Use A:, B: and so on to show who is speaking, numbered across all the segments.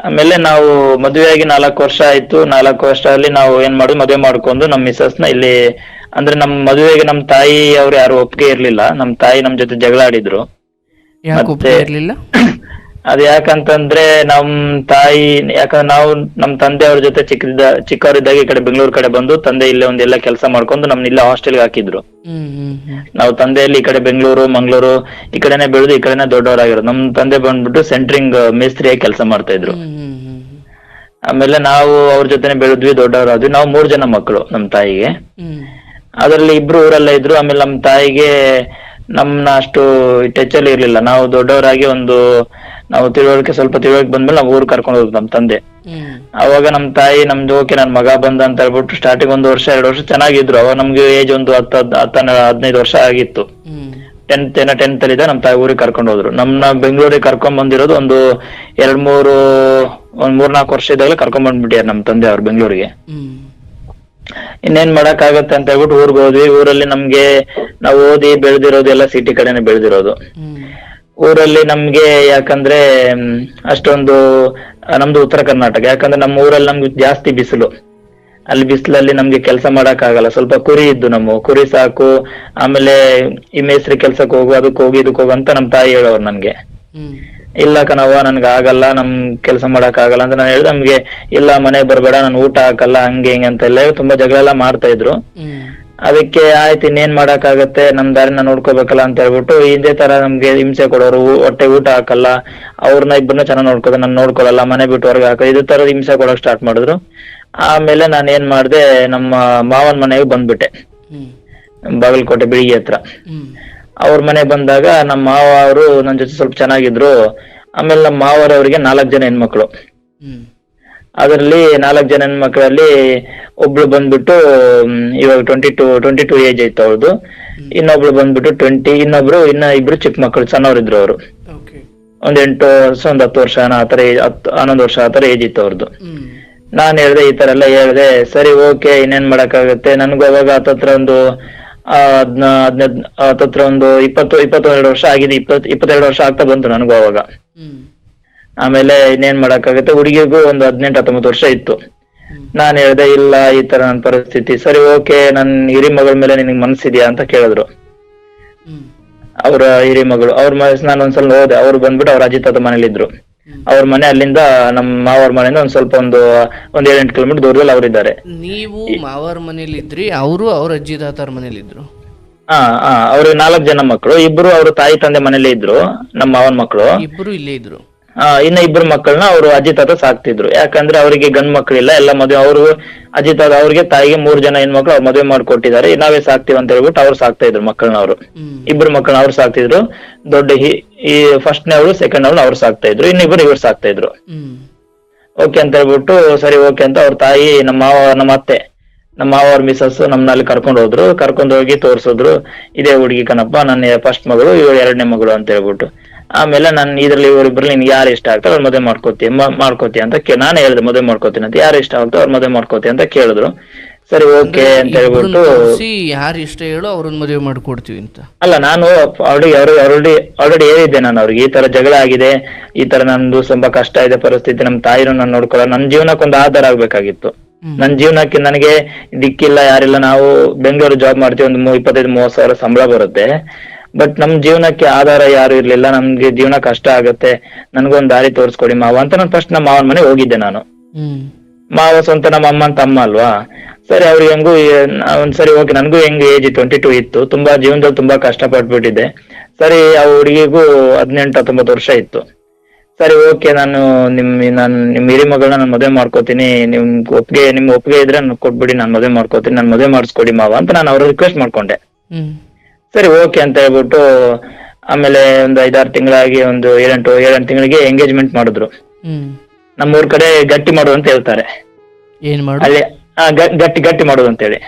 A: ಆಮೇಲೆ ನಾವು ಮದುವೆಯಾಗಿ 4 ವರ್ಷ ಆಯ್ತು. 4 ವರ್ಷದಲ್ಲಿ ನಾವು ಏನ್ ಮಾಡುದು, ಮದುವೆ ಮಾಡ್ಕೊಂಡು ನಮ್ ಮಿಸಸ್ ನ ಇಲ್ಲಿ, ಅಂದ್ರೆ ನಮ್ ಮದುವೆಗೆ ನಮ್ ತಾಯಿ ಅವ್ರು ಯಾರು ಒಪ್ಪಿಗೆ ಇರ್ಲಿಲ್ಲ. ನಮ್ ತಾಯಿ ನಮ್ ಜೊತೆ ಜಗಳ ಆಡಿದ್ರು.
B: ಯಾಕೆ
A: ಮತ್ತೆ
B: ಒಪ್ಪಿಗೆ ಇರಲಿಲ್ಲ?
A: ಅದ್ ಯಾಕಂತಂದ್ರೆ ನಮ್ ತಾಯಿ, ಯಾಕಂದ್ರೆ ನಾವು ನಮ್ ತಂದೆ ಅವ್ರ ಜೊತೆ ಚಿಕ್ಕವರಿದ್ದಾಗ ಈ ಕಡೆ ಬೆಂಗಳೂರು ಕಡೆ ಬಂದು, ತಂದೆ ಇಲ್ಲೇ ಒಂದೆಲ್ಲ ಕೆಲಸ ಮಾಡ್ಕೊಂಡು ನಮ್ನ ಇಲ್ಲೇ ಹಾಸ್ಟೆಲ್ಗೆ ಹಾಕಿದ್ರು.
B: ಹ್ಮ್ ಹ್ಮ್ ಹ್ಮ್
A: ನಾವು ತಂದೆಯಲ್ಲಿ ಈ ಕಡೆ ಬೆಂಗಳೂರು ಮಂಗಳೂರು ಈ ಕಡೆನೆ ಬೆಳೆದು ಈ ಕಡೆನೆ ದೊಡ್ಡವರಾಗಿರೋದು. ನಮ್ ತಂದೆ ಬಂದ್ಬಿಟ್ಟು ಸೆಂಟ್ರಿಂಗ್ ಮೇಸ್ತ್ರಿಯಾಗಿ ಕೆಲಸ ಮಾಡ್ತಾ ಇದ್ರು.
B: ಹ್ಮ್ ಹ್ಮ್ ಹ್ಮ್
A: ಆಮೇಲೆ ನಾವು ಅವ್ರ ಜೊತೆನೆ ಬೆಳೆದ್ವಿ, ದೊಡ್ಡವರಾದ್ವಿ. ನಾವು 3 ಜನ ಮಕ್ಕಳು ನಮ್ ತಾಯಿಗೆ.
B: ಹ್ಮ್
A: ಅದ್ರಲ್ಲಿ 2 ಊರಲ್ಲೇ ಇದ್ರು. ಆಮೇಲೆ ನಮ್ ತಾಯಿಗೆ ನಮ್ನ ಅಷ್ಟು ಟಚ್ ಅಲ್ಲಿ ಇರ್ಲಿಲ್ಲ. ನಾವು ದೊಡ್ಡವರಾಗಿ ನಾವು ಸ್ವಲ್ಪ ತಿಳುವಳಿಕೆ ಬಂದ್ಮೇಲೆ ನಾವು ಊರ್ ಕರ್ಕೊಂಡು ಹೋದ್ರು ನಮ್ ತಂದೆ.
B: ಹ್ಮ್
A: ಅವಾಗ ನಮ್ ತಾಯಿ ನಮ್ದು ಓಕೆ ನನ್ ಮಗ ಬಂದ ಅಂತ ಹೇಳ್ಬಿಟ್ಟು ಸ್ಟಾರ್ಟಿಂಗ್ 1 ವರ್ಷ 2 ವರ್ಷ ಚೆನ್ನಾಗಿದ್ರು. ಅವಾಗ ನಮ್ಗೆ ಏಜ್ ಒಂದು 15 ವರ್ಷ ಆಗಿತ್ತು.
B: ಹ್ಮ್
A: 10th ಅಲ್ಲಿ ನಮ್ ತಾಯಿ ಊರಿಗೆ ಕರ್ಕೊಂಡು ಹೋದ್ರು. ನಮ್ನ ಬೆಂಗಳೂರಿಗೆ ಕರ್ಕೊಂಡ್ ಬಂದಿರೋದು ಒಂದು 3-4 ವರ್ಷ ಇದ್ದಾಗಲೇ ಕರ್ಕೊಂಡ್ ಬಂದ್ಬಿಟ್ಟಿಯಾರ ನಮ್ ತಂದೆ ಅವ್ರು ಬೆಂಗಳೂರಿಗೆ.
B: ಹ್ಮ್
A: ಇನ್ನೇನ್ ಮಾಡಕ್ ಆಗತ್ತೆ ಅಂತ ಹೇಳ್ಬಿಟ್ಟು ಊರ್ಗ್ ಹೋದ್ವಿ. ಊರಲ್ಲಿ ನಮ್ಗೆ ನಾವು ಓದಿ ಬೆಳೆದಿರೋದು ಎಲ್ಲ ಸಿಟಿ ಕಡೆನೆ ಬೆಳೆದಿರೋದು.
B: ಹ್ಮ್
A: ಊರಲ್ಲಿ ನಮ್ಗೆ ಯಾಕಂದ್ರೆ ಅಷ್ಟೊಂದು ನಮ್ದು ಉತ್ತರ ಕರ್ನಾಟಕ. ಯಾಕಂದ್ರೆ ನಮ್ಮ ಊರಲ್ಲಿ ನಮ್ಗೆ ಜಾಸ್ತಿ ಬಿಸಿಲು. ಅಲ್ಲಿ ಬಿಸಿಲಲ್ಲಿ ನಮ್ಗೆ ಕೆಲಸ ಮಾಡಕ್ ಆಗಲ್ಲ. ಸ್ವಲ್ಪ ಕುರಿ ಇದ್ದು, ನಮ್ಮ ಕುರಿ ಸಾಕು, ಆಮೇಲೆ ಈ ಮೇಸ್ತ್ರಿ ಕೆಲ್ಸಕ್ಕೆ ಹೋಗು, ಅದಕ್ಕೆ ಹೋಗಿ ಇದಕ್ಕೆ ಹೋಗು ಅಂತ ನಮ್ ತಾಯಿ ಹೇಳೋರು ನನ್ಗೆ.
B: ಹ್ಮ್
A: ಇಲ್ಲ ಕಣವ್ವ ನನ್ಗೆ ಆಗಲ್ಲ, ನಮ್ ಕೆಲಸ ಮಾಡಕ್ ಆಗಲ್ಲ ಅಂತ ನಾನು ಹೇಳಿದೆ. ನಮ್ಗೆ ಇಲ್ಲ ಮನೆಗ್ ಬರ್ಬೇಡ, ನಾನು ಊಟ ಹಾಕಲ್ಲ, ಹಂಗೆ ಹಿಂಗೆ ಅಂತೆಲ್ಲ ತುಂಬಾ ಜಗಳ ಎಲ್ಲ ಮಾಡ್ತಾ ಇದ್ರು.
B: ಹ್ಮ್
A: ಅದಕ್ಕೆ ಆಯ್ತು ಇನ್ನೇನ್ ಮಾಡಕ್ ಆಗತ್ತೆ, ನಮ್ ದಾರಿನ ನೋಡ್ಕೋಬೇಕಲ್ಲ ಅಂತ ಹೇಳ್ಬಿಟ್ಟು ಇದೇ ತರ ನಮ್ಗೆ ಹಿಂಸೆ ಕೊಡೋರು. ಹೊಟ್ಟೆ ಊಟ ಹಾಕಲ್ಲ, ಅವ್ರನ್ನ ಇಬ್ಬರನ್ನ ಚೆನ್ನಾಗ್ ನೋಡ್ಕೋದು, ನಾನು ನೋಡ್ಕೊಳಲ್ಲ, ಮನೆ ಬಿಟ್ಟು ಹೊರಗೆ ಹಾಕೋದು, ಇದೇ ತರದ ಹಿಂಸೆ ಕೊಡೋಕ್ ಸ್ಟಾರ್ಟ್ ಮಾಡಿದ್ರು. ಆಮೇಲೆ ನಾನು ಏನ್ ಮಾಡ್ದೆ, ನಮ್ಮ ಮಾವನ್ ಮನೆಗೆ ಬಂದ್ಬಿಟ್ಟೆ,
B: ಹ್ಮ್
A: ಬಾಗಲಕೋಟೆ ಬಿಳಿಗಿ ಹತ್ರ.
B: ಹ್ಮ್
A: ಅವ್ರ ಮನೆ ಬಂದಾಗ ನಮ್ಮ ಮಾವ ಅವರು ನನ್ ಜೊತೆ ಸ್ವಲ್ಪ ಚೆನ್ನಾಗಿದ್ರು. ಆಮೇಲೆ ನಮ್ಮ ಮಾವರವರಿಗೆ 4 ಜನ ಹೆಣ್ಮಕ್ಳು.
B: ಹ್ಮ್
A: ಅದರಲ್ಲಿ 4 ಜನ ಹೆಣ್ಮಕ್ಳಲ್ಲಿ ಒಬ್ಳು ಬಂದ್ಬಿಟ್ಟು ಇವಾಗ 22 ಏಜ್ ಐತೆ ಅವ್ರದ್ದು. ಇನ್ನೊಬ್ಳು ಬಂದ್ಬಿಟ್ಟು 20, ಇನ್ನ ಇಬ್ರು ಚಿಕ್ಕ ಮಕ್ಕಳು ಸಣ್ಣವರಿದ್ರು ಅವರು.
B: ಓಕೆ.
A: ಒಂದ್ 8 ವರ್ಷ, ಒಂದ್ 10 ವರ್ಷ ಆತರ 11 ವರ್ಷ ಆತರ ಏಜ್ ಇತ್ತು ಅವ್ರದ್ದು.
B: ಹ್ಮ್
A: ನಾನ್ ಹೇಳ್ದೆ, ಈ ತರ ಎಲ್ಲ ಹೇಳ್ದೆ. ಸರಿ ಓಕೆ ಇನ್ನೇನ್ ಮಾಡಕ್ಕಾಗತ್ತೆ. ನನ್ಗೂ ಅವಾಗ ಹತ್ತತ್ರ ಒಂದು 22 ವರ್ಷ ಆಗಿದೆ. 22 ವರ್ಷ ಆಗ್ತಾ ಬಂತು ನನಗೂ ಅವಾಗ.
B: ಹ್ಮ್
A: ಆಮೇಲೆ ಇನ್ನೇನ್ ಮಾಡಕ್ಕಾಗತ್ತೆ, ಹುಡುಗಿಗೂ ಒಂದು 18-19 ವರ್ಷ ಇತ್ತು.
B: ಹ್ಮ್
A: ನಾನ್ ಹೇಳ್ದೆ, ಇಲ್ಲ ಈ ತರ ನನ್ ಪರಿಸ್ಥಿತಿ. ಸರಿ ಓಕೆ, ನನ್ ಹಿರಿ ಮಗಳ ಮೇಲೆ ನಿನಗ್ ಮನ್ಸಿದ್ಯಾ ಅಂತ ಕೇಳಿದ್ರು.
B: ಹ್ಮ್
A: ಅವ್ರ ಹಿರಿ ಮಗಳು ಅವ್ರ ನಾನು ಒಂದ್ಸಲ ಹೋದೆ. ಅವ್ರು ಬಂದ್ಬಿಟ್ಟು ಅವ್ರ ಅಜ್ಜಿ ತಾತ ಮನೇಲಿ ಇದ್ರು. ಅವ್ರ ಮನೆ ಅಲ್ಲಿಂದ ನಮ್ಮ ಮಾವರ ಮನೆಯಿಂದ ಒಂದ್ 7-8 ಕಿಲೋಮೀಟರ್ ದೂರದಲ್ಲಿ ಅವ್ರಿದ್ದಾರೆ.
B: ನೀವು ಮಾವರ ಮನೇಲಿ ಇದ್ರಿ, ಅವರು ಅವ್ರ ಅಜ್ಜಿ ತಾತರ ಮನೇಲಿ ಇದ್ರು?
A: ಅವ್ರಿಗೆ 4 ಜನ ಮಕ್ಕಳು. ಇಬ್ರು ಅವ್ರ ತಾಯಿ ತಂದೆ ಮನೇಲಿ ಇದ್ರು, ನಮ್ಮ ಮಾವನ ಮಕ್ಕಳು.
B: ಇಬ್ರು ಇಲ್ಲೇ ಇದ್ರು?
A: ಇನ್ನ 2 ಮಕ್ಕಳನ್ನ ಅವರು ಅಜ್ಜಿ ತಾತ ಸಾಕ್ತಿದ್ರು. ಯಾಕಂದ್ರೆ ಅವರಿಗೆ ಗಂಡ್ ಮಕ್ಳಿಲ್ಲ, ಎಲ್ಲ ಮದುವೆ. ಅವ್ರು ಅಜ್ಜಿ ತಾತ ಅವ್ರಿಗೆ ತಾಯಿಗೆ 3 ಜನ ಹೆಣ್ಮಕ್ಳು ಅವ್ರು ಮದುವೆ ಮಾಡ್ಕೊಟ್ಟಿದ್ದಾರೆ. ನಾವೇ ಸಾಕ್ತಿವಿ ಅಂತ ಹೇಳ್ಬಿಟ್ಟು ಅವ್ರು ಸಾಕ್ತಾ ಇದ್ರು ಮಕ್ಕಳನ್ನ. ಅವರು 2 ಮಕ್ಕಳನ್ನ ಅವ್ರು ಸಾಕ್ತಿದ್ರು. ದೊಡ್ಡ ಈ ಫಸ್ಟ್ನೇ ಅವಳು, ಸೆಕೆಂಡ್ ಅವಳು ಅವ್ರು ಸಾಕ್ತಾ ಇದ್ರು. ಇವ್ರು ಸಾಕ್ತಾ ಇದ್ರು. ಓಕೆ ಅಂತ ಹೇಳ್ಬಿಟ್ಟು ಸರಿ ಓಕೆ ಅಂತ ಅವ್ರ ತಾಯಿ ನಮ್ಮ ಅತ್ತೆ, ನಮ್ಮ ಮಾವ ಅವ್ರ ಮಿಸಸ್ ನಮ್ನ ಅಲ್ಲಿ ಕರ್ಕೊಂಡು ಹೋಗಿ ತೋರ್ಸಿದ್ರು. ಇದೇ ಹುಡುಗಿ ಕಣಪ್ಪ, ನನ್ನ ಫಸ್ಟ್ ಮಗಳು, ಇವಳು 2ನೇ ಮಗಳು ಅಂತ ಹೇಳ್ಬಿಟ್ಟು. ಆಮೇಲೆ ನಾನು ಇದ್ರಲ್ಲಿ ಇವರಿಬ್ರಲ್ಲಿ ನಿನ್ಗೆ ಯಾರು ಇಷ್ಟ ಆಗ್ತಾರೆ ಅವ್ರ ಮದುವೆ ಮಾಡ್ಕೋತಿ ಅಂತ ನಾನೇ ಹೇಳಿದೆ, ಮದುವೆ ಮಾಡ್ಕೋತೀನಿ ಅಂತ. ಯಾರು ಇಷ್ಟ ಆಗ್ತೋ ಅವ್ರ ಮದುವೆ ಮಾಡ್ಕೋತಿ ಅಂತ ಕೇಳಿದ್ರು. ಸರಿ ಓಕೆ ಅಂತ ಹೇಳ್ಬಿಟ್ಟು,
B: ಯಾರು ಇಷ್ಟ ಹೇಳೋ ಅವ್ರನ್ನ ಮದುವೆ ಮಾಡ್ಕೊಡ್ತೀವಿ ಅಂತ.
A: ಅಲ್ಲ, ನಾನು ಆಲ್ರೆಡಿ ಹೇಳಿದ್ದೆ ನಾನು ಅವ್ರಿಗೆ, ಈ ತರ ಜಗಳ ಆಗಿದೆ, ಈ ತರ ನಂದು ತುಂಬಾ ಕಷ್ಟ ಇದೆ ಪರಿಸ್ಥಿತಿ, ನಮ್ ತಾಯಿನೂ ನಾನು ನೋಡ್ಕೊಳ್ಳೋ, ನನ್ ಜೀವನಕ್ಕೆ ಒಂದು ಆಧಾರ ಆಗ್ಬೇಕಾಗಿತ್ತು. ನನ್ ಜೀವನಕ್ಕೆ ನನಗೆ ದಿಕ್ಕಿಲ್ಲ, ಯಾರಿಲ್ಲ. ನಾವು ಬೆಂಗಳೂರು ಜಾಬ್ ಮಾಡ್ತೀವಿ, ಒಂದು 25-30 ಸಾವಿರ ಸಂಬಳ ಬರುತ್ತೆ. ಬಟ್ ನಮ್ ಜೀವನಕ್ಕೆ ಆಧಾರ ಯಾರು ಇರ್ಲಿಲ್ಲ. ನಮ್ಗೆ ಜೀವನ ಕಷ್ಟ ಆಗತ್ತೆ, ನನ್ಗೊಂದ್ ದಾರಿ ತೋರಿಸ್ಕೊಡಿ ಮಾವ ಅಂತ ನಾನು ಫಸ್ಟ್ ನಮ್ಮ ಮಾವನ ಮನೆ ಹೋಗಿದ್ದೆ. ನಾನು ಮಾವ ಸ್ವಂತ ನಮ್ಮ ಅಮ್ಮನ ತಮ್ಮ ಅಲ್ವಾ. ಸರಿ ಅವ್ರಿಗೆ ಹೆಂಗು ಸರಿ ಓಕೆ, ನನ್ಗೂ ಹೆಂಗ್ ಏಜ್ 22 ಇತ್ತು, ತುಂಬಾ ಜೀವನದಲ್ಲಿ ತುಂಬಾ ಕಷ್ಟ ಪಟ್ಬಿಟ್ಟಿದ್ದೆ. ಸರಿ ಆ ಹುಡುಗಿಗೂ 18-19 ವರ್ಷ ಇತ್ತು. ಸರಿ ಓಕೆ, ನಾನು ನಿಮ್ ಹಿರಿ ಮಗಳನ್ನ ನಾನು ಮದುವೆ ಮಾಡ್ಕೋತೀನಿ, ನಿಮ್ ಒಪ್ಪಿಗೆ ಇದ್ರೆ ನನ್ ಕೊಟ್ಬಿಡಿ, ನಾನು ಮದುವೆ ಮಾಡ್ಕೋತೀನಿ, ನಾನು ಮದುವೆ ಮಾಡಿಸ್ಕೊಡಿ ಮಾವ ಅಂತ ನಾನು ಅವ್ರ ರಿಕ್ವೆಸ್ಟ್ ಮಾಡ್ಕೊಂಡೆ. ಸರಿ ಓಕೆ ಅಂತ ಹೇಳ್ಬಿಟ್ಟು ಆಮೇಲೆ ಒಂದು 5-6 ತಿಂಗಳಾಗಿ ಒಂದು 7-8 ತಿಂಗಳಿಗೆ ಎಂಗೇಜ್ಮೆಂಟ್ ಮಾಡಿದ್ರು. ನಮ್ಮೂರ್ ಕಡೆ ಗಟ್ಟಿ ಮಾಡೋದು ಅಂತ ಹೇಳ್ತಾರೆ.
B: ಏನ್ ಮಾಡು?
A: ಅಲ್ಲಿ ಗಟ್ಟಿ ಮಾಡೋದು ಅಂತ ಹೇಳಿ.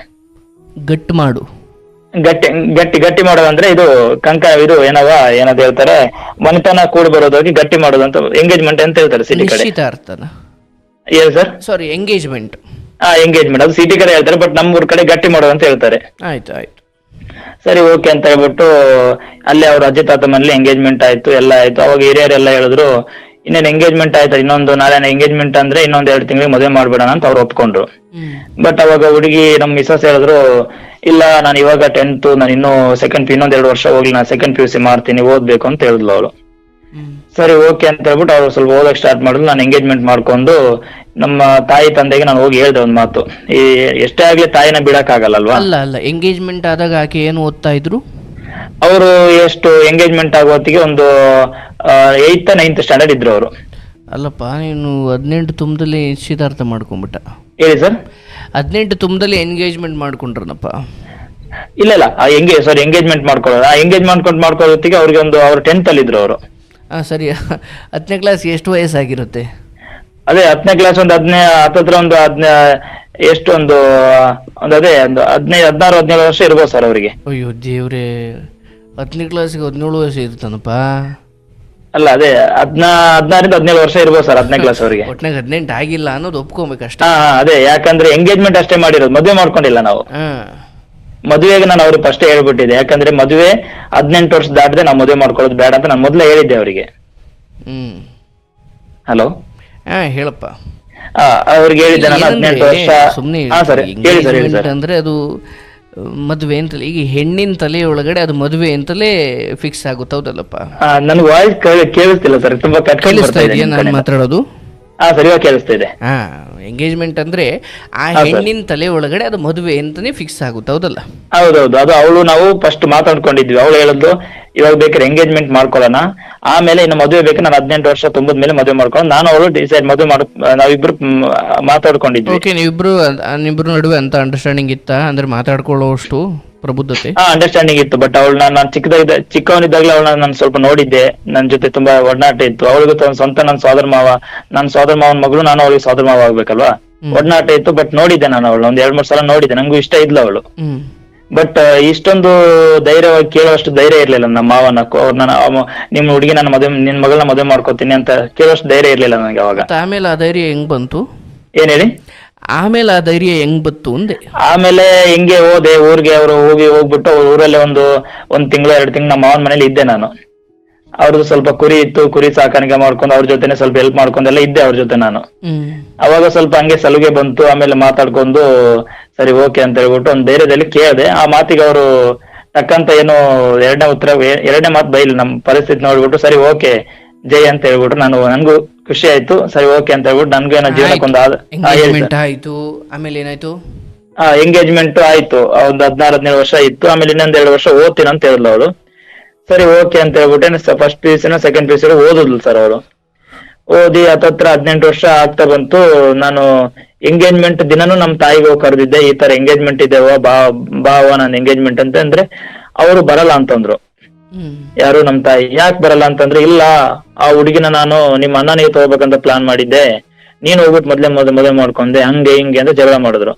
B: ಗಟ್ಟಿ ಮಾಡು,
A: ಗಟ್ಟಿ ಮಾಡೋದು ಅಂದ್ರೆ ಇದು ಇದು ಏನದು ಹೇಳ್ತಾರೆ, ಮನೆತನ ಕೂಡಿ ಬರೋದೋಗಿ ಗಟ್ಟಿ ಮಾಡೋದು ಅಂತ ಎಂಗೇಜ್ಮೆಂಟ್ ಅಂತ ಹೇಳ್ತಾರೆ ಸಿಟಿ ಕಡೆ. ಏನ್ ಸರ್?
B: ಸಾರಿ, ಎಂಗೇಜ್ಮೆಂಟ್.
A: ಎಂಗೇಜ್ಮೆಂಟ್ ಅದು ಸಿಟಿ ಕಡೆ ಹೇಳ್ತಾರೆ, ಬಟ್ ನಮ್ಮೂರ್ ಕಡೆ ಗಟ್ಟಿ ಮಾಡೋದು ಅಂತ ಹೇಳ್ತಾರೆ.
B: ಆಯ್ತು.
A: ಸರಿ ಓಕೆ ಅಂತ ಹೇಳ್ಬಿಟ್ಟು ಅಲ್ಲಿ ಅವ್ರ ಅಜ್ಜಿ ತಾತ ಮನೇಲಿ ಎಂಗೇಜ್ಮೆಂಟ್ ಆಯ್ತು, ಎಲ್ಲ ಆಯ್ತು. ಅವಾಗ ಹಿರಿಯರೆಲ್ಲ ಹೇಳಿದ್ರು, ಇನ್ನೇನು ಎಂಗೇಜ್ಮೆಂಟ್ ಆಯ್ತು, ಇನ್ನೊಂದು ನಾಳೆ ಎಂಗೇಜ್ಮೆಂಟ್ ಅಂದ್ರೆ ಇನ್ನೊಂದ್ 2 ತಿಂಗಳಿಗೆ ಮದುವೆ ಮಾಡ್ಬೇಡ ಅಂತ ಅವ್ರು ಒಪ್ಕೊಂಡ್ರು. ಬಟ್ ಅವಾಗ ಹುಡುಗಿ ನಮ್ ಮಿಸಸ್ ಹೇಳಿದ್ರು, ಇಲ್ಲ ನಾನು ಇವಾಗ 10th, ನಾನು ಇನ್ನೂ ಇನ್ನೊಂದ್ 2 ವರ್ಷ ಹೋಗ್ಲಿ, ನಾನು ಸೆಕೆಂಡ್ PUC ಮಾಡ್ತೀನಿ, ಓದ್ಬೇಕು ಅಂತ ಹೇಳಿದ್ಲು ಅವಳು. ಸರಿ ಓಕೆ ಅಂತ ಹೇಳ್ಬಿಟ್ಟು ಅವ್ರು ಸ್ವಲ್ಪ ಓದಕ್ ಸ್ಟಾರ್ಟ್ ಮಾಡಿದ್ರು. ನಾನು ಎಂಗೇಜ್ಮೆಂಟ್ ಮಾಡ್ಕೊಂಡು ನಮ್ಮ ತಾಯಿ ತಂದೆಗೆ ನಾನು ಹೋಗಿ ಹೇಳ್ದೆ ಒಂದ್ ಮಾತು, ಈ ಎಷ್ಟೇ ಆಗ್ಲಿ ತಾಯಿನ ಬಿಡಕ್ ಆಗಲ್ಲಲ್ವಾ.
B: ಅಲ್ಲ ಎಂಗೇಜ್ಮೆಂಟ್ ಆದಾಗ ಆಕೆ ಏನು ಓದ್ತಾ ಇದ್ರು?
A: ಅವರು ಎಷ್ಟು ಎಂಗೇಜ್ಮೆಂಟ್ ಆಗೋ ಹೊತ್ತಿಗೆ ಒಂದು 8th 9th ಸ್ಟ್ಯಾಂಡರ್ಡ್ ಇದ್ರು ಅವರು.
B: ಅಲ್ಲಪ್ಪ, ನೀನು 18 ತುಂಬದಲ್ಲಿ ನಿಶ್ಚಿತಾರ್ಥ ಮಾಡ್ಕೊಂಬಿಟ್ಟ.
A: ಹೇಳಿ ಸರ್.
B: 18 ತುಂಬದಲ್ಲಿ ಎಂಗೇಜ್ಮೆಂಟ್ ಮಾಡ್ಕೊಂಡ್ರನಪ್ಪ?
A: ಇಲ್ಲ ಎಂಗೇಜ್ಮೆಂಟ್ ಮಾಡ್ಕೊಳ್ಳೋದು, ಮಾಡ್ಕೊಳ್ಳೋ ಹೊತ್ತಿಗೆ ಅವ್ರಿಗೆ ಅವ್ರು 10th ಅಲ್ಲಿ ಇದ್ರು ಅವರು.
B: ಸರಿ, 10ನೇ ಕ್ಲಾಸ್ ಎಷ್ಟು ವಯಸ್ಸಾಗಿರುತ್ತೆ?
A: ಅದೇ 10ನೇ ಕ್ಲಾಸ್ ಒಂದು 15 ಎಷ್ಟು ಒಂದು ಅದೇ ಒಂದು 16 ವರ್ಷ ಇರ್ಬೋದು ಸರ್ ಅವರಿಗೆ.
B: ಅಯ್ಯೋ ದೇವ್ರೆ, 10ನೇ ಕ್ಲಾಸಿಗೆ 17 ವರ್ಷ ಇರ್ತಾನಪ್ಪ?
A: ಅಲ್ಲ, ಅದೇ 16 17 ವರ್ಷ ಇರ್ಬೋದು ಸರ್ 10ನೇ ಕ್ಲಾಸ್ ಅವರಿಗೆ.
B: ಒಟ್ನಾಗ 18 ಆಗಿಲ್ಲ ಅನ್ನೋದು ಒಪ್ಕೊಬೇಕಷ್ಟೇ.
A: ಅದೇ, ಯಾಕಂದ್ರೆ ಎಂಗೇಜ್ಮೆಂಟ್ ಅಷ್ಟೇ ಮಾಡಿರೋದು, ಮದುವೆ ಮಾಡ್ಕೊಂಡಿಲ್ಲ ನಾವು. ಮದುವೆಗೆ ನಾನು ಅವ್ರಿಗೆ ಫಸ್ಟ್ ಹೇಳ್ಬಿಟ್ಟಿದ್ದೆ, ಯಾಕಂದ್ರೆ ಮದುವೆ 18 ವರ್ಷ ದಾಟದೆ ನಾವು ಮದುವೆ ಮಾಡ್ಕೊಳ್ಳೋದು ಬೇಡ ಅಂತ ನಾನು ಮೊದಲೇ ಹೇಳಿದ್ದೆ ಅವರಿಗೆ. ಹಲೋ,
B: ಹೇಳಪ್ಪ.
A: ಅವ್ರಿಗೆ ಹೇಳಿದ್ದೆ ನಾನು 18 ವರ್ಷ.
B: ಸುಮ್ಮನೆ ಅಂದ್ರೆ ಅದು ಮದುವೆ ಅಂತಲೇ, ಈಗ ಹೆಣ್ಣಿನ ತಲೆ ಒಳಗಡೆ ಅದು ಮದುವೆ ಅಂತಲೇ ಫಿಕ್ಸ್ ಆಗುತ್ತೆ, ಹೌದಲ್ಲಪ್ಪ?
A: ನನ್ಗೆ ವಾಯ್ಸ್ ಕೇಳಿಸ್ತಿಲ್ಲ ಸರ್, ತುಂಬಾ
B: ಕೇಳಿಸ್ತಾ ಇದೆಯಾ ನಾನು ಮಾತಾಡೋದು?
A: ಸರಿ, ಕೇಳಿಸ್ತಾ ಇದೆ.
B: ಎಂಗೇಜ್ಮೆಂಟ್ ಅಂದ್ರೆ ಆ ಹೆಣ್ಣಿನ ತಲೆ ಒಳಗಡೆ ಅದು ಮದುವೆ ಅಂತಾನೆ ಫಿಕ್ಸ್ ಆಗುತ್ತೆ, ಹೌದಲ್ಲ?
A: ಹೌದೌದು, ಅದು ಅವಳು ನಾವು ಫಸ್ಟ್ ಮಾತಾಡ್ಕೊಂಡಿದ್ವಿ. ಅವಳು ಹೇಳಿದ್ದು, ಇವಾಗ ಬೇಕಾದ್ರೆ ಎಂಗೇಜ್ಮೆಂಟ್ ಮಾಡ್ಕೊಳ್ಳೋಣ, ಆಮೇಲೆ ಇನ್ನು ಮದುವೆ ಬೇಕು, ನಾನು 18 ವರ್ಷ ತುಂಬಿದ ಮೇಲೆ ಮದುವೆ ಮಾಡ್ಕೊಂಡು ನಾನು ಅವಳು ಡಿಸೈಡ್ ಮದುವೆ ನಾವಿಬ್ರು ಮಾತಾಡ್ಕೊಂಡಿದ್ವಿ.
B: ಓಕೆ, ನಿಮ್ಮಿಬ್ರು ನಡುವೆ ಅಂತ ಅಂಡರ್ಸ್ಟ್ಯಾಂಡಿಂಗ್ ಇತ್ತ? ಅಂದ್ರೆ ಮಾತಾಡ್ಕೊಳ್ಳೋಷ್ಟು ಪ್ರಬುದ್ಧತೆ?
A: ಅಂಡರ್ಸ್ಟ್ಯಾಂಡಿಂಗ್ ಇತ್ತು. ಬಟ್ ಅವಳು ನಾನು ಚಿಕ್ಕವನಿದ್ದಾಗಲೇ ಅವಳನ್ನ ನಾನು ಸ್ವಲ್ಪ ನೋಡಿದ್ದೆ, ನನ್ನ ಜೊತೆ ತುಂಬಾ ಒಡನಾಟ ಇತ್ತು. ಅವಳಿಗೂ ಸ್ವಂತ ನನ್ನ ಸೋದರ ಮಾವನ ಮಗಳು, ನಾನು ಅವಳಿಗೆ ಸೋದರ ಮಾವ ಆಗ್ಬೇಕಲ್ವಾ, ಒಡನಾಟ ಇತ್ತು. ಬಟ್ ನೋಡಿದ್ದೆ ನಾನು ಅವಳು ಒಂದ್ 2-3 ಸಲ ನೋಡಿದ್ದೆ, ನಂಗೂ ಇಷ್ಟ ಇದ್ಲು ಅವಳು. ಬಟ್ ಇಷ್ಟೊಂದು ಧೈರ್ಯವಾಗಿ ಕೇಳುವಷ್ಟು ಧೈರ್ಯ ಇರ್ಲಿಲ್ಲ ನಮ್ಮ ಮಾವನ. ನಿಮ್ ಹುಡುಗಿ ನನ್ನ ನಿನ್ ಮಗಳನ್ನ ಮದುವೆ ಮಾಡ್ಕೋತೀನಿ ಅಂತ ಕೇಳುವಷ್ಟು ಧೈರ್ಯ ಇರ್ಲಿಲ್ಲ ನನಗೆ ಅವಾಗ.
B: ಆಮೇಲೆ ಆ ಧೈರ್ಯ ಹೆಂಗ್ ಬಂತು?
A: ಏನ್ ಹೇಳಿ?
B: ಆಮೇಲೆ ಆ ಧೈರ್ಯ ಹೆಂಗ್ ಬಂತು ಅಂದೆ.
A: ಆಮೇಲೆ ಹಿಂಗೆ ಹೋದೆ ಊರಿಗೆ. ಅವರು ಹೋಗ್ಬಿಟ್ಟು ಊರಲ್ಲೇ ಒಂದು ತಿಂಗಳು 2 ತಿಂಗಳು ನಮ್ಮ ಮಾವನ ಮನೇಲಿ ಇದ್ದೆ ನಾನು. ಅವ್ರದ್ದು ಸ್ವಲ್ಪ ಕುರಿ ಇತ್ತು, ಕುರಿ ಸಾಕಾಣಿಕೆ ಮಾಡ್ಕೊಂಡು ಅವ್ರ ಜೊತೆನೆ ಸ್ವಲ್ಪ ಹೆಲ್ಪ್ ಮಾಡ್ಕೊಂಡೆಲ್ಲ ಇದ್ದೆ ಅವ್ರ ಜೊತೆ ನಾನು. ಅವಾಗ ಸ್ವಲ್ಪ ಹಂಗೆ ಸಲುಗೆ ಬಂತು. ಆಮೇಲೆ ಮಾತಾಡ್ಕೊಂಡು ಸರಿ ಓಕೆ ಅಂತ ಹೇಳ್ಬಿಟ್ಟು ಒಂದು ಧೈರ್ಯದಲ್ಲಿ ಕೇಳಿದೆ. ಆ ಮಾತಿಗೆ ಅವರು ತಕ್ಕಂತ ಏನು ಎರಡನೇ ಮಾತು ಬೈಲಿ ನಮ್ಮ ಪರಿಸ್ಥಿತಿ ನೋಡ್ಬಿಟ್ಟು ಸರಿ ಓಕೆ ಜೈ ಅಂತ ಹೇಳ್ಬಿಟ್ಟು ನನ್ಗೂ ಖುಷಿ ಆಯ್ತು. ಸರಿ ಓಕೆ ಅಂತ ಹೇಳ್ಬಿಟ್ಟು ನನ್ಗೂ ಏನೋ ಜೀವನಕ್ಕೊಂದು
B: ಆಯ್ತು. ಆಮೇಲೆ ಏನಾಯ್ತು?
A: ಎಂಗೇಜ್ಮೆಂಟ್ ಆಯ್ತು. ಒಂದು 16-17 ವರ್ಷ ಇತ್ತು. ಆಮೇಲೆ ಇನ್ನೊಂದ್ 2 ವರ್ಷ ಓದ್ತೀನಿ ಅಂತ ಹೇಳಿದ್ಲು ಅವಳು. ಸರಿ ಓಕೆ ಅಂತ ಹೇಳ್ಬಿಟ್ಟೆ ಫಸ್ಟ್ PUC ಸೆಕೆಂಡ್ PUC ಓದಿದ್ಲು ಸರ್ ಅವಳು. ಓದಿ ಹತ್ತತ್ರ 18 ವರ್ಷ ಆಗ್ತಾ ಬಂತು. ನಾನು ಎಂಗೇಜ್ಮೆಂಟ್ ದಿನನೂ ನಮ್ಮ ತಾಯಿಗೆ ಹೋಗಿ ಕರೆದಿದ್ದೆ, ಈ ತರ ಎಂಗೇಜ್ಮೆಂಟ್ ಇದೆ ಬಾವ ನಾನು ಎಂಗೇಜ್ಮೆಂಟ್ ಅಂದ್ರೆ ಅವರು ಬರಲ್ಲ ಅಂತಂದ್ರು. ಯಾರು ನಮ್ಮ ತಾಯಿ. ಯಾಕೆ ಬರಲ್ಲ ಅಂತಂದ್ರೆ, ಇಲ್ಲ ಆ ಹುಡುಗಿನ ನಾನು ನಿಮ್ಮ ಅಣ್ಣನಿಗೆ ತಗೋಬೇಕಂತ ಪ್ಲಾನ್ ಮಾಡಿದ್ದೆ, ನೀನ್ ಹೋಗ್ಬಿಟ್ಟು ಮದುವೆ ಮಾಡ್ಕೊಂಡೆ, ಹಂಗೆ ಹಿಂಗೆ ಅಂತ ಜಗಳ ಮಾಡಿದ್ರು.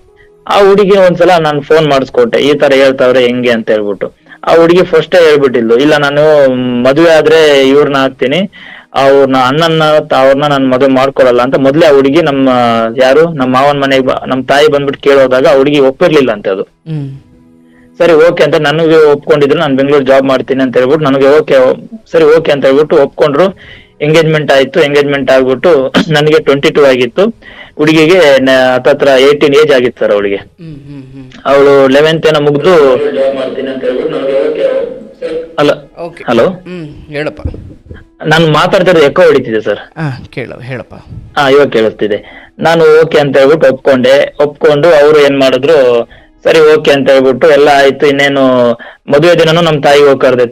A: ಆ ಹುಡುಗಿ ಒಂದ್ಸಲ ನಾನು ಫೋನ್ ಮಾಡಿಸ್ಕೊಟ್ಟೆ, ಈ ತರ ಹೇಳ್ತಾವ್ರೆ ಹೆಂಗೆ ಅಂತ ಹೇಳ್ಬಿಟ್ಟು. ಆ ಹುಡುಗಿ ಫಸ್ಟೇ ಹೇಳ್ಬಿಟ್ಟಿದ್ಲು, ಇಲ್ಲ ನಾನು ಮದುವೆ ಆದ್ರೆ ಇವ್ರನ್ನ ಹಾಕ್ತೀನಿ, ಅವ್ರನ್ನ ಅವ್ರನ್ನ ನಾನು ಮದುವೆ ಮಾಡ್ಕೊಳಲ್ಲ ಅಂತ ಮೊದ್ಲೇ ಆ ಹುಡುಗಿ ನಮ್ಮ ಮಾವನ ಮನೆಗೆ ನಮ್ಮ ತಾಯಿ ಬಂದ್ಬಿಟ್ಟು ಕೇಳೋದಾಗ ಆ ಹುಡುಗಿ ಒಪ್ಪಿರ್ಲಿಲ್ಲ ಅಂತೆ ಅದು. ಸರಿ ಓಕೆ ಅಂತ ನನಗೆ ಒಪ್ಕೊಂಡಿದ್ರು, ನಾನು ಬೆಂಗಳೂರು ಜಾಬ್ ಮಾಡ್ತೀನಿ ಅಂತ ಹೇಳ್ಬಿಟ್ಟು ನನಗೆ ಸರಿ ಓಕೆ ಅಂತ ಹೇಳ್ಬಿಟ್ಟು ಒಪ್ಕೊಂಡ್ರು. ಎಂಗೇಜ್ಮೆಂಟ್ ಆಯ್ತು. ಎಂಗೇಜ್ಮೆಂಟ್ ಆಗ್ಬಿಟ್ಟು ನನಗೆ 22 ಆಗಿತ್ತು, ಹುಡುಗಿಗೆ ಹತ್ತತ್ರ 18 ಏಜ್ ಆಗಿತ್ತು ಸರ್ ಅವಳಿಗೆ. ಅವಳು 11th ಏನೋ ಮುಗ್ದು ಹಲೋ
B: ಹೇಳಪ್ಪ.
A: ನಾನು ಮಾತಾಡ್ತಿರೋದು ಎಕೋ ಹೊಡಿತಿದೆ ಸರ್.
B: ಹೇಳಪ್ಪ.
A: ಇವಾಗ ಕೇಳಿಸ್ತಿದೆ. ನಾನು ಓಕೆ ಅಂತ ಹೇಳ್ಬಿಟ್ಟು ಒಪ್ಕೊಂಡು ಅವರು ಏನ್ ಮಾಡಿದ್ರು, ಸರಿ ಓಕೆ ಅಂತ ಹೇಳ್ಬಿಟ್ಟು ಎಲ್ಲ ಆಯ್ತು. ಇನ್ನೇನು ಮದುವೆ ದಿನನೂ ನಮ್ ತಾಯಿಗೆ ಹೋಗಿ ಕರ್ದೆ,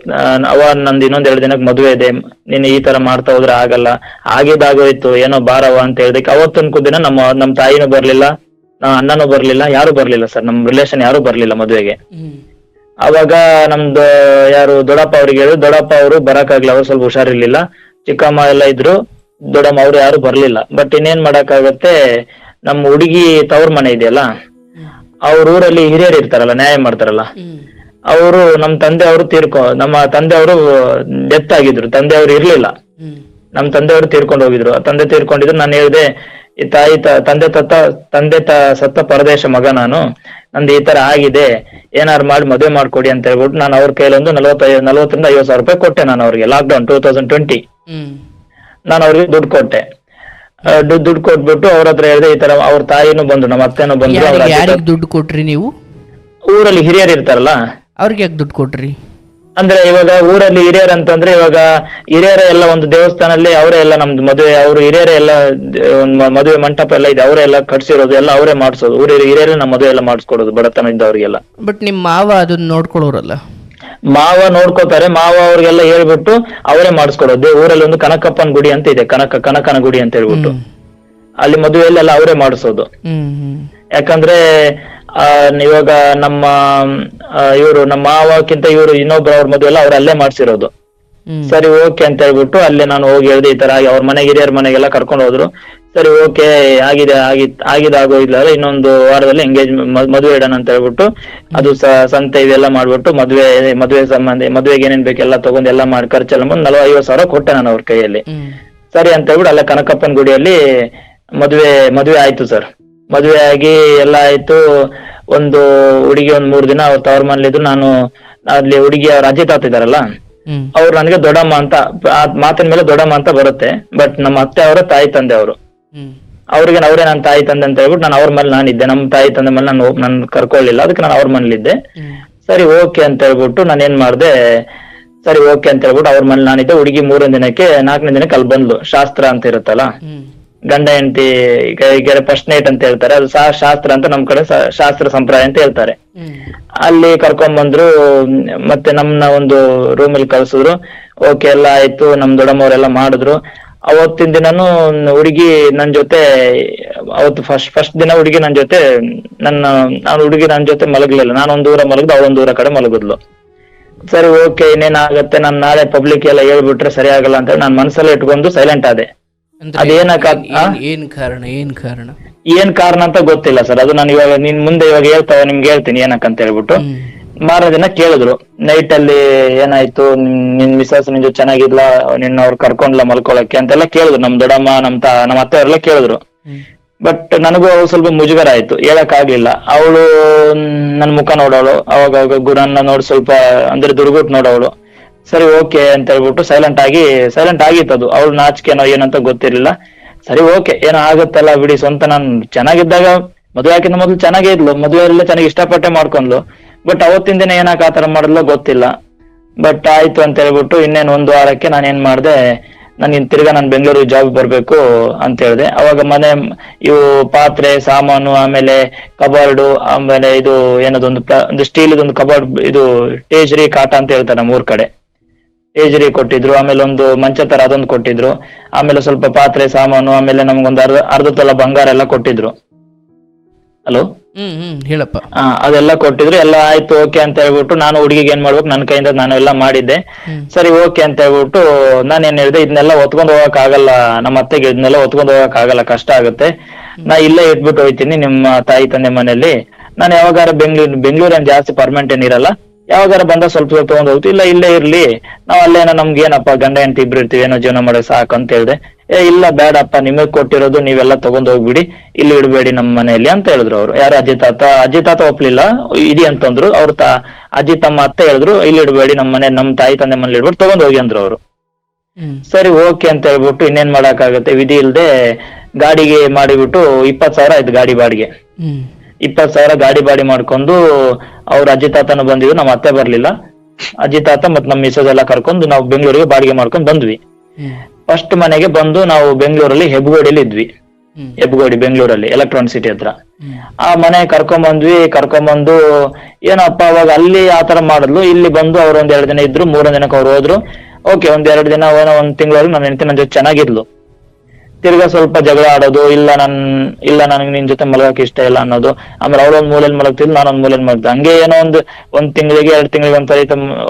A: ನಂದು ಇನ್ನೊಂದ್ 2 ದಿನಕ್ಕೆ ಮದುವೆ ಇದೆ, ನೀನು ಈ ತರ ಮಾಡ್ತಾ ಹೋದ್ರೆ ಆಗಲ್ಲ, ಆಗಿದ್ದಾಗೋಯ್ತು, ಏನೋ ಬಾರವ ಅಂತ ಹೇಳ್ದಕ್ಕೆ ಅವತ್ತೊಂದು ದಿನ ನಮ್ಮ ತಾಯಿನೂ ಬರ್ಲಿಲ್ಲ, ಅಣ್ಣನೂ ಬರ್ಲಿಲ್ಲ, ಯಾರು ಬರ್ಲಿಲ್ಲ ಸರ್, ನಮ್ ರಿಲೇಷನ್ ಯಾರು ಬರ್ಲಿಲ್ಲ ಮದುವೆಗೆ. ಅವಾಗ ನಮ್ದು ದೊಡ್ಡಪ್ಪ ಅವ್ರಿಗೆ ಹೇಳಿದ್ರು. ದೊಡ್ಡಪ್ಪ ಅವರು ಬರಕ್ಕಾಗ್ಲಿಲ್ಲ, ಅವ್ರು ಸ್ವಲ್ಪ ಹುಷಾರಿರ್ಲಿಲ್ಲ. ಚಿಕ್ಕಮ್ಮ ಎಲ್ಲ ಇದ್ರು, ದೊಡ್ಡಮ್ಮ ಅವ್ರು ಯಾರು ಬರ್ಲಿಲ್ಲ. ಬಟ್ ಇನ್ನೇನ್ ಮಾಡಕ್ಕಾಗತ್ತೆ, ನಮ್ಮ ಹುಡುಗಿ ತವ್ರ ಮನೆ ಇದೆಯಲ್ಲ, ಅವ್ರ ಊರಲ್ಲಿ ಹಿರಿಯರು ಇರ್ತಾರಲ್ಲ, ನ್ಯಾಯ ಮಾಡ್ತಾರಲ್ಲ, ಅವರು ನಮ್ಮ ತಂದೆ ಅವರು ನಮ್ಮ ತಂದೆ ಅವರು ಡೆತ್ ಆಗಿದ್ರು. ತಂದೆ ಅವರು ಇರ್ಲಿಲ್ಲ, ನಮ್ಮ ತಂದೆ ಅವರು ತೀರ್ಕೊಂಡು ಹೋಗಿದ್ರು. ತಂದೆ ತೀರ್ಕೊಂಡಿದ್ರು. ನಾನು ಹೇಳಿದೆ, ಈ ತಾಯಿ ತಂದೆ ಸತ್ತ ಪರದೇಶ ಮಗ ನಾನು, ನಂದು ಈ ತರ ಆಗಿದೆ, ಏನಾರು ಮಾಡಿ ಮದುವೆ ಮಾಡ್ಕೊಡಿ ಅಂತ ಹೇಳ್ಬಿಟ್ಟು ನಾನು ಅವ್ರ ಕೈಲೊಂದು 40,000 50,000 ರೂಪಾಯಿ ಕೊಟ್ಟೆ ನಾನು ಅವ್ರಿಗೆ. ಲಾಕ್ಡೌನ್ 2020 ನಾನು ಅವ್ರಿಗೆ ದುಡ್ಡು ಕೊಟ್ಟೆ. ದುಡ್ಡು ಕೊಟ್ಬಿಟ್ಟು ಅವ್ರ ಹತ್ರ ಹೇಳಿದೆ, ಈ ತರ ಅವ್ರ ತಾಯಿನೂ ಬಂದ್ರು, ನಮ್ಮ ಅತ್ತೆನೂ ಬಂದ್ರು.
B: ಯಾರಿಗೆ ದುಡ್ಡು ಕೊಟ್ರಿ ನೀವು?
A: ಊರಲ್ಲಿ ಹಿರಿಯರು ಇರ್ತಾರಲ್ಲ
B: ಅವ್ರಿಗೆ ಯಾಕೆ ದುಡ್ಡು ಕೊಟ್ರಿ?
A: ಅಂದ್ರೆ ಇವಾಗ ಊರಲ್ಲಿ ಹಿರಿಯರ್ ಅಂತಂದ್ರೆ, ಇವಾಗ ಹಿರಿಯರ ಎಲ್ಲ ಒಂದು ದೇವಸ್ಥಾನಲ್ಲಿ ಅವರೇ ಎಲ್ಲ ನಮ್ದು ಮದುವೆ, ಅವರು ಹಿರಿಯರೇ ಎಲ್ಲ ಒಂದು ಮದುವೆ ಮಂಟಪ ಎಲ್ಲ ಇದೆ, ಅವರೇ ಎಲ್ಲ ಕಟ್ಸಿರೋದು, ಎಲ್ಲ ಅವರೇ ಮಾಡಿಸೋದು. ಹಿರಿಯರೇ ನಮ್ಮ ಮದುವೆ ಎಲ್ಲ ಮಾಡಿಸ್ಕೊಡೋದು ಬಡತನ ಇದ್ದವ್ರಿಗೆಲ್ಲ.
B: ಬಟ್ ನಿಮ್ ಮಾವ ಅದನ್ನ ನೋಡ್ಕೊಳ್ಳೋರಲ್ಲ?
A: ಮಾವ ನೋಡ್ಕೋತಾರೆ. ಮಾವ ಅವ್ರಿಗೆಲ್ಲ ಹೇಳ್ಬಿಟ್ಟು ಅವರೇ ಮಾಡಿಸ್ಕೊಡೋದು. ಊರಲ್ಲಿ ಒಂದು ಕನಕಪ್ಪನ ಗುಡಿ ಅಂತ ಇದೆ, ಕನಕನ ಗುಡಿ ಅಂತ ಹೇಳ್ಬಿಟ್ಟು, ಅಲ್ಲಿ ಮದುವೆಯಲ್ಲೆಲ್ಲ ಅವರೇ ಮಾಡಿಸೋದು. ಯಾಕಂದ್ರೆ ಇವಾಗ ನಮ್ಮ ಇವರು ನಮ್ಮ ಮಾವಕ್ಕಿಂತ ಇವರು ಇನ್ನೊಬ್ರು ಅವ್ರ ಮದುವೆ ಎಲ್ಲ ಅವ್ರು ಅಲ್ಲೇ ಮಾಡ್ಸಿರೋದು. ಸರಿ ಓಕೆ ಅಂತ ಹೇಳ್ಬಿಟ್ಟು ಅಲ್ಲೇ ನಾನು ಹೋಗಿ ಹೇಳ್ದೆ, ಈ ತರ ಅವ್ರ ಮನೆಗೆ ಹಿರಿಯರ ಮನೆಗೆಲ್ಲ ಕರ್ಕೊಂಡು ಹೋದ್ರು. ಸರಿ ಓಕೆ ಆಗೋದಿಲ್ಲ, ಇನ್ನೊಂದು ವಾರದಲ್ಲಿ ಮದುವೆ ಇಡೋಣ ಅಂತ ಹೇಳ್ಬಿಟ್ಟು ಅದು ಸಂತೆ ಇದೆಲ್ಲ ಮಾಡ್ಬಿಟ್ಟು ಮದುವೆ ಸಂಬಂಧಿ ಮದುವೆಗೆ ಏನೇನ್ ಬೇಕೆಲ್ಲ ತಗೊಂಡ್ ಎಲ್ಲ ಮಾಡಿ ಖರ್ಚೆಲ್ಲ ಬಂದು 40-50 ಕೊಟ್ಟೆ ನಾನು ಅವ್ರ ಕೈಯಲ್ಲಿ. ಸರಿ ಅಂತ ಹೇಳ್ಬಿಟ್ಟು ಅಲ್ಲ ಕನಕಪ್ಪನ ಗುಡಿಯಲ್ಲಿ ಮದುವೆ ಆಯ್ತು ಸರ್. ಮದುವೆ ಆಗಿ ಎಲ್ಲ ಆಯ್ತು. ಒಂದು ಹುಡುಗಿ 3 ದಿನ ಅವ್ರ ತವ್ರ ಮನೇಲಿದ್ರು. ನಾನು ಅಲ್ಲಿ ಹುಡುಗಿ ಅವ್ರ ಅಜ್ಜಿ ತಾತ ಇದಾರಲ್ಲ, ಅವ್ರು ನನಗೆ ದೊಡ್ಡಮ್ಮ ಅಂತ, ಮಾತಿನ ಮೇಲೆ ದೊಡ್ಡಮ್ಮ ಅಂತ ಬರುತ್ತೆ. ಬಟ್ ನಮ್ಮ ಅತ್ತೆ ಅವರ ತಾಯಿ ತಂದೆ ಅವರು, ಅವ್ರಿಗೆ ಅವರೇ ನನ್ನ ತಾಯಿ ತಂದೆ ಅಂತ ಹೇಳ್ಬಿಟ್ಟು ನಾನು ಅವ್ರ ಮೇಲೆ ನಾನಿದ್ದೆ. ನಮ್ಮ ತಾಯಿ ತಂದೆ ಮೇಲೆ ನಾನು ಕರ್ಕೊಳ್ಳಿಲ್ಲ, ಅದಕ್ಕೆ ನಾನು ಅವ್ರ ಮನೇಲಿದ್ದೆ. ಸರಿ ಓಕೆ ಅಂತ ಹೇಳ್ಬಿಟ್ಟು ನಾನು ಏನ್ ಮಾಡ್ದೆ, ಸರಿ ಓಕೆ ಅಂತ ಹೇಳ್ಬಿಟ್ಟು ಅವ್ರ ಮನೇಲಿ ನಾನಿದ್ದೆ. ಹುಡುಗಿ 3ನೇ ದಿನಕ್ಕೆ 4ನೇ ದಿನಕ್ಕೆ ಅಲ್ಲಿ ಬಂದ್ಲು. ಶಾಸ್ತ್ರ ಅಂತ ಇರುತ್ತಲ್ಲ, ಗಂಡ ಹೆಂಡತಿ ಈಗ ಫಸ್ಟ್ ನೈಟ್ ಅಂತ ಹೇಳ್ತಾರೆ, ಅದು ಶಾಸ್ತ್ರ ಅಂತ ನಮ್ ಕಡೆ ಶಾಸ್ತ್ರ ಸಂಪ್ರದಾಯ ಅಂತ ಹೇಳ್ತಾರೆ. ಅಲ್ಲಿ ಕರ್ಕೊಂಡ್ ಬಂದ್ರು, ಮತ್ತೆ ನಮ್ನ ಒಂದು ರೂಮಲ್ಲಿ ಕಳ್ಸಿದ್ರು. ಓಕೆ ಎಲ್ಲ ಆಯ್ತು, ನಮ್ ದೊಡ್ಡಮ್ಮವ್ರೆಲ್ಲ ಮಾಡಿದ್ರು. ಅವತ್ತಿನ ದಿನನು ಹುಡುಗಿ ನನ್ ಜೊತೆ, ಅವತ್ತು ಫಸ್ಟ್ ದಿನ ಹುಡುಗಿ ನನ್ ಜೊತೆ ಹುಡುಗಿ ನನ್ ಜೊತೆ ಮಲಗ್ಲಿಲ್ಲ. ನಾನೊಂದ್ ದೂರ ಮಲಗ್ದು, ಅವಳೊಂದ್ ದೂರ ಕಡೆ ಮಲಗಿದ್ಲು. ಸರಿ ಓಕೆ, ಇನ್ನೇನಾಗತ್ತೆ, ನಾನ್ ನಾಳೆ ಪಬ್ಲಿಕ್ ಎಲ್ಲ ಹೇಳ್ಬಿಟ್ರೆ ಸರಿ ಆಗಲ್ಲ ಅಂತ ನಾನ್ ಮನಸ್ಸಲ್ಲಿ ಇಟ್ಕೊಂಡು ಸೈಲೆಂಟ್ ಆದೆ.
B: ಏನ್
A: ಕಾರಣ ಅಂತ ಗೊತ್ತಿಲ್ಲ ಸರ್. ಅದು ನಾನು ಇವಾಗ ಮುಂದೆ ನಿಮ್ಗೆ ಹೇಳ್ತೀನಿ ಏನಕ್ಕಂತ ಹೇಳ್ಬಿಟ್ಟು. ಮಾರನೇ ದಿನ ಕೇಳಿದ್ರು ನೈಟ್ ಅಲ್ಲಿ, ಏನಾಯ್ತು ನಿನ್ ಮಿಸಸ್ ನಿನ್ ಜೊತೆ ಚೆನ್ನಾಗಿದ್ಲ, ನಿನ್ನ ಅವ್ರು ಕರ್ಕೊಂಡ್ಲ ಮಲ್ಕೊಳಕ್ಕೆ ಅಂತೆಲ್ಲ ಕೇಳಿದ್ರು. ನಮ್ ದೊಡ್ಡಮ್ಮ ನಮ್ಮ ಅತ್ತೆ ಅವರೆಲ್ಲ ಕೇಳಿದ್ರು. ಬಟ್ ನನಗೂ ಸ್ವಲ್ಪ ಮುಜುಗರ ಆಯ್ತು, ಹೇಳಕ್ ಆಗ್ಲಿಲ್ಲ. ಅವಳು ನನ್ ಮುಖ ನೋಡೋಳು, ಅವಾಗ ಗುರನ್ನ ನೋಡಿ ಸ್ವಲ್ಪ ಅಂದ್ರೆ ದುರ್ಗುಟ್ ನೋಡೋಳು. ಸರಿ ಓಕೆ ಅಂತ ಹೇಳ್ಬಿಟ್ಟು ಸೈಲೆಂಟ್ ಆಗಿತ್ತು. ಅದು ಅವಳು ನಾಚಿಕೆನೋ ಏನಂತ ಗೊತ್ತಿರ್ಲಿಲ್ಲ. ಸರಿ ಓಕೆ, ಏನೋ ಆಗುತ್ತಲ್ಲ ಬಿಡಿ, ಸ್ವಂತ ನಾನು ಚೆನ್ನಾಗಿದ್ದಾಗ ಮದುವೆ ಹಾಕಿದ ಮೊದಲು ಚೆನ್ನಾಗೇ ಇದ್ಲು, ಮದುವೆಯಲ್ಲ ಚೆನ್ನಾಗಿ ಇಷ್ಟಪಟ್ಟೆ ಮಾಡ್ಕೊಂಡ್ಲು. ಬಟ್ ಅವತ್ತಿನ ದಿನ ಏನಕ್ಕೆ ಆತರ ಮಾಡಿದ್ಲೋ ಗೊತ್ತಿಲ್ಲ. ಬಟ್ ಆಯ್ತು ಅಂತ ಹೇಳ್ಬಿಟ್ಟು ಇನ್ನೇನು 1 ವಾರಕ್ಕೆ ನಾನು ಏನ್ ಮಾಡ್ದೆ, ತಿರ್ಗಾ ನಾನು ಬೆಂಗಳೂರಿಗೆ ಜಾಬ್ ಬರ್ಬೇಕು ಅಂತ ಹೇಳ್ದೆ. ಅವಾಗ ಇವು ಪಾತ್ರೆ ಸಾಮಾನು, ಆಮೇಲೆ ಕಬಾರ್ಡು, ಆಮೇಲೆ ಇದು ಏನದೊಂದು ಸ್ಟೀಲ್ ಒಂದು ಕಬಾರ್ಡ್, ಇದು ಟೇಜ್ರಿ ಕಾಟ ಅಂತ ಹೇಳ್ತಾರೆ ನಮ್ಮ ಊರ್ ಕಡೆ, ಟೇಜ್ರಿ ಕೊಟ್ಟಿದ್ರು. ಆಮೇಲೆ ಒಂದು ಮಂಚ ತರ ಅದೊಂದು ಕೊಟ್ಟಿದ್ರು. ಆಮೇಲೆ ಸ್ವಲ್ಪ ಪಾತ್ರೆ ಸಾಮಾನು, ಆಮೇಲೆ ನಮ್ಗೊಂದು ಅರ್ಧ ತೊಲ ಬಂಗಾರ ಎಲ್ಲ ಕೊಟ್ಟಿದ್ರು. ಹಲೋ
B: ಹೇಳಪ್ಪ.
A: ಅದೆಲ್ಲ ಕೊಟ್ಟಿದ್ರು. ಎಲ್ಲ ಆಯ್ತು ಓಕೆ ಅಂತ ಹೇಳ್ಬಿಟ್ಟು ನಾನು ಹುಡುಗಿಗೆ ಏನ್ ಮಾಡ್ಬೇಕು, ನನ್ನ ಕೈಯಿಂದ ನಾನು ಎಲ್ಲ ಮಾಡಿದ್ದೆ. ಸರಿ ಓಕೆ ಅಂತ ಹೇಳ್ಬಿಟ್ಟು ನಾನು ಏನ್ ಹೇಳಿದೆ, ಇದನ್ನೆಲ್ಲ ಹೊತ್ಕೊಂಡು ಹೋಗಕ್ ಆಗಲ್ಲ, ನಮ್ಮ ಅತ್ತೆಗೆ ಇದನ್ನೆಲ್ಲ ಹೊತ್ಕೊಂಡು ಹೋಗಕ್ ಆಗಲ್ಲ, ಕಷ್ಟ ಆಗುತ್ತೆ, ನಾ ಇಲ್ಲೇ ಇಟ್ಬಿಟ್ಟು ಹೋಯ್ತೀನಿ ನಿಮ್ಮ ತಾಯಿ ತಂದೆ ಮನೆಯಲ್ಲಿ. ನಾನು ಯಾವಾಗಾರ ಬೆಂಗಳೂರು ಏನ್ ಜಾಸ್ತಿ ಪರ್ಮನೆಂಟ್ ಏನಿರಲ್ಲ, ಯಾವಾಗಾರ ಬಂದ ಸ್ವಲ್ಪ ತಗೊಂಡ್ ಹೋಗ್ತೀವಿ, ಇಲ್ಲ ಇಲ್ಲೇ ಇರ್ಲಿ, ನಾವ್ ಅಲ್ಲೇನೋ ನಮ್ಗೆ ಏನಪ್ಪ ಗಂಡ ಹೆಂಡತಿ ಇಬ್ರು ಇರ್ತೀವಿ, ಏನೋ ಜೀವನ ಮಾಡೋಕೆ ಸಾಕು ಅಂತ ಹೇಳ್ದೆ. ಇಲ್ಲ ಬೇಡಪ್ಪ, ನಿಮಗ್ ಕೊಟ್ಟಿರೋದು ನೀವೆಲ್ಲ ತಗೊಂಡ್ ಹೋಗ್ಬಿಡಿ, ಇಲ್ಲಿ ಇಡಬೇಡಿ ನಮ್ಮ ಮನೆಯಲ್ಲಿ ಅಂತ ಹೇಳಿದ್ರು ಅವ್ರು. ಯಾರು ಅಜ್ಜಿ ತಾತ ಒಪ್ಲಿಲ್ಲ, ಇಡಿ ಅಂತಂದ್ರು. ಅವ್ರ ಅಜ್ಜಿ ತಮ್ಮ ಅತ್ತೆ ಹೇಳಿದ್ರು, ಇಲ್ಲಿ ಇಡಬೇಡಿ ನಮ್ಮ ತಾಯಿ ತಂದೆ ಮನೇಲಿ ಇಡ್ಬಿಟ್ಟು ತಗೊಂಡ್ ಹೋಗಿ ಅಂದ್ರು ಅವ್ರು. ಸರಿ ಓಕೆ ಅಂತ ಹೇಳ್ಬಿಟ್ಟು ಇನ್ನೇನ್ ಮಾಡಕ್ಕಾಗತ್ತೆ, ವಿಧಿ ಇಲ್ದೆ ಗಾಡಿಗೆ ಮಾಡಿಬಿಟ್ಟು 20,000 ಆಯ್ತು ಗಾಡಿ ಬಾಡಿಗೆ. 20,000 ಗಾಡಿ ಬಾಡಿ ಮಾಡ್ಕೊಂಡು ಅವ್ರ ಅಜ್ಜಿ ತಾತನು ಬಂದಿದ್ರು, ನಮ್ಮ ಅತ್ತೆ ಬರ್ಲಿಲ್ಲ. ಅಜ್ಜಿ ತಾತ ಮತ್ ನಮ್ಮ ಮಿಸಸ್ ಎಲ್ಲ ಕರ್ಕೊಂಡು ನಾವು ಬೆಂಗಳೂರಿಗೆ ಬಾಡಿಗೆ ಮಾಡ್ಕೊಂಡು ಬಂದ್ವಿ. ಫಸ್ಟ್ ಮನೆಗೆ ಬಂದು ನಾವು ಬೆಂಗಳೂರಲ್ಲಿ ಹೆಬ್ಬಗೋಡಿಯಲ್ಲಿ ಇದ್ವಿ. ಹೆಬ್ಬಗೋಡಿ ಬೆಂಗಳೂರಲ್ಲಿ ಎಲೆಕ್ಟ್ರಾನಿಕ್ ಸಿಟಿ ಹತ್ರ. ಆ ಮನೆ ಕರ್ಕೊಂಬಂದು ಏನಪ್ಪ ಅವಾಗ ಅಲ್ಲಿ ಆತರ ಮಾಡಿದ್ಲು. ಇಲ್ಲಿ ಬಂದು ಅವ್ರು 1-2 ದಿನ ಇದ್ರು, 3ನೇ ದಿನಕ್ಕೆ ಅವ್ರು ಹೋದ್ರು. ಓಕೆ, 1-2 ದಿನ 1 ತಿಂಗಳವರೆಗೂ ನನ್ನ ಹೆಂಡತಿ ನನ್ನ ಜೊತೆ ಚೆನ್ನಾಗಿದ್ಲು. ತಿರ್ಗಾ ಸ್ವಲ್ಪ ಜಗಳ ಆಡೋದು, ಇಲ್ಲ ನನಗೆ ನಿನ್ ಜೊತೆ ಮಲಗಕ್ಕೆ ಇಷ್ಟ ಇಲ್ಲ ಅನ್ನೋದು. ಆಮೇಲೆ ಅವಳೊಂದ್ ಮೂಲೆಯಲ್ಲಿ ಮಲಗ್ತಿದ್ಲು, ನಾನೊಂದ್ ಮೂಲೆಯಲ್ಲಿ ಮಲಗ್ದೆ. ಹಂಗೆ ಏನೋ ಒಂದ್ ತಿಂಗಳಿಗೆ 2 ತಿಂಗಳಿಗೆ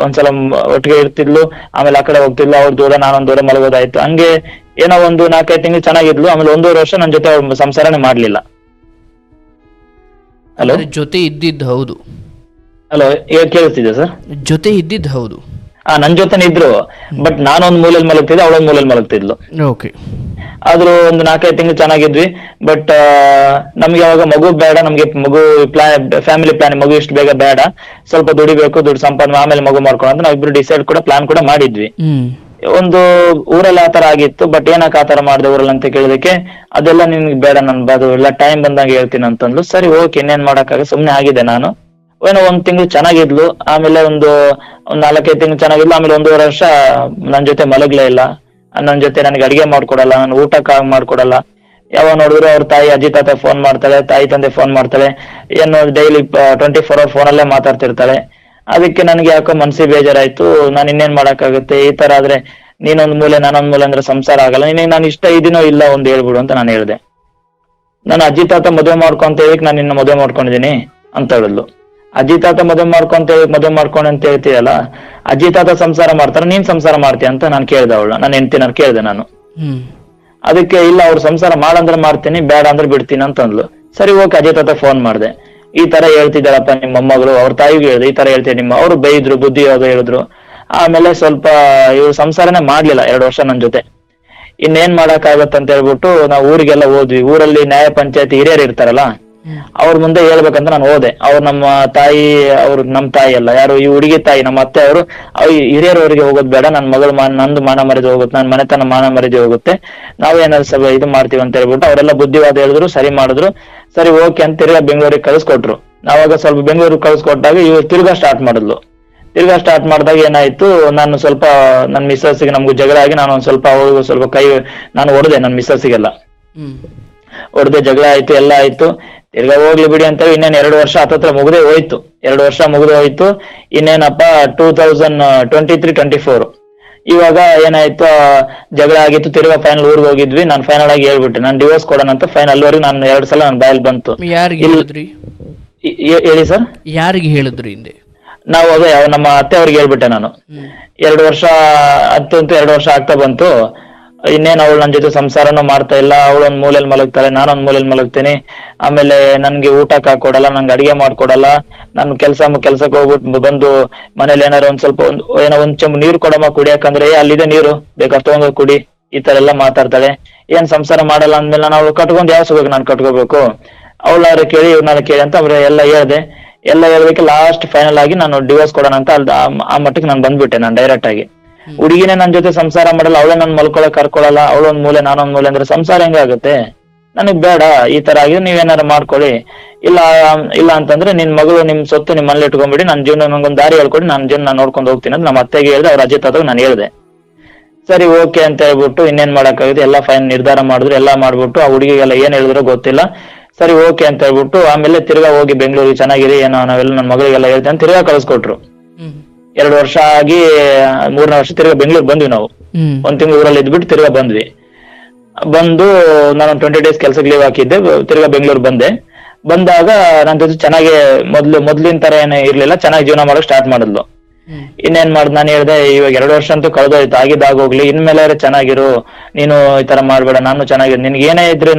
A: ಒಂದ್ಸಲ ಒಟ್ಟಿಗೆ ಇರ್ತಿದ್ಲು. ಆಮೇಲೆ ಆ ಕಡೆ ಹೋಗ್ತಿದ್ಲು, ಅವ್ರ ದೂರ ನಾನೊಂದ್ ದೂರ ಮಲಗೋದಾಯ್ತು. ಹಂಗೆ ಏನೋ 4-5 ತಿಂಗಳು ಚೆನ್ನಾಗಿದ್ಲು. ಆಮೇಲೆ 1.5 ವರ್ಷ ನನ್ನ ಜೊತೆ ಅವ್ರ ಸಂಸಾರನೇ ಮಾಡ್ಲಿಲ್ಲ. ಹಲೋ,
B: ಜೊತೆ ಇದ್ದಿದ್ದು ಹೌದು.
A: ಹಲೋ, ಕೇಳಿಸ್ತಿದೆ ಸರ್?
B: ಜೊತೆ ಇದ್ದಿದ್ದು ಹೌದು.
A: ನನ್ ಜೊತೆನೇ ಇದ್ರು, ಬಟ್ ನಾನೊಂದ್ ಮೂಲೆಯಲ್ಲಿ ಮಲಗ್ತಿದ್ದೆ, ಅವಳೊಂದ್ ಮೂಲೆಯಲ್ಲಿ ಮಲಗ್ತಿದ್ಲು.
B: ಓಕೆ.
A: ಆದ್ರೂ 1-4-5 ತಿಂಗಳು ಚೆನ್ನಾಗಿದ್ವಿ. ಬಟ್ ನಮ್ಗೆ ಅವಾಗ ಮಗು ಬೇಡ, ನಮ್ಗೆ ಮಗು ಫ್ಯಾಮಿಲಿ ಪ್ಲಾನ್, ಮಗು ಇಷ್ಟು ಬೇಗ ಬೇಡ, ಸ್ವಲ್ಪ ದುಡಿಬೇಕು, ದುಡ್ಡು ಸಂಪಾದನೆ ಆಮೇಲೆ ಮಗು ಮಾಡ್ಕೊಳ್ಳೋ ಅಂತ ನಾವಿಬ್ರು ಡಿಸೈಡ್ ಕೂಡ ಪ್ಲಾನ್ ಕೂಡ ಮಾಡಿದ್ವಿ. ಒಂದು ಊರಲ್ಲಿ ಆತರ ಆಗಿತ್ತು, ಬಟ್ ಏನಕ್ಕೆ ಆತರ ಮಾಡ್ದೆ ಊರಲ್ಲಿ ಅಂತ ಕೇಳಿದಕ್ಕೆ ಅದೆಲ್ಲ ನಿನ್ಗೆ ಬೇಡ, ನನ್ ಅದು ಎಲ್ಲ ಟೈಮ್ ಬಂದಾಗ ಹೇಳ್ತೀನಿ ಅಂತಂದ್ಲು. ಸರಿ ಓಕೆ, ಇನ್ನೇನ್ ಮಾಡಕ್ಕಾಗ, ಸುಮ್ನೆ ಆಗಿದೆ ನಾನು. ಏನೋ 1 ತಿಂಗಳು ಚೆನ್ನಾಗಿದ್ಲು, ಆಮೇಲೆ ಒಂದು 4-5 ತಿಂಗಳು ಚೆನ್ನಾಗಿದ್ಲು, ಆಮೇಲೆ 1.5 ವರ್ಷ ನನ್ ಜೊತೆ ಮಲಗ್ಲೇ ಇಲ್ಲ, ನನ್ ಜೊತೆ ನನಗೆ ಅಡಿಗೆ ಮಾಡ್ಕೊಡಲ್ಲ, ನಾನು ಊಟಕ್ಕೆ ಮಾಡ್ಕೊಡಲ್ಲ. ಯಾವಾಗ ನೋಡಿದ್ರು ಅವ್ರ ತಾಯಿ ಅಜ್ಜಿ ತಾತ ಫೋನ್ ಮಾಡ್ತಾಳೆ, ತಾಯಿ ತಂದೆ ಫೋನ್ ಮಾಡ್ತಾಳೆ, ಏನು ಡೈಲಿ 24 ಅವರ್ ಫೋನಲ್ಲೇ ಮಾತಾಡ್ತಿರ್ತಾಳೆ. ಅದಕ್ಕೆ ನನಗೆ ಯಾಕೋ ಮನ್ಸಿಗೆ ಬೇಜಾರಾಯ್ತು. ನಾನು ಇನ್ನೇನ್ ಮಾಡಕ್ಕಾಗುತ್ತೆ, ಈ ತರ ಆದ್ರೆ ನೀನೊಂದ್ ಮೂಲೆ ನಾನೊಂದ್ ಮೂಲೆ ಅಂದ್ರೆ ಸಂಸಾರ ಆಗಲ್ಲ, ನಿನಗೆ ನಾನು ಇಷ್ಟ ಇದೀನೋ ಇಲ್ಲ ಒಂದ್ ಹೇಳ್ಬಿಡು ಅಂತ ನಾನು ಹೇಳ್ದೆ. ನಾನು ಅಜ್ಜಿ ತಾತ ಮದುವೆ ಮಾಡ್ಕೊಂತ ಹೇಳಿಕ್ ನಾನು ನಿನ್ನ ಮದುವೆ ಮಾಡ್ಕೊಂಡಿದೀನಿ ಅಂತ ಹೇಳಿದ್ಲು. ಅಜ್ಜಿ ತಾತ ಮದುವೆ ಮಾಡ್ಕೊಂಡು ಅಂತ ಹೇಳ್ತೀಯಲ್ಲ, ಅಜ್ಜಿ ತಾತ ಸಂಸಾರ ಮಾಡ್ತಾರ, ನೀನ್ ಸಂಸಾರ ಮಾಡ್ತೀಯ ಅಂತ ನಾನು ಕೇಳ್ದೆ ಅವಳ, ನನ್ನ ಹೆಂಡತಿ ನಾನು ಕೇಳ್ದೆ ನಾನು. ಅದಕ್ಕೆ ಇಲ್ಲ, ಅವ್ರು ಸಂಸಾರ ಮಾಡಂದ್ರೆ ಮಾಡ್ತೀನಿ, ಬೇಡ ಅಂದ್ರೆ ಬಿಡ್ತೀನಿ ಅಂತ ಅಂದ್ಲು. ಸರಿ ಓಕೆ, ಅಜ್ಜಿ ತಾತ ಫೋನ್ ಮಾಡ್ದೆ, ಈ ತರ ಹೇಳ್ತಿದ್ದಾಳಪ್ಪ ನಿಮ್ಮ ಮೊಮ್ಮಗಳು, ಅವ್ರ ತಾಯಿಗೂ ಹೇಳ್ದೆ ಈ ತರ ಹೇಳ್ತೀಯ ನಿಮ್ಮ, ಅವ್ರು ಬೈದ್ರು, ಬುದ್ಧಿ ಯಾವ್ದೋ ಹೇಳಿದ್ರು. ಆಮೇಲೆ ಸ್ವಲ್ಪ ಇವ್ರು ಸಂಸಾರನೇ ಮಾಡ್ಲಿಲ್ಲ 2 ವರ್ಷ ನನ್ ಜೊತೆ. ಇನ್ನೇನ್ ಮಾಡಕ್ ಆಗತ್ತ ಅಂತ ಹೇಳ್ಬಿಟ್ಟು ನಾವು ಊರಿಗೆಲ್ಲ ಹೋದ್ವಿ. ಊರಲ್ಲಿ ನ್ಯಾಯ ಪಂಚಾಯತಿ ಹಿರಿಯರು ಇರ್ತಾರಲ್ಲ, ಅವ್ರ ಮುಂದೆ ಹೇಳ್ಬೇಕಂತ ನಾನು ಹೋದೆ. ಅವ್ರು ನಮ್ಮ ತಾಯಿ, ಅವ್ರು ನಮ್ ತಾಯಿ ಅಲ್ಲ, ಯಾರು ಈ ಹುಡುಗಿ ತಾಯಿ, ನಮ್ಮ ಅತ್ತೆ ಅವರು, ಹಿರಿಯರವರಿಗೆ ಹೋಗೋದ್ ಬೇಡ, ನನ್ ಮಗಳು ನಂದು ಮಾನ ಮರ್ಯಾದೆ ಹೋಗುತ್ತೆ, ನನ್ ಮನೆತನ ಮಾನ ಮರ್ಯಾದೆ ಹೋಗುತ್ತೆ, ನಾವೇನಾದ್ರು ಇದು ಮಾಡ್ತೀವಿ ಅಂತ ಹೇಳ್ಬಿಟ್ಟು ಅವರೆಲ್ಲ ಬುದ್ಧಿವಾದ ಹೇಳಿದ್ರು, ಸರಿ ಮಾಡಿದ್ರು. ಸರಿ ಓಕೆ ಅಂತ ತಿರ್ಗಾ ಬೆಂಗಳೂರಿಗೆ ಕಳ್ಸಿಕೊಟ್ರು. ನಾವಾಗ ಸ್ವಲ್ಪ ಬೆಂಗಳೂರಿಗೆ ಕಳ್ಸಿಕೊಟ್ಟಾಗ ಇವ್ರು ತಿರ್ಗಾ ಸ್ಟಾರ್ಟ್ ಮಾಡಿದಾಗ ಏನಾಯ್ತು, ನಾನು ಸ್ವಲ್ಪ ನನ್ ಮಿಸ್ಸಸ್ಗೆ ನಮ್ಗೂ ಜಗಳ ಆಗಿ ನಾನು ಒಂದ್ ಸ್ವಲ್ಪ ಅವ್ರಿಗೂ ಸ್ವಲ್ಪ ನಾನು ಹೊಡೆದೆ, ನನ್ ಮಿಸ್ಸಸ್ಗೆಲ್ಲ ಹೊಡೆದೆ, ಜಗಳ ಆಯ್ತು, ಎಲ್ಲ ಆಯ್ತು. ತಿರ್ಗಾ ಹೋಗ್ಲಿ ಬಿಡಿ ಅಂತ ಇನ್ನೇನ್ 2 ವರ್ಷ ಹತ್ತತ್ರ ಮುಗ್ದೇ ಹೋಯ್ತು. 2 ವರ್ಷ ಮುಗ್ದೇ ಹೋಯ್ತು. ಇನ್ನೇನಪ್ಪ 2023-24 ಇವಾಗ ಏನಾಯ್ತು, ಜಗಳ ಆಗಿತ್ತು. ತಿರ್ಗಾ ಫೈನಲ್ ಊರಿಗೆ ಹೋಗಿದ್ವಿ. ನಾನು ಫೈನಲ್ ಆಗಿ ಹೇಳ್ಬಿಟ್ಟೆ, ನಾನು ಡಿವೋರ್ಸ್ ಕೊಡೋಣ ಅಂತ. ಫೈನಲ್ ವರೆಗೂ ನಾನು 2 ಸಲ ನನ್ನ ಬಾಯಲ್ಲಿ ಬಂತು. ಹೇಳಿ ಸರ್,
B: ಯಾರಿಗೆ ಹೇಳಿದ್ರಿ ಹಿಂದೆ?
A: ನಾವು ಅದೇ ನಮ್ಮ ಅತ್ತೆ ಅವ್ರಿಗೆ ಹೇಳ್ಬಿಟ್ಟೆ ನಾನು. 2 ವರ್ಷ ಅಂತೂ 2 ವರ್ಷ ಆಗ್ತಾ ಬಂತು. ಇನ್ನೇನು ಅವಳು ನನ್ನ ಜೊತೆ ಸಂಸಾರನೂ ಮಾಡ್ತಾ ಇಲ್ಲ, ಅವಳೊಂದ್ ಮೂಲೆಯಲ್ಲಿ ಮಲಗ್ತಾಳೆ, ನಾನೊಂದ್ ಮೂಲೆಯಲ್ಲಿ ಮಲಗ್ತೀನಿ. ಆಮೇಲೆ ನನ್ಗೆ ಊಟಕ್ಕೆ ಹಾಕೊಡಲ್ಲ, ನಂಗೆ ಅಡಿಗೆ ಮಾಡ್ಕೊಡಲ್ಲ. ನಾನು ಕೆಲ್ಸಕ್ಕೆ ಹೋಗ್ಬಿಟ್ಟು ಬಂದು ಮನೇಲಿ ಏನಾರು ಒಂದ್ ಸ್ವಲ್ಪ ಏನೋ ಒಂದ್ ಚೆಂಬು ನೀರು ಕೊಡಮ್ಮ ಕುಡಿಯಾಕಂದ್ರೆ, ಅಲ್ಲಿದೆ ನೀರು ಬೇಕಾದ್ರೆ ತಗೊಂಡ್ ಕುಡಿ, ಈ ತರ ಎಲ್ಲ ಮಾತಾಡ್ತಾಳೆ. ಏನ್ ಸಂಸಾರ ಮಾಡಲ್ಲ ಅಂದ್ಮೇಲೆ ನಾನು ಅವಳು ಕಟ್ಕೊಂಡು ಯಾವ ಸುಖಕ್ಕೆ ನಾನು ಕಟ್ಕೋಬೇಕು, ಅವಳಾರು ಕೇಳಿ ಇವ್ರನ್ನಾರು ಕೇಳಿ ಅಂತ ಅವ್ರ ಎಲ್ಲ ಹೇಳ್ಬೇಕು. ಲಾಸ್ಟ್ ಫೈನಲ್ ಆಗಿ ನಾನು ಡಿವೋರ್ಸ್ ಕೊಡೋಣ ಅಂತ ಆ ಮಟ್ಟಕ್ಕೆ ನಾನು ಬಂದ್ಬಿಟ್ಟೆ. ನಾನು ಡೈರೆಕ್ಟ್ ಆಗಿ, ಹುಡುಗಿನೇ ನನ್ ಜೊತೆ ಸಂಸಾರ ಮಾಡಲ್ಲ, ಅವಳೇ ನನ್ ಮಲ್ಕೊಳಕ್ ಕರ್ಕೊಳಲ್ಲ, ಅವಳೊಂದ್ ಮೂಲೆ ನಾನೊಂದ್ ಮೂಲೆ ಅಂದ್ರೆ ಸಂಸಾರ ಹೆಂಗಾಗುತ್ತೆ, ನನಗ್ ಬೇಡ, ಈ ತರ ಆಗಿದೆ, ನೀವೇನಾರು ಮಾಡ್ಕೊಳ್ಳಿ. ಇಲ್ಲ ಅಂತಂದ್ರೆ ನಿನ್ ಮಗಳು ನಿಮ್ ಸೊತ್ತು ನಿಮ್ ಮನೇಲಿ ಇಟ್ಕೊಂಡ್ಬಿಡಿ, ನನ್ ಜೀವನ ನಂಗೊಂದ್ ದಾರಿ ಹೇಳ್ಕೊಡಿ, ನನ್ ಜೀವನ ನಾನು ನೋಡ್ಕೊಂಡು ಹೋಗ್ತೀನಿ ಅಂತ ನಮ್ಮ ಅತ್ತೆಗೆ ಹೇಳ್ದೆ. ಅವ್ರ ಅಜ್ಜಿ ತಾತಗ್ ನಾನು ಹೇಳ್ದೆ. ಸರಿ ಓಕೆ ಅಂತ ಹೇಳ್ಬಿಟ್ಟು ಇನ್ನೇನ್ ಮಾಡಕ್ಕಾಗುತ್ತೆ, ಎಲ್ಲ ಫೈನ್ ನಿರ್ಧಾರ ಮಾಡಿದ್ರು, ಎಲ್ಲ ಮಾಡ್ಬಿಟ್ಟು ಆ ಹುಡುಗಿಗೆಲ್ಲ ಏನ್ ಹೇಳಿದ್ರು ಗೊತ್ತಿಲ್ಲ. ಸರಿ ಓಕೆ ಅಂತ ಹೇಳ್ಬಿಟ್ಟು ಆಮೇಲೆ ತಿರ್ಗಾ ಹೋಗಿ ಬೆಂಗಳೂರಿಗೆ ಚೆನ್ನಾಗಿರಿ, ಏನೋ ನಾವೆಲ್ಲ ನನ್ನ ಮಗಳಿಗೆಲ್ಲ ಹೇಳ್ದೆ ಅಂತ ತಿರ್ಗಾ ಕಳ್ಸಿಕೊಟ್ರು. 2 ವರ್ಷ ಆಗಿ 3ನೇ ವರ್ಷ ತಿರ್ಗಾ ಬೆಂಗಳೂರು ಬಂದ್ವಿ ನಾವು. 1 ತಿಂಗಳು ಊರಲ್ಲಿ ಇದ್ಬಿಟ್ಟು ತಿರ್ಗಾ ಬಂದ್ವಿ. ಬಂದು ನಾನು 20 ಡೇಸ್ ಕೆಲ್ಸಕ್ಕೆ ಲೀವ್ ಹಾಕಿದ್ದೆ. ತಿರ್ಗಾ ಬೆಂಗಳೂರು ಬಂದಾಗ ನನ್ನ ಜೊತೆ ಚೆನ್ನಾಗಿ ಮೊದ್ಲಿನ ತರ ಏನು ಇರ್ಲಿಲ್ಲ, ಚೆನ್ನಾಗಿ ಜೀವನ ಮಾಡಕ್ ಸ್ಟಾರ್ಟ್ ಮಾಡಿದ್ಲು. ಇನ್ನೇನ್ ಮಾಡ್ದು, ನಾನು ಹೇಳ್ದೆ ಇವಾಗ 2 ವರ್ಷ ಅಂತೂ ಕಳೆದೋಯ್ತು, ಆಗಿದ್ದಾಗೋಗ್ಲಿ, ಇನ್ಮೇಲೆ ಚೆನ್ನಾಗಿರು, ನೀನು ಈ ತರ ಮಾಡ್ಬೇಡ, ನಾನು ಚೆನ್ನಾಗಿರು, ನಿನ್ಗೆ ಏನೇ ಇದ್ರೆ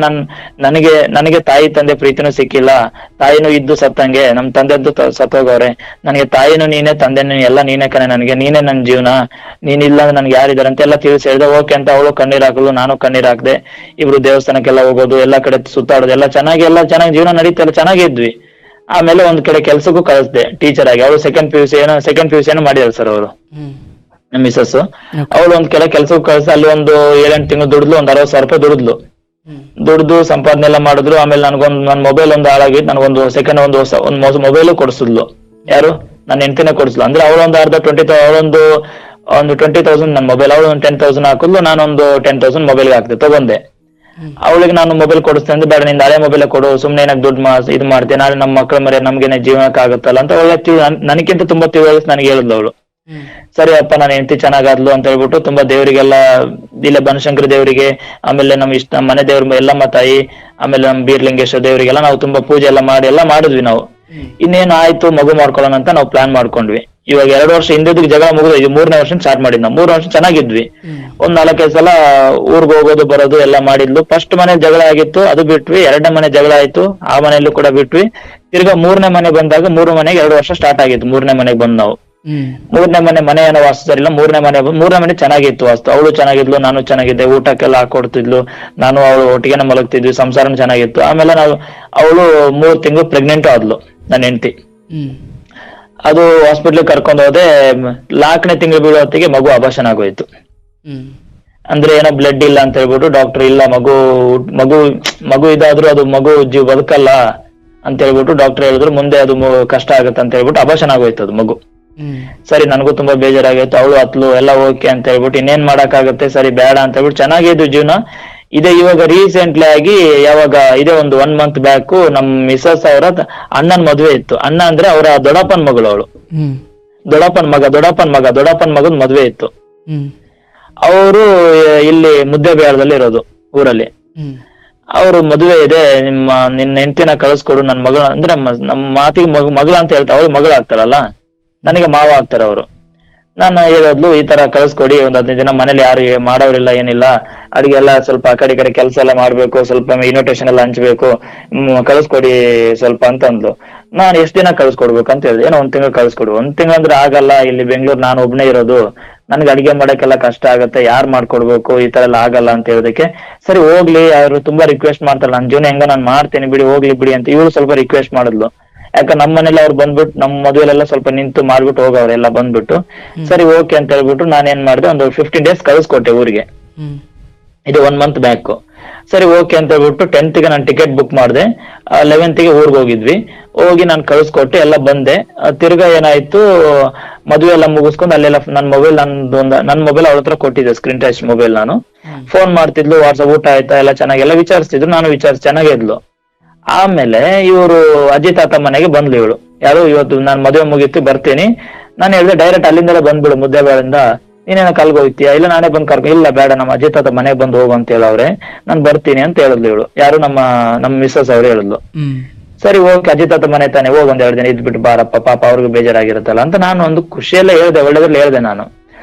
A: ನನಗೆ ತಾಯಿ ತಂದೆ ಪ್ರೀತಿನೂ ಸಿಕ್ಕಿಲ್ಲ, ತಾಯಿನೂ ಇದ್ದು ಸತ್ತಂಗೆ, ನಮ್ ತಂದೆದ್ದು ಸತ್ತೋಗವ್ರೆ, ನನಗೆ ತಾಯಿನೂ ನೀನೇ, ತಂದೆನೂ ಎಲ್ಲ ನೀನೇ ಕಣೆ, ನೀನೇ ನನ್ ಜೀವನ, ನೀನಿಲ್ಲ ಅಂದ್ರೆ ನನ್ಗೆ ಯಾರಿದಾರೆ ಅಂತ ಎಲ್ಲ ತಿಳಿಸಿ ಹೇಳ್ದೆ. ಓಕೆ ಅಂತ ಅವಳು ಕಣ್ಣೀರ್ ಹಾಕಲು, ನಾನು ಕಣ್ಣೀರ್ ಹಾಕ್ದೆ. ಇಬ್ರು ದೇವಸ್ಥಾನಕ್ಕೆಲ್ಲ ಹೋಗೋದು, ಎಲ್ಲಾ ಕಡೆ ಸುತ್ತಾಡೋದು, ಎಲ್ಲ ಚೆನ್ನಾಗಿ ಜೀವನ ನಡೀತಲ್ಲ, ಚೆನ್ನಾಗಿದ್ವಿ. ಆಮೇಲೆ ಒಂದ್ ಕಡೆ ಕೆಲ್ಸಕ್ಕೂ ಕಳಿಸ್ದೆ ಟೀಚರ್ ಆಗಿ. ಅವಳು ಸೆಕೆಂಡ್ ಪಿ ಯು ಸಿ ಮಾಡಿದಾರೆ ಸರ್ ಅವರು, ನಮ್ಮ ಮಿಸಸ್. ಅವಳು ಒಂದ್ ಕಡೆ ಕೆಲ್ಸಕ್ಕೂ ಕಳಿಸ್ದೆ. ಅಲ್ಲಿ ಒಂದು 7-8 ತಿಂಗಳು ದುಡಿದ್ಲು, ಒಂದ್ 60,000 ರೂಪಾಯಿ ದುಡಿದು ಸಂಪಾದನೆ ಎಲ್ಲ ಮಾಡಿದ್ರು. ಆಮೇಲೆ ನನ್ ಮೊಬೈಲ್ ಒಂದು ಹಾಳಾಗಿತ್ತು, ನನಗೊಂದು ಸೆಕೆಂಡ್ ಒಂದು ಮೊಬೈಲು ಕೊಡಿಸಿದ್ಲು. ಯಾರು? ನನ್ನ ಹೆಂಡತಿನೇ ಕೊಡಿಸ್ಲು. ಅಂದ್ರೆ ಅವಳೊಂದು ಅರ್ಧ 20,000 ನನ್ನ ಮೊಬೈಲ್, ಅವಳು ಒಂದು 10,000 ಹಾಕಿದ್ಲು, ನಾನೊಂದು 10,000 ಮೊಬೈಲ್ಗೆ ಹಾಕ್ದೆ, ತಗೊಂಡೆ. ಅವಳಿಗೆ ನಾನು ಮೊಬೈಲ್ ಕೊಡಿಸ್ತೇನೆ ಅಂದ್ರೆ, ಬೇಡ ನಿಂದ ಹಳೆ ಮೊಬೈಲ್ ಕೊಡು, ಸುಮ್ನೆ ಏನಾಗ ದುಡ್ಡು ಇದು ಮಾಡ್ತೇನೆ, ನಾಳೆ ನಮ್ಮ ಮಕ್ಕಳ ಮರಿ ನಮ್ಗೇನೆ ಜೀವನಕ್ಕೆ ಆಗುತ್ತಲ್ಲ ಅಂತ ಒಳ್ಳೆ ನನಗಿಂತ ತುಂಬಾ ತಿಳುವಳಿಸಿ ನನಗೆ ಹೇಳಿದ್ಲು ಅವಳು. ಸರಿ ಅಪ್ಪ, ನಾನು ಹೆಂಡತಿ ಚೆನ್ನಾಗಾದ್ಲು ಅಂತ ಹೇಳ್ಬಿಟ್ಟು ತುಂಬಾ ದೇವರಿಗೆಲ್ಲ, ಇಲ್ಲ ಬನಶಂಕರಿ ದೇವರಿಗೆ, ಆಮೇಲೆ ನಮ್ಮ ಮನೆ ದೇವ್ರ ಎಲ್ಲಮ್ಮ ತಾಯಿ, ಆಮೇಲೆ ನಮ್ಮ ಬೀರ್ಲಿಂಗೇಶ್ವರ ದೇವರಿಗೆಲ್ಲ ನಾವು ತುಂಬಾ ಪೂಜೆ ಎಲ್ಲ ಮಾಡಿದ್ವಿ ನಾವು. ಇನ್ನೇನು ಆಯ್ತು, ಮಗು ಮಾಡ್ಕೊಳ್ಳೋಣ ಅಂತ ನಾವು ಪ್ಲಾನ್ ಮಾಡ್ಕೊಂಡ್ವಿ. ಇವಾಗ 2 ವರ್ಷ ಹಿಂದಿದ್ದಕ್ಕೆ ಜಗಳ ಮುಗಿದು 3ನೇ ವರ್ಷ ಸ್ಟಾರ್ಟ್ ಮಾಡಿದ್ ನಾವು. 3 ವರ್ಷ ಚೆನ್ನಾಗಿದ್ವಿ. ಒಂದ್ 4-5 ಸಲ ಊರ್ಗ್ ಹೋಗೋದು ಬರೋದು ಎಲ್ಲ ಮಾಡಿದ್ಲು. ಫಸ್ಟ್ ಮನೆ ಜಗಳ ಆಗಿತ್ತು, ಅದು ಬಿಟ್ವಿ. 2ನೇ ಮನೆ ಜಗಳ ಆಯ್ತು, ಆ ಮನೆಯಲ್ಲೂ ಕೂಡ ಬಿಟ್ವಿ. ತಿರ್ಗಾ 3ನೇ ಮನೆ ಬಂದಾಗ 3 ಮನೆಗೆ 2 ವರ್ಷ ಸ್ಟಾರ್ಟ್ ಆಗಿತ್ತು. 3ನೇ ಮನೆಗೆ ಬಂದ್ ನಾವು. 3ನೇ ಮನೆ ಏನೋ ವಾಸ್ತು ಸರಿಲ್ಲ. 3ನೇ ಮನೆ ಚೆನ್ನಾಗಿತ್ತು ವಾಸ್ತು. ಅವಳು ಚೆನ್ನಾಗಿದ್ಲು, ನಾನು ಚೆನ್ನಾಗಿದ್ದೆ, ಊಟಕ್ಕೆಲ್ಲ ಹಾಕೊಡ್ತಿದ್ಲು, ನಾನು ಅವಳು ಒಟ್ಟಿಗೆನೆ ಮಲಗ್ತಿದ್ವಿ, ಸಂಸಾರನು ಚೆನ್ನಾಗಿತ್ತು. ಆಮೇಲೆ ಅವಳು 3 ತಿಂಗಳು ಪ್ರೆಗ್ನೆಂಟ್ ಆದ್ಲು, ನನ್ನ ಹೆಂಡತಿ. ಅದು ಹಾಸ್ಪಿಟ್ಲಿಗೆ ಕರ್ಕೊಂಡು ಹೋದೆ. 4ನೇ ತಿಂಗಳು ಬೀಳೋ ಹೊತ್ತಿಗೆ ಮಗು ಅಬಾರ್ಷನ್ ಆಗೋಯ್ತು.
B: ಹ್ಮ್
A: ಅಂದ್ರೆ ಏನೋ ಬ್ಲಡ್ ಇಲ್ಲ ಅಂತ ಹೇಳ್ಬಿಟ್ಟು ಡಾಕ್ಟರ್ ಇಲ್ಲ ಮಗು ಮಗು ಇದಾದ್ರೂ ಅದು ಮಗು ಜೀವ ಬದುಕಲ್ಲ ಅಂತ ಹೇಳ್ಬಿಟ್ಟು ಡಾಕ್ಟರ್ ಹೇಳಿದ್ರು, ಮುಂದೆ ಅದು ಕಷ್ಟ ಆಗುತ್ತೆ ಅಂತ ಹೇಳ್ಬಿಟ್ಟು ಅಬಾರ್ಷನ್ ಆಗೋಯ್ತು ಅದು ಮಗು.
B: ಹ್ಮ್
A: ಸರಿ ನನಗೂ ತುಂಬಾ ಬೇಜಾರಾಗೈತೆ, ಅವಳು ಹತ್ಲು ಎಲ್ಲ ಓಕೆ ಅಂತ ಹೇಳ್ಬಿಟ್ಟು ಇನ್ನೇನ್ ಮಾಡಕ್ಕಾಗತ್ತೆ, ಸರಿ ಬೇಡ ಅಂತ ಹೇಳ್ಬಿಟ್ಟು ಚೆನ್ನಾಗಿದ್ದು ಜೀವನ. ಇದೇ ಇವಾಗ ರೀಸೆಂಟ್ಲಿ ಆಗಿ ಯಾವಾಗ ಇದೇ ಒಂದು 1 month ಬ್ಯಾಕ್ ನಮ್ ಮಿಸಸ್ ಅವರ ಅಣ್ಣನ್ ಮದುವೆ ಇತ್ತು. ಅಣ್ಣ ಅಂದ್ರೆ ಅವರ ದೊಡ್ಡಪ್ಪನ್ ಮಗಳು ಅವಳು,
B: ಹ್ಮ್
A: ದೊಡ್ಡಪ್ಪನ್ ಮಗನ್ ಮದುವೆ ಇತ್ತು.
B: ಹ್ಮ್
A: ಅವರು ಇಲ್ಲಿ ಮುದ್ದೇಬಿಹಾರದಲ್ಲಿ ಇರೋದು ಊರಲ್ಲಿ.
B: ಹ್ಮ್
A: ಅವರು ಮದುವೆ ಇದೆ, ನಿನ್ನ ಹೆಂಡತಿನ ಕಳಿಸ್ಕೊಡು, ನನ್ ಮಗಳ ಅಂದ್ರೆ ನಮ್ಮ ಮಾತಿಗೆ ಮಗಳ ಅಂತ ಹೇಳ್ತಾ, ಅವ್ರು ಮಗಳು ಆಗ್ತಾರಲ್ಲ, ನನಗೆ ಮಾವ ಆಗ್ತಾರೆ ಅವರು. ನಾನು ಹೇಳೋದ್ಲು ಈ ತರ ಕಳಿಸ್ಕೊಡಿ, ಒಂದ್ 15 ದಿನ ಮನೇಲಿ ಯಾರು ಮಾಡೋರಿಲ್ಲ ಏನಿಲ್ಲ, ಅಡಿಗೆ ಎಲ್ಲ ಸ್ವಲ್ಪ ಆ ಕಡೆ ಕೆಲಸ ಎಲ್ಲ ಮಾಡ್ಬೇಕು, ಸ್ವಲ್ಪ ಇನ್ವಿಟೇಷನ್ ಎಲ್ಲ ಹಂಚ್ಬೇಕು, ಕಳಿಸ್ಕೊಡಿ ಸ್ವಲ್ಪ ಅಂತ ಅಂದ್ಲು. ನಾನು ಎಷ್ಟ್ ದಿನ ಕಳಿಸ್ಕೊಡ್ಬೇಕು ಅಂತ ಹೇಳಿದೆ. ಏನೋ 1 ತಿಂಗಳು ಕಳಿಸ್ಕೊಡು. 1 ತಿಂಗಳು ಅಂದ್ರೆ ಆಗಲ್ಲ, ಇಲ್ಲಿ ಬೆಂಗಳೂರು ನಾನು ಒಬ್ನೇ ಇರೋದು, ನನ್ಗೆ ಅಡಿಗೆ ಮಾಡಕ್ಕೆಲ್ಲ ಕಷ್ಟ ಆಗತ್ತೆ, ಯಾರ್ ಮಾಡ್ಕೊಡ್ಬೇಕು, ಈ ತರ ಎಲ್ಲ ಆಗಲ್ಲ ಅಂತ ಹೇಳೋದಕ್ಕೆ, ಸರಿ ಹೋಗ್ಲಿ, ಅವ್ರು ತುಂಬಾ ರಿಕ್ವೆಸ್ಟ್ ಮಾಡ್ತಾರೆ, ನನ್ ಜೀವನ ಹೆಂಗ ನಾನ್ ಮಾಡ್ತೀನಿ ಬಿಡಿ, ಹೋಗ್ಲಿ ಬಿಡಿ ಅಂತ ಇವಳು ಸ್ವಲ್ಪ ರಿಕ್ವೆಸ್ಟ್ ಮಾಡಿದ್ಲು. ಯಾಕ ನಮ್ಮ ಮನೇಲಿ ಅವ್ರು ಬಂದ್ಬಿಟ್ಟು ನಮ್ಮ ಮದುವೆಲೆಲ್ಲ ಸ್ವಲ್ಪ ನಿಂತು ಮಾಡ್ಬಿಟ್ಟು ಹೋಗವ್ರೆಲ್ಲ ಬಂದ್ಬಿಟ್ಟು, ಸರಿ ಓಕೆ ಅಂತ ಹೇಳ್ಬಿಟ್ಟು ನಾನು ಏನ್ ಮಾಡಿದೆ, ಒಂದು 15 days ಕಳಿಸ್ಕೊಟ್ಟೆ ಊರಿಗೆ. ಇದು 1 month ಬ್ಯಾಕ್. ಸರಿ ಓಕೆ ಅಂತ ಹೇಳ್ಬಿಟ್ಟು 10th ಗೆ ನಾನು ಟಿಕೆಟ್ ಬುಕ್ ಮಾಡಿದೆ, 11th ಗೆ ಊರ್ಗ್ ಹೋಗಿದ್ವಿ. ಹೋಗಿ ನಾನು ಕಳಿಸ್ಕೊಟ್ಟೆ, ಎಲ್ಲ ಬಂದೆ. ತಿರ್ಗಾ ಏನಾಯ್ತು, ಮದುವೆ ಎಲ್ಲ ಮುಗಿಸ್ಕೊಂಡು ಅಲ್ಲೆಲ್ಲ ನನ್ನ ಮೊಬೈಲ್ ಅವ್ರ ಹತ್ರ ಕೊಟ್ಟಿದ್ದೆ, ಸ್ಕ್ರೀನ್ ಟಚ್ ಮೊಬೈಲ್. ನಾನು ಫೋನ್ ಮಾಡ್ತಿದ್ಲು, ವಾಟ್ಸಪ್ ಊಟ ಆಯ್ತಾ ಎಲ್ಲ ಚೆನ್ನಾಗೆಲ್ಲ ವಿಚಾರಿಸ್ತಿದ್ರು, ನಾನು ಚೆನ್ನಾಗಿದ್ಲು. ಆಮೇಲೆ ಇವರು ಅಜ್ಜಿ ತಾತ ಮನೆಗೆ ಬಂದ್ಲು ಇವಳು. ಯಾರು ಇವತ್ತು ನಾನು ಮದುವೆ ಮುಗೀತು ಬರ್ತೀನಿ, ನಾನು ಹೇಳಿದೆ ಡೈರೆಕ್ಟ್ ಅಲ್ಲಿಂದಲೇ ಬಂದ್ಬಿಡು ಮುದ್ದೇಬೇಳಿಂದ, ನೀನೇನ ಕಲ್ಗೆ ಹೋಗ್ತೀಯಾ, ಇಲ್ಲ ನಾನೇ ಬಂದ್ ಇಲ್ಲ ಬೇಡ ನಮ್ಮ ಅಜ್ಜಿ ತಾತ ಮನೆಗೆ ಬಂದು ಹೋಗು ಅಂತ ಹೇಳವ್ರೆ, ನಾನು ಬರ್ತೀನಿ ಅಂತ ಹೇಳಿದ್ಲು ಇವಳು. ಯಾರು ನಮ್ಮ ಮಿಸ್ಸಸ್ ಅವ್ರು ಹೇಳಿದ್ಲು. ಸರಿ ಓಕೆ ಅಜ್ಜಿ ತಾತ ಮನೆ ತಾನೆ, ಹೋಗ್ 1-2 ದಿನ ಇದ್ಬಿಟ್ಟು ಬಾರಪ್ಪ, ಪಾಪ ಅವ್ರಿಗೆ ಬೇಜಾರಾಗಿರುತ್ತಲ್ಲ ಅಂತ ನಾನು ಒಂದು ಖುಷಿಯಲ್ಲೇ ಹೇಳ್ದೆ, ಒಳ್ಳೆದ್ರಲ್ಲಿ ಹೇಳ್ದೆ ನಾನು.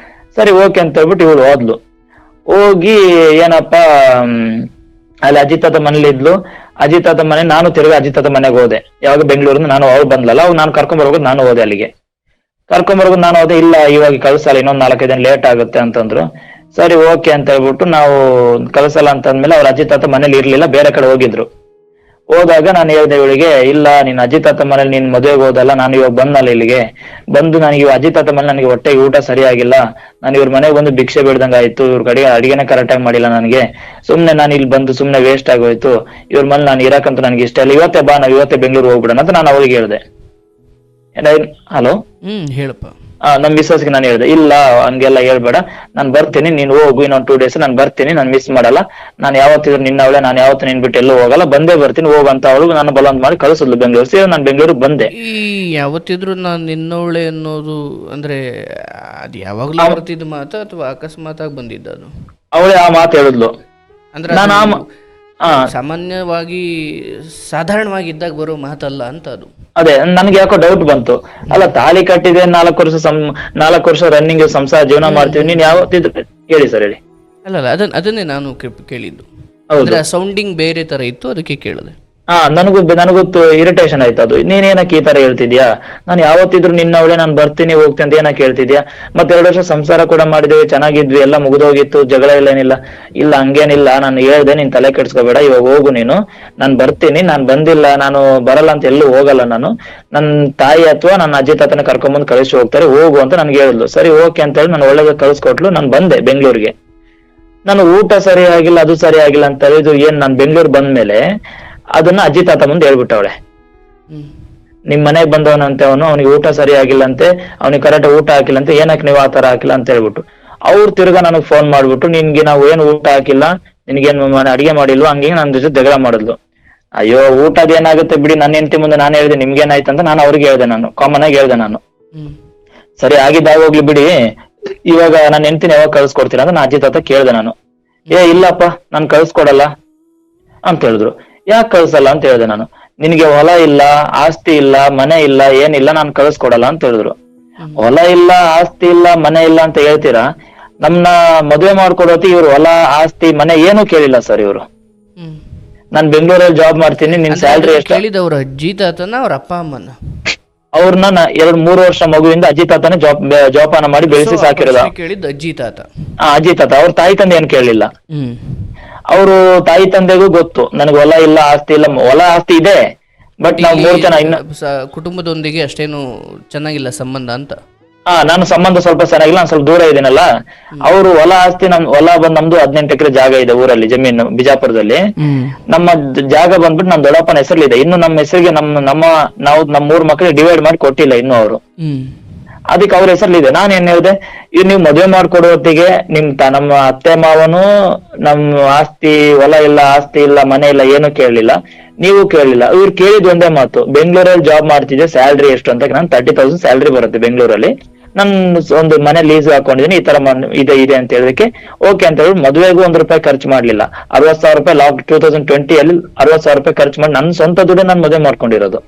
A: ಸರಿ ಓಕೆ ಅಂತ ಹೇಳ್ಬಿಟ್ಟು ಇವಳು ಹೋದ್ಲು. ಹೋಗಿ ಏನಪ್ಪಾ ಅಲ್ಲಿ ಅಜ್ಜಿ ತಾತ ಮನೇಲಿ ಇದ್ಲು. ಅಜ್ಜಿ ತಾತ ಮನೆ, ನಾನು ತಿರ್ಗಿ ಅಜ್ಜಿ ತಾತ ಮನೆಗೆ ಹೋದೆ. ಯಾವಾಗ ಬೆಂಗಳೂರಿಂದ ನಾನು ಅವ್ರು ಬಂದ್ಲಲ್ಲ, ಅವ್ ನಾನು ಕರ್ಕೊಂಡ್ಬರ್ಬೋದು, ನಾನು ಹೋದೆ ಅಲ್ಲಿಗೆ. ಕರ್ಕೊಂಡ್ಬರ್ಬೋದು ನಾನು ಹೋದೆ, ಇಲ್ಲ ಇವಾಗ ಕಳ್ಸಲ್ಲ, ಇನ್ನೊಂದ್ 4-5 ದಿನ ಲೇಟ್ ಆಗುತ್ತೆ ಅಂತಂದ್ರು. ಸರಿ ಓಕೆ ಅಂತ ಹೇಳ್ಬಿಟ್ಟು ನಾವು ಕಳ್ಸಲ್ಲ ಅಂತಂದ್ಮೇಲೆ ಅವ್ರ ಅಜ್ಜಿ ತಾತ ಮನೇಲಿ ಇರ್ಲಿಲ್ಲ, ಬೇರೆ ಕಡೆ ಹೋಗಿದ್ರು. ಹೋದಾಗ ನಾನು ಹೇಳ್ದೆ ಇವಳಿಗೆ, ಇಲ್ಲ ನೀನ್ ಅಜ್ಜಿ ತಾತ ಮನೇಲಿ ನೀನ್ ಮದುವೆಗೆ ಹೋದಲ್ಲ, ನಾನು ಇವಾಗ ಬಂದಲ್ಲ ಇಲ್ಲಿಗೆ ಬಂದು, ನನಗೆ ಅಜ್ಜಿ ತಾತ ಮನೇಲಿ ನನಗೆ ಹೊಟ್ಟೆಗೆ ಊಟ ಸರಿಯಾಗಿಲ್ಲ, ನಾನು ಇವ್ರ ಮನೆಗೆ ಬಂದು ಭಿಕ್ಷೆ ಬಿಡ್ದಂಗ ಆಯ್ತು, ಇವ್ರ ಕಡೆ ಅಡಿಗೆನೆ ಕರೆಕ್ಟ್ ಆಗಿ ಮಾಡಿಲ್ಲ ನನಗೆ, ಸುಮ್ನೆ ನಾನು ಇಲ್ಲಿ ಬಂದು ಸುಮ್ನೆ ವೇಸ್ಟ್ ಆಗೋಯ್ತು, ಇವ್ರ ಮನೇಲಿ ನಾನು ಇರಕಂತ ನನಗೆ ಇಷ್ಟ ಇಲ್ಲ, ಇವತ್ತೇ ಬಾ, ನಾವು ಇವತ್ತೇ ಬೆಂಗಳೂರು ಹೋಗ್ಬಿಡೋಣ ಅಂತ ನಾನು ಅವಳಿಗೆ ಹೇಳ್ದೆ. ಹಲೋ
B: ಹೇಳಪ್ಪ.
A: ನಮ್ ಮಿಸ್ಸಸ್ಗೆ ನಾನು ಹೇಳ್ದೆ, ಇಲ್ಲ ಹಂಗೆಲ್ಲ ಹೇಳ್ಬೇಡ, ನಾನ್ ಬರ್ತೀನಿ, ನೀನ್ ಹೋಗು, ಇನ್ನೊಂದು 2 days ನಾನು ಬರ್ತೀನಿ, ನಾನು ಮಿಸ್ ಮಾಡಲ್ಲ, ನಾನು ಯಾವತ್ತಿದ್ರು ನಿನ್ನವಳೆ, ನಾನು ಯಾವತ್ತು ನಿನ್ ಬಿಟ್ಟು ಎಲ್ಲೂ ಹೋಗಲ್ಲ, ಬಂದೇ ಬರ್ತೀನಿ ಹೋಗಂತ ಅವಳು ನಾನು ಬಲವಂತ ಮಾಡಿ ಕಳಿಸಿದ್ಲು ಬೆಂಗಳೂರು. ಸೇರಿ ನಾನು ಬೆಂಗಳೂರಿಗೆ ಬಂದೆ.
B: ಈ ಯಾವತ್ತಿದ್ರು ನಾನು ನಿನ್ನವಳೆ ಅನ್ನೋದು ಅಂದ್ರೆ ಅದು ಯಾವಾಗ್ಲೂ ಬರ್ತಿದ್ದ ಮಾತ ಅಥವಾ ಅಕಸ್ಮಾತ್ ಆಗಿ ಬಂದಿದ್ದ ಅದು?
A: ಅವಳೇ ಆ ಮಾತು ಹೇಳಿದ್ಲು.
B: ಅಂದ್ರೆ ಸಾಮಾನ್ಯವಾಗಿ ಸಾಧಾರಣವಾಗಿದ್ದಾಗ ಬರೋ ಮಾತಲ್ಲ ಅಂತ ಅದು.
A: ಅದೇ ನನ್ಗೆ ಯಾಕೋ ಡೌಟ್ ಬಂತು, ಅಲ್ಲ ತಾಳಿ ಕಟ್ಟಿದೆ 4 ವರ್ಷ ರನ್ನಿಂಗ್ ಸಂಸಾರ ಜೀವನ ಮಾಡ್ತೀವಿ, ನೀನ್ ಯಾವತ್ತಿದ್ರು ಹೇಳಿ ಸರ್ ಹೇಳಿ.
B: ಅಲ್ಲ ಅದನ್ನೇ ನಾನು ಕೇಳಿದ್ದು, ಅಂದ್ರೆ ಸೌಂಡಿಂಗ್ ಬೇರೆ ತರ ಇತ್ತು, ಅದಕ್ಕೆ ಕೇಳಿದೆ.
A: ನನಗೂ ಇರಿಟೇಷನ್ ಆಯ್ತು ಅದು. ನೀನೇನಕ್ಕೆ ಈ ತರ ಹೇಳ್ತಿದ್ಯಾ, ನಾನು ಯಾವತ್ತಿದ್ರು ನಿನ್ನವಳೆ, ನಾನು ಬರ್ತೀನಿ ಹೋಗ್ತೀನಿ ಅಂತ ಏನಕ್ಕೆ ಹೇಳ್ತಿದ್ಯಾ, ಮತ್ತೆ 2 ವರ್ಷ ಸಂಸಾರ ಕೂಡ ಮಾಡಿದ್ವಿ, ಚೆನ್ನಾಗಿದ್ವಿ, ಎಲ್ಲ ಮುಗಿದೋಗಿತ್ತು, ಜಗಳ ಏನಿಲ್ಲ. ಇಲ್ಲ ಹಂಗೇನಿಲ್ಲ, ನಾನು ಹೇಳ್ದೆ, ನೀನ್ ತಲೆ ಕೆಡ್ಸ್ಕೋಬೇಡ, ಇವಾಗ ಹೋಗು ನೀನು, ನಾನು ಬರ್ತೀನಿ, ನಾನು ಬಂದಿಲ್ಲ, ನಾನು ಬರಲ್ಲ ಅಂತ ಎಲ್ಲೂ ಹೋಗಲ್ಲ, ನಾನು ನನ್ನ ತಾಯಿ ಅಥವಾ ನನ್ನ ಅಜ್ಜಿ ತಾತನ ಕರ್ಕೊಂಬಂದು ಕಳಿಸಿ ಹೋಗ್ತಾರೆ, ಹೋಗು ಅಂತ ನನ್ಗೆ ಹೇಳಿದ್ಲು. ಸರಿ ಓಕೆ ಅಂತ ಹೇಳಿ ನಾನು ಒಳ್ಳೆದ ಕಳಿಸ್ಕೊಟ್ಲು. ನಾನು ಬಂದೆ ಬೆಂಗಳೂರಿಗೆ. ನಾನು ಊಟ ಸರಿ ಆಗಿಲ್ಲ, ಅದು ಸರಿ ಆಗಿಲ್ಲ ಅಂತ ಹೇಳಿದ್ದು ಏನ್, ನಾನು ಬೆಂಗಳೂರು ಬಂದ್ಮೇಲೆ ಅದನ್ನ ಅಜ್ಜಿ ತಾತ ಮುಂದೆ ಹೇಳ್ಬಿಟ್ಟವಳೆ, ನಿಮ್ ಮನೆಗ್ ಬಂದವನಂತೆ ಅವನು, ಅವ್ನಿಗೆ ಊಟ ಸರಿ ಆಗಿಲ್ಲಂತೆ, ಅವ್ನಿಗೆ ಕರೆಕ್ಟ್ ಊಟ ಹಾಕಿಲ್ಲಂತೆ, ಏನಕ್ಕೆ ನೀವು ಆತರ ಹಾಕಿಲ್ಲ ಅಂತ ಹೇಳ್ಬಿಟ್ಟು ಅವ್ರು ತಿರ್ಗಾ ನನಗ್ ಫೋನ್ ಮಾಡ್ಬಿಟ್ಟು, ನಿನ್ಗೆ ನಾವು ಏನು ಊಟ ಹಾಕಿಲ್ಲ, ನಿನ್ಗೇನ್ ಅಡಿಗೆ ಮಾಡಿಲ್ವಾ, ಹಂಗೆ ನನ್ನ ಜೊತೆ ಜಗಳ ಮಾಡಿದ್ಲು. ಅಯ್ಯೋ ಊಟದ ಏನಾಗುತ್ತೆ ಬಿಡಿ, ನನ್ನ ಹೆಂಡತಿ ಮುಂದೆ ನಾನು ಹೇಳಿದೆ ನಿಮ್ಗೇನಾಯ್ತು ಅಂತ ನಾನು ಅವ್ರಿಗೆ ಹೇಳ್ದೆ, ನಾನು ಕಾಮನ್ ಆಗಿ ಹೇಳ್ದೆ ನಾನು. ಸರಿ ಆಗಿದ್ದಾಗ ಹೋಗ್ಲಿ ಬಿಡಿ, ಇವಾಗ ನನ್ನ ಹೆಂಡತಿನ ಯಾವಾಗ ಕಳ್ಸ್ಕೊಡ್ತೀರಾ ಅಂತ ನಾ ಅಜ್ಜಿ ತಾತ ಕೇಳ್ದೆ ನಾನು. ಇಲ್ಲಪ್ಪ ನಾನು ಕಳ್ಸ್ಕೊಡಲ್ಲ ಅಂತ ಹೇಳಿದ್ರು. ಯಾಕೆ ಕಳ್ಸಲ್ಲ ಅಂತ ಹೇಳ್ದೆ ನಾನು. ನಿನ್ಗೆ ಹೊಲ ಇಲ್ಲ, ಆಸ್ತಿ ಇಲ್ಲ, ಮನೆ ಇಲ್ಲ, ಏನಿಲ್ಲ, ನಾನು ಕಳ್ಸ್ಕೊಡಲ್ಲ ಅಂತ ಹೇಳಿದ್ರು. ಹೊಲ ಇಲ್ಲ, ಆಸ್ತಿ ಇಲ್ಲ, ಮನೆ ಇಲ್ಲ ಅಂತ ಹೇಳ್ತೀರಾ, ನಮ್ನ ಮದುವೆ ಮಾಡ್ಕೊಡೋತಿ ಇವ್ರು ಹೊಲ ಆಸ್ತಿ ಮನೆ ಏನು ಕೇಳಿಲ್ಲ ಸರ್ ಇವ್ರು. ನಾನ್ ಬೆಂಗಳೂರಲ್ಲಿ ಜಾಬ್ ಮಾಡ್ತೀನಿ, ನಿನ್ ಸ್ಯಾಲ್ರಿ ಎಷ್ಟು
B: ಕೇಳಿದವ್ರ ಅಜ್ಜಿ ತಾತನ ಅವ್ರ ಅಪ್ಪ ಅಮ್ಮನ?
A: ಅವ್ರನ್ನ 2-3 ವರ್ಷ ಮಗುವಿಂದ ಅಜ್ಜಿ ತಾತನೇ ಜೋಪಾನ ಮಾಡಿ ಬೆಳೆಸಿ ಸಾಕಿರೋದ.
B: ಕೇಳಿದ್ ಅಜ್ಜಿ ತಾತ.
A: ಅಜ್ಜಿ ತಾತ. ಅವ್ರ ತಾಯಿ ತಂದೆ ಏನ್ ಕೇಳಲಿಲ್ಲ. ಅವರು ತಾಯಿ ತಂದೆಗೂ ಗೊತ್ತು ನನಗೆ ಹೊಲ ಇಲ್ಲ, ಆಸ್ತಿ ಇಲ್ಲ. ಹೊಲ ಆಸ್ತಿ ಇದೆ, ಬಟ್ ನಾವು 3 ಜನ ಇನ್ನ
B: ಕುಟುಂಬದೊಂದಿಗೆ ಅಷ್ಟೇನು ಚೆನ್ನಾಗಿಲ್ಲ ಸಂಬಂಧ ಅಂತ.
A: ನಾನು ಸಂಬಂಧ ಸ್ವಲ್ಪ ಚೆನ್ನಾಗಿಲ್ಲ, ನಾನು ಸ್ವಲ್ಪ ದೂರ ಇದೀನಲ್ಲ. ಅವರು ಹೊಲ ಆಸ್ತಿ ಹೊಲ ಬಂದ್ ನಮ್ದು 18 ಎಕರೆ ಜಾಗ ಇದೆ ಊರಲ್ಲಿ, ಜಮೀನು ಬಿಜಾಪುರದಲ್ಲಿ. ನಮ್ಮ ಜಾಗ ಬಂದ್ಬಿಟ್ಟು ನಮ್ ದೊಡ್ಡಪ್ಪನ ಹೆಸರಲ್ಲಿದೆ. ಇನ್ನು ನಮ್ಮ ಹೆಸರಿಗೆ ನಾವು ನಮ್ಮ 3 ಮಕ್ಕಳಿಗೆ ಡಿವೈಡ್ ಮಾಡಿ ಕೊಟ್ಟಿಲ್ಲ ಇನ್ನು ಅವರು. ಅದಕ್ಕೆ ಅವ್ರ ಹೆಸರಲ್ಲಿದೆ. ನಾನು ಏನ್ ಹೇಳಿದೆ, ಇವ್ ನೀವು ಮದುವೆ ಮಾಡ್ಕೊಡೋ ಹೊತ್ತಿಗೆ ನಮ್ಮ ಅತ್ತೆ ಮಾವನು ನಮ್ಮ ಆಸ್ತಿ ಹೊಲ ಇಲ್ಲ, ಆಸ್ತಿ ಇಲ್ಲ, ಮನೆ ಇಲ್ಲ, ಏನು ಕೇಳಲಿಲ್ಲ, ನೀವು ಕೇಳಲಿಲ್ಲ. ಇವ್ರು ಕೇಳಿದ್ ಒಂದೇ ಮಾತು, ಬೆಂಗಳೂರಲ್ಲಿ ಜಾಬ್ ಮಾಡ್ತಿದ್ದೆ, ಸ್ಯಾಲ್ರಿ ಎಷ್ಟು ಅಂತ. ನಾನು 30,000 ಸ್ಯಾಲ್ರಿ ಬರುತ್ತೆ ಬೆಂಗಳೂರಲ್ಲಿ, ನಾನು ಒಂದು ಮನೆ ಲೀಸ್ ಹಾಕೊಂಡಿದ್ದೀನಿ, ಈ ತರ ಇದೆ ಅಂತ ಹೇಳೋದಕ್ಕೆ ಓಕೆ ಅಂತ ಹೇಳಿ ಮದುವೆಗೂ ₹1 ಖರ್ಚು ಮಾಡ್ಲಿಲ್ಲ. 60,000 2020 ಅಲ್ಲಿ 60,000 ಖರ್ಚು ಮಾಡಿ ನನ್ನ ಸ್ವಂತ ದುಡ್ಡು ನಾನು ಮದುವೆ ಮಾಡ್ಕೊಂಡಿರೋದು.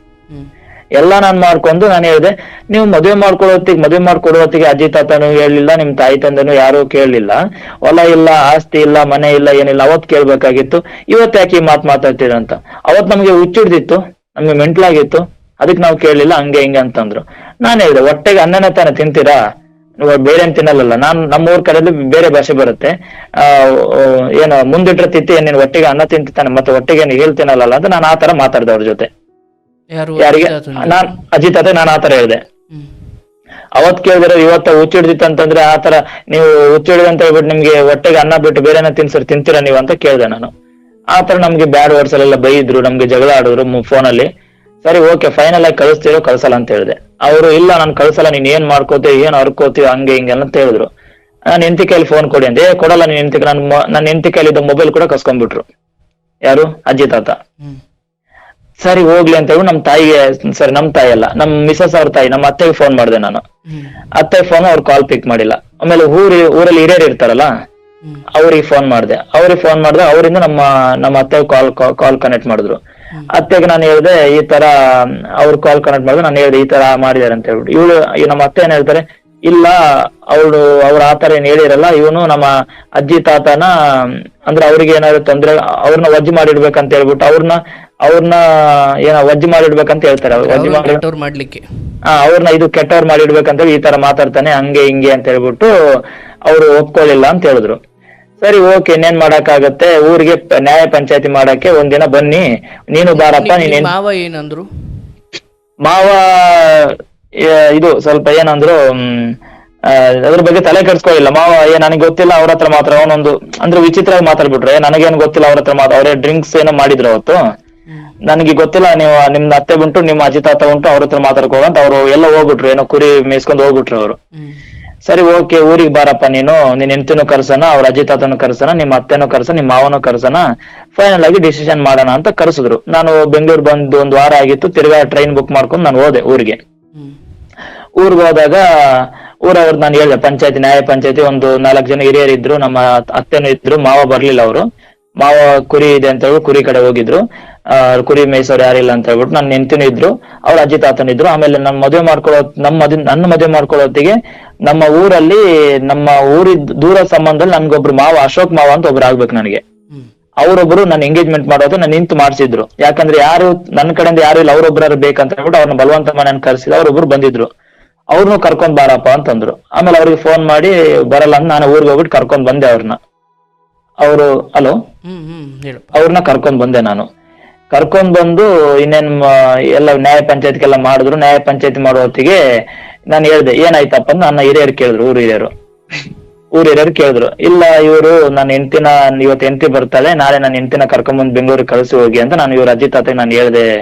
A: ಎಲ್ಲ ನಾನ್ ಮಾಡ್ಕೊಂಡು ನಾನು ಹೇಳಿದೆ, ನೀವು ಮದುವೆ ಮಾಡ್ಕೊಡೋ ಹೊತ್ತಿಗೆ ಅಜ್ಜಿ ತಾತನು ಹೇಳಿಲ್ಲ, ನಿಮ್ ತಾಯಿ ತಂದೆನು ಯಾರು ಕೇಳಲಿಲ್ಲ, ಹೊಲ ಇಲ್ಲ, ಆಸ್ತಿ ಇಲ್ಲ, ಮನೆ ಇಲ್ಲ, ಏನಿಲ್ಲ. ಅವತ್ ಕೇಳ್ಬೇಕಾಗಿತ್ತು, ಇವತ್ತು ಯಾಕೆ ಈ ಮಾತಾಡ್ತೀರ ಅಂತ. ಅವತ್ ನಮ್ಗೆ ಹುಚ್ಚಿಡ್ದಿತ್ತು, ನಮ್ಗೆ ಮೆಂಟ್ಲಾಗಿತ್ತು, ಅದಕ್ಕೆ ನಾವು ಕೇಳಲಿಲ್ಲ, ಹಂಗೆ ಹಿಂಗೆ ಅಂತಂದ್ರು. ನಾನು ಹೇಳಿದೆ, ಹೊಟ್ಟೆಗೆ ಅನ್ನನೇ ತಾನೇ ತಿಂತೀರಾ, ಬೇರೆ ಏನ್ ತಿನ್ನಲ್ಲ. ನಮ್ಮೂರ್ ಕಡೆಯಲ್ಲಿ ಬೇರೆ ಭಾಷೆ ಬರುತ್ತೆ, ಏನೋ ಮುಂದಿಟ್ರೆ ತಿತ್ತಿ ನೀನ್ ಹೊಟ್ಟೆಗೆ ಅನ್ನ ತಿಂತಾನೆ, ಮತ್ತೆ ಹೊಟ್ಟೆಗೆ ಹೇಳ್ತೀನಲ್ಲ ಅಂತ. ನಾನು ಆ ತರ ಮಾತಾಡ್ದೆ ಅವ್ರ ಜೊತೆ. ಯಾರಿಗೆ? ನಾನ್ ಅಜಿತ್ ಅದೇ ನಾನು ಆತರ ಹೇಳಿದೆ. ಅವತ್ ಕೇಳಿದ್ರೆ ಇವತ್ತ ಹುಚ್ಚಿಡ್ದಿತ್ತು ಅಂತಂದ್ರೆ, ಆತರ ನೀವು ಹುಚ್ಚಿಡಿದ ಅಂತ ಹೇಳ್ಬಿಟ್ಟು ನಿಮ್ಗೆ ಹೊಟ್ಟೆಗೆ ಅನ್ನ ಬಿಟ್ಟು ಬೇರೆ ತಿಂತೀರಾ ನೀವು ಅಂತ ಕೇಳ್ದೆ ನಾನು. ಆತರ ನಮ್ಗೆ ಬ್ಯಾಡ್ ವರ್ಡ್ಸ್ ಅಲ್ಲೆಲ್ಲ ಬೈದ್ರು, ನಮ್ಗೆ ಜಗಳ ಆಡಿದ್ರು ಫೋನಲ್ಲಿ. ಸರಿ ಓಕೆ, ಫೈನಲ್ ಆಗಿ ಕಳಿಸ್ತೀರೋ ಕಳ್ಸಲ್ಲ ಅಂತ ಹೇಳಿದೆ. ಅವರು ಇಲ್ಲ ನಾನು ಕಳ್ಸಲ್ಲ, ನೀನ್ ಏನ್ ಮಾಡ್ಕೋತೀವಿ, ಏನ್ ಹರ್ಕೋತೀವಿ, ಹಂಗೆ ಹಿಂಗೆ ಅಂತ ಹೇಳಿದ್ರು. ನಾನು ಹೆಂಡತಿ ಕೈಲಿ ಫೋನ್ ಕೊಡಿ ಅಂದೆ. ಕೊಡಲ್ಲ ನೀನ್ ಹೆಂಡತಿ. ನನ್ನ ಹೆಂಡತಿ ಕೈಲಿದ್ದ ಮೊಬೈಲ್ ಕೂಡ ಕಸ್ಕೊಂಡ್ಬಿಟ್ರು. ಯಾರು? ಅಜ್ಜಿ ತಾತ. ಸರಿ ಹೋಗ್ಲಿ ಅಂತ ಹೇಳಿ ನಮ್ ತಾಯಿಗೆ, ಸರಿ ನಮ್ ತಾಯಿ ಅಲ್ಲ, ನಮ್ ಮಿಸಸ್ ಅವ್ರ ತಾಯಿ, ನಮ್ಮ ಅತ್ತೆಗೆ ಫೋನ್ ಮಾಡಿದೆ ನಾನು. ಅತ್ತೆ ಫೋನ್ ಅವ್ರು ಕಾಲ್ ಪಿಕ್ ಮಾಡಿಲ್ಲ. ಆಮೇಲೆ ಊರಲ್ಲಿ ಹಿರಿಯರು ಇರ್ತಾರಲ್ಲ, ಅವ್ರಿಗೆ ಫೋನ್ ಮಾಡಿದೆ. ಅವರಿಂದ ನಮ್ಮ ಅತ್ತೆಗೆ ಕಾಲ್ ಕನೆಕ್ಟ್ ಮಾಡಿದ್ರು. ಅತ್ತೆಗೆ ನಾನು ಹೇಳಿದೆ ಈ ತರ, ಅವ್ರು ಕಾಲ್ ಕನೆಕ್ಟ್ ಮಾಡಿದ್ರೆ ನಾನು ಹೇಳಿದೆ ಈ ತರ ಮಾಡಿದಾರೆ ಅಂತ ಹೇಳ್ಬಿಟ್ಟು. ಇವಳು ನಮ್ಮ ಅತ್ತೆ ಏನ್ ಹೇಳ್ತಾರೆ, ಇಲ್ಲ ಅವ್ರ ಆತರ ಏನ್ ಹೇಳಿರಲ್ಲ, ಇವನು ನಮ್ಮ ಅಜ್ಜಿ ತಾತನ ಅಂದ್ರೆ ಅವ್ರಿಗೆ ಏನಾದ್ರು ತೊಂದ್ರೆ, ಅವ್ರನ್ನ ವಜ್ಜಿ ಮಾಡಿಡ್ಬೇಕಂತ ಹೇಳ್ಬಿಟ್ಟು ಅವ್ರನ್ನ ಏನೋ ವಜ್ಜಿ ಮಾಡಿಡ್ಬೇಕಂತ ಹೇಳ್ತಾರೆ. ವಜ್ಜಿ
B: ಮಾಡ್ಲಿಕ್ಕೆ
A: ಅವ್ರನ್ನ ಇದು ಕೆಟ್ಟವ್ರು ಮಾಡಿಡ್ಬೇಕಂತ ಈ ತರ ಮಾತಾಡ್ತಾನೆ, ಹಂಗೆ ಹಿಂಗೆ ಅಂತ ಹೇಳ್ಬಿಟ್ಟು ಅವ್ರು ಒಪ್ಕೊಳ್ಳಿಲ್ಲ ಅಂತ ಹೇಳಿದ್ರು. ಸರಿ ಓಕೆ, ಇನ್ನೇನ್ ಮಾಡಕ್ಕಾಗತ್ತೆ, ಊರಿಗೆ ನ್ಯಾಯ ಪಂಚಾಯತಿ ಮಾಡಕ್ಕೆ ಒಂದಿನ ಬನ್ನಿ, ನೀನು ಬಾರಪ್ಪ.
B: ಮಾವ ಏನಂದ್ರು?
A: ಮಾವ ಇದು ಸ್ವಲ್ಪ ಏನಂದ್ರು, ಅದ್ರ ಬಗ್ಗೆ ತಲೆ ಕೆಡ್ಸ್ಕೊಳ್ಳಿಲ್ಲ. ಮಾವ ನನಗೆ ಗೊತ್ತಿಲ್ಲ, ಅವ್ರ ಹತ್ರ ಮಾತ್ರ ಅವನೊಂದು ಅಂದ್ರೆ ವಿಚಿತ್ರವಾಗಿ ಮಾತಾಡ್ಬಿಟ್ರೆ, ನನಗೇನು ಗೊತ್ತಿಲ್ಲ, ಅವ್ರ ಹತ್ರ ಅವರೇ ಡ್ರಿಂಕ್ಸ್ ಏನೋ ಮಾಡಿದ್ರು ಅವತ್ತು, ನನಗೆ ಗೊತ್ತಿಲ್ಲ, ನೀವು ನಿಮ್ದು ಅತ್ತೆ ಉಂಟು, ನಿಮ್ಮ ಅಜ್ಜಿ ತಾತ ಉಂಟು, ಅವ್ರ ಹತ್ರ ಮಾತಾಡ್ಕೋಗಂತ ಅವ್ರು ಎಲ್ಲ ಹೋಗ್ಬಿಟ್ರು, ಏನೋ ಕುರಿ ಮೇಯಿಸ್ಕೊಂಡು ಹೋಗ್ಬಿಟ್ರು ಅವರು. ಸರಿ ಓಕೆ, ಊರಿಗೆ ಬಾರಪ್ಪ, ನೀನ್ ಹೆಂಡತಿನೂ ಕರ್ಸನ, ಅವ್ರ ಅಜ್ಜಿ ತಾತನೂ ಕರ್ಸನ, ನಿಮ್ಮ ಅತ್ತೆನೂ ಕರ್ಸನ, ನಿಮ್ಮ ಮಾವನೂ ಕರ್ಸನ, ಫೈನಲ್ ಆಗಿ ಡಿಸಿಷನ್ ಮಾಡೋಣ ಅಂತ ಕರ್ಸಿದ್ರು. ನಾನು ಬೆಂಗಳೂರು ಬಂದು 1 ವಾರ ಆಗಿತ್ತು, ತಿರ್ಗಾ ಟ್ರೈನ್ ಬುಕ್ ಮಾಡ್ಕೊಂಡು ನಾನು ಹೋದೆ ಊರಿಗೆ. ಹೋದಾಗ ಊರವ್ರದ್ದು ನಾನು ಹೇಳಿದೆ, ನ್ಯಾಯ ಪಂಚಾಯತಿ ಒಂದು 4 ಜನ ಹಿರಿಯರು ಇದ್ರು, ನಮ್ಮ ಅತ್ತೆನೂ ಇದ್ರು, ಮಾವ ಬರ್ಲಿಲ್ಲ. ಅವರು ಮಾವ ಕುರಿ ಇದೆ ಅಂತ ಹೇಳಿ ಕುರಿ ಕಡೆ ಹೋಗಿದ್ರು, ಕುರಿ ಮೇಯ್ಸೋರು ಯಾರಿಲ್ಲ ಅಂತ ಹೇಳ್ಬಿಟ್ಟು. ನನ್ನ ಹೆಂಡತಿನೂ ಇದ್ರು, ಅವ್ರ ಅಜ್ಜಿ ತಾತನೂ ಇದ್ರು. ಆಮೇಲೆ ನನ್ನ ಮದುವೆ ಮಾಡ್ಕೊಳ್ಳೋತ್ತಿಗೆ ನಮ್ಮ ಊರಲ್ಲಿ, ನಮ್ಮ ಊರಿದ್ ದೂರ ಸಂಬಂಧದಲ್ಲಿ ನನ್ಗೊಬ್ರು ಮಾವ, ಅಶೋಕ್ ಮಾವ ಅಂತ ಒಬ್ರು ಆಗ್ಬೇಕು ನನಗೆ. ಅವರೊಬ್ರು ನನ್ನ ಎಂಗೇಜ್ಮೆಂಟ್ ಮಾಡೋದು ನಾನು ನಿಂತು ಮಾಡಿಸಿದ್ರು. ಯಾಕಂದ್ರೆ ಯಾರು ನನ್ನ ಕಡೆಯಿಂದ ಯಾರು ಇಲ್ಲ, ಅವ್ರೊಬ್ರು ಬೇಕಂತ ಹೇಳ್ಬಿಟ್ಟು ಅವ್ರನ್ನ ಬಲವಂತ ಮನೆಯನ್ನು ಕರ್ಸಿದ. ಅವ್ರೊಬ್ರು ಬಂದಿದ್ರು, ಅವ್ರನ್ನೂ ಕರ್ಕೊಂಡ್ ಬಾರಪ್ಪ ಅಂತಂದ್ರು. ಆಮೇಲೆ ಅವ್ರಿಗೆ ಫೋನ್ ಮಾಡಿ ಬರಲ್ಲ ಅಂತ ನಾನು ಊರಿಗೆ ಹೋಗ್ಬಿಟ್ಟು ಕರ್ಕೊಂಡ್ ಬಂದೆ ಅವ್ರನ್ನ. ಅವ್ರನ್ನ ಕರ್ಕೊಂಡ್ ಬಂದೆ ನಾನು. ಕರ್ಕೊಂಡ್ ಬಂದು ಇನ್ನೇನ್ ಎಲ್ಲ ನ್ಯಾಯ ಪಂಚಾಯತ್ಗೆಲ್ಲ ಮಾಡಿದ್ರು. ನ್ಯಾಯ ಪಂಚಾಯತಿ ಮಾಡೋ ಹೊತ್ತಿಗೆ ನಾನು ಹೇಳ್ದೆ, ಏನಾಯ್ತಪ್ಪ ಅಂತ ನನ್ನ ಹಿರಿಯರು ಕೇಳಿದ್ರು. ಊರ್ ಹಿರಿಯರು ಕೇಳಿದ್ರು, ಇಲ್ಲ ಇವರು ನನ್ನ ಹೆಂಡತಿನ, ಇವತ್ತು ಹೆಂಡತಿ ಬರ್ತಾಳೆ, ನಾಳೆ ನನ್ನ ಹೆಂಡತಿನ ಕರ್ಕೊಂಡ್ಬಂದು ಬೆಂಗಳೂರಿಗೆ ಕಳ್ಸಿ ಹೋಗಿ ಅಂತ ನಾನು ಇವ್ರ ಅಜ್ಜಿ ತಾತಗೆ ನಾನು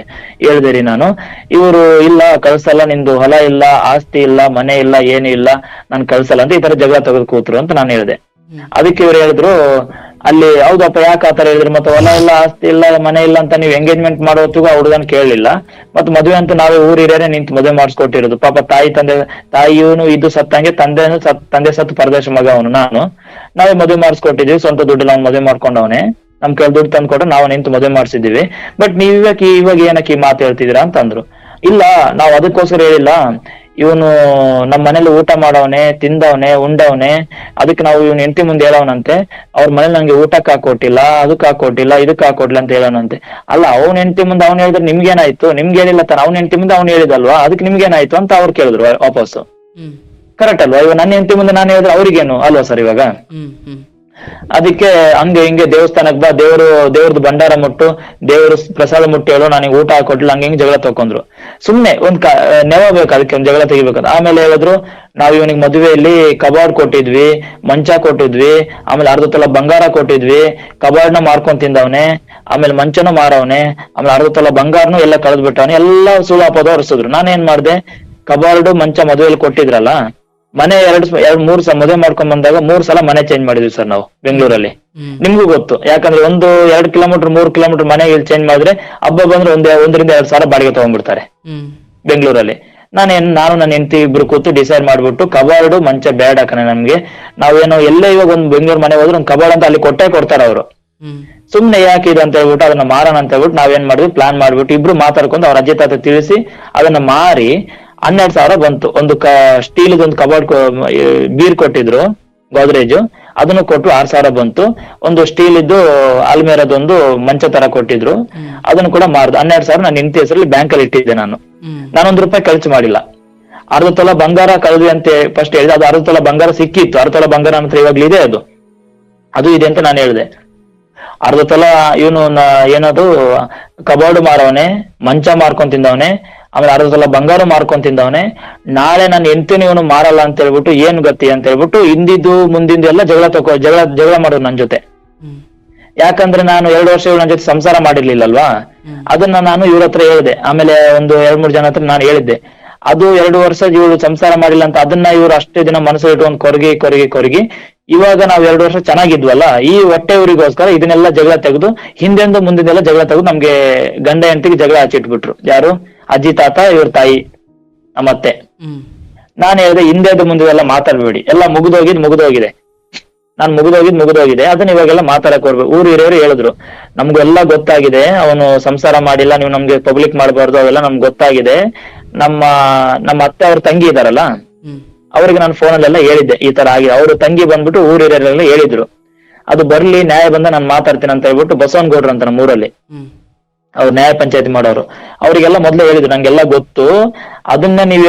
A: ಹೇಳ್ದೆ ರೀ ನಾನು. ಇವರು ಇಲ್ಲ ಕಳ್ಸಲ್ಲ, ನಿಂದು ಹೊಲ ಇಲ್ಲ, ಆಸ್ತಿ ಇಲ್ಲ, ಮನೆ ಇಲ್ಲ, ಏನು ಇಲ್ಲ, ನಾನು ಕಳ್ಸಲ್ಲ ಅಂತ ಈ ತರ ಜಗಳ ತೆಗೆದು ಕೂತ್ರು ಅಂತ ನಾನು ಹೇಳ್ದೆ. ಅದಕ್ಕೆ ಇವ್ರು ಹೇಳಿದ್ರು, ಅಲ್ಲಿ ಹೌದಪ್ಪ ಯಾಕೆ ಆತರ ಹೇಳಿದ್ರು, ಮತ್ತೆ ಹೊಲ ಇಲ್ಲ, ಆಸ್ತಿ ಇಲ್ಲ, ಮನೆ ಇಲ್ಲ ಅಂತ ನೀವು ಎಂಗೇಜ್ಮೆಂಟ್ ಮಾಡೋ ಹೊತ್ತಿಗೂ ಆ ಹುಡುಗನ್ ಕೇಳಲಿಲ್ಲ, ಮತ್ತೆ ಮದುವೆ ಅಂತೂ ನಾವೇ ಊರಿರೇನೆ ನಿಂತು ಮದುವೆ ಮಾಡಿಸ್ಕೊಟ್ಟಿರೋದು. ಪಾಪ ತಾಯಿಯವನು ಇದು ಸತ್ತಂಗೆ, ತಂದೆ ಸತ್ತು ಪರದೇಶ ಮಗ ಅವನು, ನಾವೇ ಮದುವೆ ಮಾಡಿಸ್ಕೊಟ್ಟಿದೀವಿ, ಸ್ವಂತ ದುಡ್ಡು ನಾವು ಮದುವೆ ಮಾಡ್ಕೊಂಡವನೆ, ನಮ್ ಕೈಲಿ ದುಡ್ಡು ತಂದು ಕೊಟ್ಟು ನಾವು ನಿಂತು ಮದುವೆ ಮಾಡಿಸಿದೀವಿ, ಬಟ್ ನೀವ್ ಇವಾಗ ಏನಕ್ಕೆ ಈ ಮಾತು ಹೇಳ್ತಿದೀರಾ ಅಂತ ಅಂದ್ರು. ಇಲ್ಲ, ನಾವು ಅದಕ್ಕೋಸ್ಕರ ಹೇಳಿಲ್ಲ, ಇವನು ನಮ್ಮ ಮನೇಲಿ ಊಟ ಮಾಡವನೆ, ತಿಂದವನೆ, ಉಂಡವನೆ, ಅದಕ್ಕೆ ನಾವು ಇವನ್ ಹೆಂಡತಿ ಮುಂದೆ ಹೇಳವನಂತೆ, ಅವ್ರ ಮನೇಲಿ ನಂಗೆ ಊಟಕ್ಕೆ ಹಾಕೊಟ್ಟಿಲ್ಲ, ಅದಕ್ಕೆ ಹಾಕೊಟ್ಟಿಲ್ಲ, ಇದಕ್ಕೆ ಹಾಕೊಡ್ಲಿಲ್ಲ ಅಂತ ಹೇಳೋನಂತೆ. ಅಲ್ಲ, ಅವ್ನ ಹೆಂಡತಿ ಮುಂದೆ ಅವ್ನು ಹೇಳಿದ್ರೆ ನಿಮ್ಗೇನಾಯ್ತು, ನಿಮ್ಗೆ ಹೇಳಿಲ್ಲ ತಾನೆ, ಅವ್ನ ಹೆಂಡತಿ ಮುಂದೆ ಅವ್ನು ಹೇಳಿದಲ್ವಾ, ಅದಕ್ಕೆ ನಿಮ್ಗೇನಾಯ್ತು ಅಂತ ಅವ್ರು ಕೇಳಿದ್ರು ವಾಪಸ್ಸು. ಕರೆಕ್ಟ್ ಅಲ್ವಾ? ಇವಾಗ ನನ್ನ ಹೆಂಡತಿ ಮುಂದೆ ನಾನು ಹೇಳಿದ್ರೆ ಅವ್ರಿಗೇನು ಅಲ್ವಾ ಸರ್? ಇವಾಗ ಅದಕ್ಕೆ ಹಂಗೆ ಹಿಂಗೆ ದೇವಸ್ಥಾನಕ್ ಬಾ, ದೇವ್ರದ್ದು ಭಂಡಾರ ಮುಟ್ಟು, ದೇವ್ರ ಪ್ರಸಾದ ಮುಟ್ಟಿ ಹೇಳು, ನನಗೆ ಊಟ ಹಾಕೊಟ್ಲು, ಹಂಗೆ ಹಿಂಗೆ ಜಗಳ ತಕೊಂಡ್ರು. ಸುಮ್ನೆ ನೆವ ಬೇಕು ಅದಕ್ಕೆ, ಒಂದ್ ಜಗಳ ತೆಗಿಬೇಕಂತ. ಆಮೇಲೆ ಹೇಳಿದ್ರು, ನಾವ್ ಇವನಿಗೆ ಮದುವೆಯಲ್ಲಿ ಕಬಾರ್ಡ್ ಕೊಟ್ಟಿದ್ವಿ, ಮಂಚ ಕೊಟ್ಟಿದ್ವಿ, ಆಮೇಲೆ ಅರ್ಧ ತೊಲ ಬಂಗಾರ ಕೊಟ್ಟಿದ್ವಿ, ಕಬಾರ್ಡ್ನ ಮಾರ್ಕೊಂಡ್ ತಿಂದವನೆ, ಆಮೇಲೆ ಮಂಚನೂ ಮಾರವನೆ, ಆಮೇಲೆ ಅರ್ಧ ತೊಲ ಬಂಗಾರನು ಎಲ್ಲ ಕಳೆದ್ ಬಿಟ್ಟವನೆ, ಎಲ್ಲ ಸುಳ್ಳು ಅಪವಾದ ಹೊರಿಸಿದ್ರು. ನಾನೇನ್ ಮಾಡ್ದೆ, ಕಬಾರ್ಡ್ ಮಂಚ ಮದುವೆಯಲ್ಲಿ ಕೊಟ್ಟಿದ್ರಲ್ಲ, ಮನೆ ಮೂರ್ ಸಲ ಮದುವೆ ಮಾಡ್ಕೊಂಡ್ ಬಂದಾಗ 3 ಸಲ ಮನೆ ಚೇಂಜ್ ಮಾಡಿದ್ವಿ ಸರ್ ನಾವು ಬೆಂಗಳೂರಲ್ಲಿ. ನಿಮ್ಗೂ ಗೊತ್ತು, ಯಾಕಂದ್ರೆ 2 ಕಿಲೋಮೀಟರ್ 3 ಕಿಲೋಮೀಟರ್ ಮನೆ ಚೇಂಜ್ ಮಾಡಿದ್ರೆ ಹಬ್ಬ ಬಂದ್ರೆ 1.5 ಸಾವಿರ ಬಾಡಿಗೆ ತಗೊಂಡ್ಬಿಡ್ತಾರೆ ಬೆಂಗಳೂರಲ್ಲಿ. ನಾನು ನನ್ನ ಹೆಂಡತಿ ಇಬ್ರು ಕೂತು ಡಿಸೈಡ್ ಮಾಡ್ಬಿಟ್ಟು, ಕಬಾರ್ಡು ಮಂಚ ಬೇಡ ಕಣೆ ನಮ್ಗೆ, ನಾವೇನೋ ಎಲ್ಲೇ ಇವಾಗ ಒಂದು ಬೆಂಗಳೂರು ಮನೆ ಹೋದ್ರೆ ಒಂದು ಕಬಾರ್ಡ್ ಅಂತ ಅಲ್ಲಿ ಕೊಡ್ತಾರೆ ಅವರು. ಸುಮ್ನೆ ಯಾಕೆ ಇದು ಅಂತ ಹೇಳ್ಬಿಟ್ಟು ಅದನ್ನ ಮಾರೋಣ ಅಂತ ಹೇಳ್ಬಿಟ್ಟು ನಾವೇನ್ ಮಾಡಿದ್ವಿ, ಪ್ಲಾನ್ ಮಾಡ್ಬಿಟ್ಟು ಇಬ್ರು ಮಾತಾಡ್ಕೊಂಡು ಅವ್ರ ಅಜ್ಜಿ ತಾತ ತಿಳಿಸಿ ಅದನ್ನ ಮಾರಿ 12,000 ಬಂತು. ಒಂದು ಸ್ಟೀಲ್ ಒಂದು ಕಬಾರ್ಡ್ ಬೀರ್ ಕೊಟ್ಟಿದ್ರು, ಗೋದ್ರೇಜ್, ಅದನ್ನು ಕೊಟ್ಟು 6,000 ಬಂತು. ಒಂದು ಸ್ಟೀಲ್ ಇದ್ದು ಅಲ್ಮೇರದೊಂದು ಮಂಚ ತರ ಕೊಟ್ಟಿದ್ರು, ಅದನ್ನು ಕೂಡ ಮಾರ್ದು 12,000 ನಾನು ಹೆಂಡತಿ ಹೆಸರಲ್ಲಿ ಬ್ಯಾಂಕ್ ಅಲ್ಲಿ ಇಟ್ಟಿದ್ದೆ. ನಾನು ₹1 ಖರ್ಚು ಮಾಡಿಲ್ಲ. ಅರ್ಧ ತೊಲ ಬಂಗಾರ ಕಳೆದ್ವಿ ಅಂತ ಫಸ್ಟ್ ಹೇಳಿದೆ, ಅದು ಅರ್ಧ ತೊಲ ಬಂಗಾರ ಸಿಕ್ಕಿತ್ತು. ಅರ್ಧ ತೊಲ ಬಂಗಾರ ನಂತರ ಇವಾಗ್ಲೂ ಇದೆ, ಅದು ಇದೆ ಅಂತ ನಾನು ಹೇಳಿದೆ. ಅರ್ಧ ತೊಲ ಇವನು ಏನದು ಕಬಾರ್ಡ್ ಮಾರವನೆ, ಮಂಚ ಮಾರ್ಕೊಂಡ್ ತಿಂದವನೆ, ಆಮೇಲೆ ಅರ್ಧ ತೊಲ ಬಂಗಾರ ಮಾರ್ಕೊಂಡ್ ತಿಂದವನೆ. ನಾಳೆ ನಾನು ಹೆಂಡತಿನ ಇವನು ಮಾರಲ್ಲ ಅಂತ ಹೇಳ್ಬಿಟ್ಟು ಏನ್ ಗತಿ ಅಂತ ಹೇಳ್ಬಿಟ್ಟು ಹಿಂದಿದ್ದು ಮುಂದಿಂದು ಎಲ್ಲ ಜಗಳ ಮಾಡೋದು ನನ್ ಜೊತೆ. ಯಾಕಂದ್ರೆ ನಾನು 2 ವರ್ಷ ಇವಳು ನನ್ನ ಜೊತೆ ಸಂಸಾರ ಮಾಡಿರ್ಲಿಲ್ಲಲ್ವಾ, ಅದನ್ನ ನಾನು ಇವ್ರ ಹತ್ರ ಹೇಳಿದೆ. ಆಮೇಲೆ ಒಂದು 2-3 ಜನ ಹತ್ರ ನಾನು ಹೇಳಿದ್ದೆ, ಅದು 2 ವರ್ಷ ಇವಳು ಸಂಸಾರ ಮಾಡಿಲ್ಲ ಅಂತ. ಅದನ್ನ ಇವ್ರು ಅಷ್ಟೇ ದಿನ ಮನಸ್ಸು ಇಟ್ಕೊಂಡು ಕೊರಗಿ ಇವಾಗ ನಾವ್ 2 ವರ್ಷ ಚೆನ್ನಾಗಿದ್ವಲ್ಲ, ಈ ಹೊಟ್ಟೆ ಊರಿಗೋಸ್ಕರ ಇದನ್ನೆಲ್ಲ ಜಗಳ ತೆಗೆದು ಹಿಂದೆಂದು ಮುಂದಿಂದೆಲ್ಲ ಜಗಳ ತೆಗೆದು ನಮ್ಗೆ ಗಂಡ ಹೆಂಡತಿಗೆ ಜಗಳ ಹಚ್ಚಿಟ್ಬಿಟ್ರು. ಯಾರು? ಅಜ್ಜಿ ತಾತ, ಇವ್ರ ತಾಯಿ, ನಮ್ಮತ್ತೆ. ನಾನು ಹೇಳಿದೆ, ಹಿಂದೆದು ಮುಂದೆಲ್ಲ ಮಾತಾಡ್ಬೇಡಿ, ಎಲ್ಲ ಮುಗಿದೋಗಿದೆ. ನಾನ್ ಮುಗಿದೋಗಿದೆ, ಅದನ್ನ ಇವಾಗೆಲ್ಲ ಮಾತಾಡಕ್ ಹೋಗ್ಬೇಕು. ಊರು ಹಿರಿಯರು ಹೇಳಿದ್ರು, ನಮ್ಗೆಲ್ಲ ಗೊತ್ತಾಗಿದೆ, ಅವನು ಸಂಸಾರ ಮಾಡಿಲ್ಲ, ನೀವು ನಮ್ಗೆ ಪಬ್ಲಿಕ್ ಮಾಡಬಾರ್ದು, ಅವೆಲ್ಲ ನಮ್ಗೆ ಗೊತ್ತಾಗಿದೆ. ನಮ್ಮ ಅತ್ತೆ ಅವ್ರ ತಂಗಿ ಇದಾರಲ್ಲ, ಅವ್ರಿಗೆ ನಾನು ಫೋನಲ್ಲೆಲ್ಲ ಹೇಳಿದ್ದೆ ಈ ತರ ಆಗಿದೆ. ಅವ್ರ ತಂಗಿ ಬಂದ್ಬಿಟ್ಟು ಊರ್ ಹಿರಿಯರೆಲ್ಲ ಹೇಳಿದ್ರು, ಅದು ಬರ್ಲಿ, ನ್ಯಾಯ ಬಂದ ನಾನು ಮಾತಾಡ್ತೀನಿ ಅಂತ ಹೇಳ್ಬಿಟ್ಟು ಬಸವನಗೌಡ್ರು ಅಂತ ನಮ್ಮ ಊರಲ್ಲಿ ಅವ್ರು ನ್ಯಾಯ ಪಂಚಾಯತಿ ಮಾಡೋರು, ಅವ್ರಿಗೆಲ್ಲ ಮೊದ್ಲೇ ಹೇಳಿದ್ರು, ನಂಗೆಲ್ಲ ಗೊತ್ತು, ಅದನ್ನ ನೀವು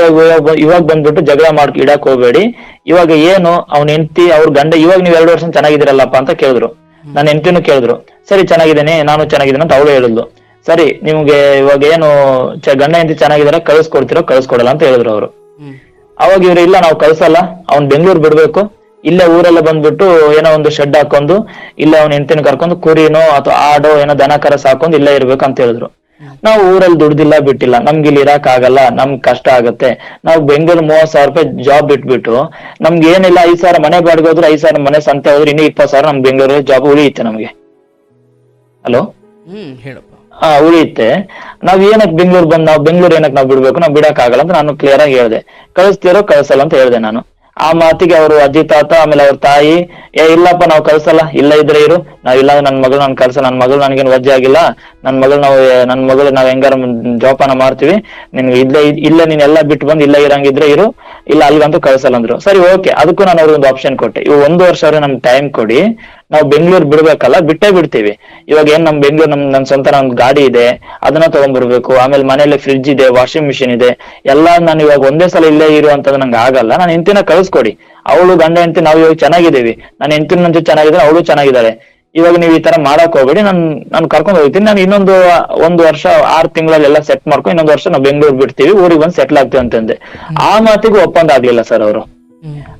A: ಇವಾಗ ಬಂದ್ಬಿಟ್ಟು ಜಗಳ ಇಡಕ್ ಹೋಗ್ಬೇಡಿ. ಇವಾಗ ಏನು ಅವ್ನ ಹೆಂಡತಿ ಅವ್ರ ಗಂಡ ಇವಾಗ ನೀವು 2 ವರ್ಷ ಚೆನ್ನಾಗಿದ್ದೀರಲ್ಲಪ್ಪ ಅಂತ ಕೇಳಿದ್ರು. ನನ್ನ ಹೆಂಡತಿನೂ ಕೇಳಿದ್ರು, ಸರಿ ಚೆನ್ನಾಗಿದ್ದೇನೆ, ನಾನು ಚೆನ್ನಾಗಿದ್ದೇನೆ ಅಂತ ಅವಳು ಹೇಳಿದ್ಲು. ಸರಿ, ನಿಮ್ಗೆ ಇವಾಗ ಏನು ಗಂಡ ಹೆಂಡತಿ ಚೆನ್ನಾಗಿದಾರೆ, ಕಳಿಸ್ಕೊಡಲ್ಲ ಅಂತ ಹೇಳಿದ್ರು ಅವರು. ಅವಾಗ ಇವ್ರು, ಇಲ್ಲ ನಾವು ಕಳ್ಸಲ್ಲ, ಅವ್ನ್ ಬೆಂಗಳೂರು ಬಿಡ್ಬೇಕು, ಇಲ್ಲೇ ಊರೆಲ್ಲ ಬಂದ್ಬಿಟ್ಟು ಏನೋ ಒಂದು ಶೆಡ್ ಹಾಕೊಂಡು ಇಲ್ಲ ಅವ್ನ ಹೆಂಡತಿನ ಕರ್ಕೊಂಡು ಕುರಿನೋ ಅಥವಾ ಆಡೋ ಏನೋ ದನ ಕರ ಸಾಕೊಂಡು ಇಲ್ಲೇ ಇರ್ಬೇಕು ಅಂತ ಹೇಳಿದ್ರು. ನಾವು ಊರಲ್ಲಿ ದುಡ್ದಿಲ್ಲ ಬಿಟ್ಟಿಲ್ಲ, ನಮ್ಗೆ ಇಲ್ಲಿ ಇರಕ್ ಆಗಲ್ಲ, ನಮ್ಗೆ ಕಷ್ಟ ಆಗತ್ತೆ. ನಾವು ಬೆಂಗಳೂರು 30,000 ರೂಪಾಯಿ ಜಾಬ್ ಬಿಟ್ಬಿಟ್ಟು ನಮ್ಗೆ ಏನಿಲ್ಲ 5,000 ಮನೆ ಬಾಡಿಗೆ ಹೋದ್ರೆ 5,000 ಮನೆ ಸಂತೆ ಹೋದ್ರೆ ಇನ್ನೂ 20,000 ನಮ್ ಬೆಂಗಳೂರಲ್ಲಿ ಜಾಬ್ ಉಳಿಯುತ್ತೆ ನಮ್ಗೆ. ಹಲೋ, ಉಳಿಯುತ್ತೆ. ನಾವ್ ಏನಕ್ ಬೆಂಗಳೂರು ಬಂದ್ ನಾವು ಬೆಂಗಳೂರು ಏನಕ್ ನಾವ್ ಬಿಡ್ಬೇಕು, ನಾವ್ ಬಿಡಕ್ ಆಗಲ್ಲ ಅಂತ ನಾನು ಕ್ಲಿಯರ್ ಆಗಿ ಹೇಳ್ದೆ. ಕಳಿಸಲ್ಲ ಅಂತ ಹೇಳ್ದೆ ನಾನು. ಆ ಮಾತಿಗೆ ಅವರು ಅಜ್ಜಿ ತಾತ ಆಮೇಲೆ ಅವ್ರ ತಾಯಿ, ಇಲ್ಲಪ್ಪ ನಾವು ಕಳ್ಸಲ್ಲ, ಇಲ್ಲ ಇದ್ರೆ ಇರು, ನಾವಿಲ್ಲ ನನ್ ಮಗಳು ನಾನು ಕಳ್ಸಲ್ಲ, ನನ್ ಮಗಳು ನನ್ಗೇನು ವಜ್ಜೆ ಆಗಿಲ್ಲ, ನನ್ ಮಗಳು ನಾವ್ ಹೆಂಗಾರ ಜೋಪಾನ ಮಾಡ್ತೀವಿ, ನಿನ್ಗೆ ಇಲ್ಲೇ ನೀನ್ ಎಲ್ಲಾ ಬಿಟ್ಟು ಬಂದು ಇಲ್ಲ ಇರಂಗಿದ್ರೆ ಇರು, ಇಲ್ಲ ಅಲ್ಲಿಗಂತೂ ಕಳ್ಸಲ್ಲ ಅಂದ್ರು. ಸರಿ, ಓಕೆ, ಅದಕ್ಕೂ ನಾನು ಅವ್ರಿಗೆ ಒಂದು ಆಪ್ಷನ್ ಕೊಟ್ಟೆ, ಇವ್ 1 ವರ್ಷ ಅವ್ರೆ ನಮ್ಗೆ ಟೈಮ್ ಕೊಡಿ, ನಾವು ಬೆಂಗಳೂರು ಬಿಡ್ಬೇಕಲ್ಲ, ಬಿಟ್ಟೇ ಬಿಡ್ತೀವಿ. ಇವಾಗ ಏನ್ ನಮ್ ಬೆಂಗಳೂರು ನನ್ ಸ್ವಂತ ನಮ್ದು ಗಾಡಿ ಇದೆ, ಅದನ್ನ ತಗೊಂಡ್ಬರ್ಬೇಕು, ಆಮೇಲೆ ಮನೇಲಿ ಫ್ರಿಡ್ಜ್ ಇದೆ, ವಾಷಿಂಗ್ ಮಿಷಿನ್ ಇದೆ, ಎಲ್ಲಾ ನಾನು ಇವಾಗ ಒಂದೇ ಸಲ ಇಲ್ಲೇ ಇರು ಅಂತಂದ್ರೆ ನಂಗೆ ಆಗಲ್ಲ. ನಾನು ಹೆಂಡತಿನ ಕಳ್ಸ್ಕೊಡಿ, ಅವಳು ಗಂಡ ಹೆಂಡತಿ ನಾವು ಇವಾಗ ಚೆನ್ನಾಗಿದ್ದೀವಿ, ನಾನು ಹೆಂಡತಿನ ನನ್ನ ಜೊತೆ ಚೆನ್ನಾಗಿದ್ದಾರೆ, ಅವಳು ಚೆನ್ನಾಗಿದ್ದಾರೆ. ಇವಾಗ ನೀವು ಈ ತರ ಮಾಡಕ್ ಹೋಗ್ಬೇಡಿ, ನಾನು ಕರ್ಕೊಂಡು ಹೋಗ್ತೀನಿ, ನಾನು ಇನ್ನೊಂದು 1 ವರ್ಷ 6 ತಿಂಗಳಲ್ಲಿ ಎಲ್ಲ ಸೆಟ್ ಮಾಡ್ಕೊಂಡು ಇನ್ನೊಂದು ವರ್ಷ ನಾವು ಬೆಂಗಳೂರು ಬಿಡ್ತೀವಿ, ಊರಿಗೆ ಬಂದು ಸೆಟ್ಲ್ ಆಗ್ತೀವಿ ಅಂತಂದೆ. ಆ ಮಾತಿಗೂ ಒಪ್ಪಂದ ಆಗ್ಲಿಲ್ಲ ಸರ್ ಅವರು.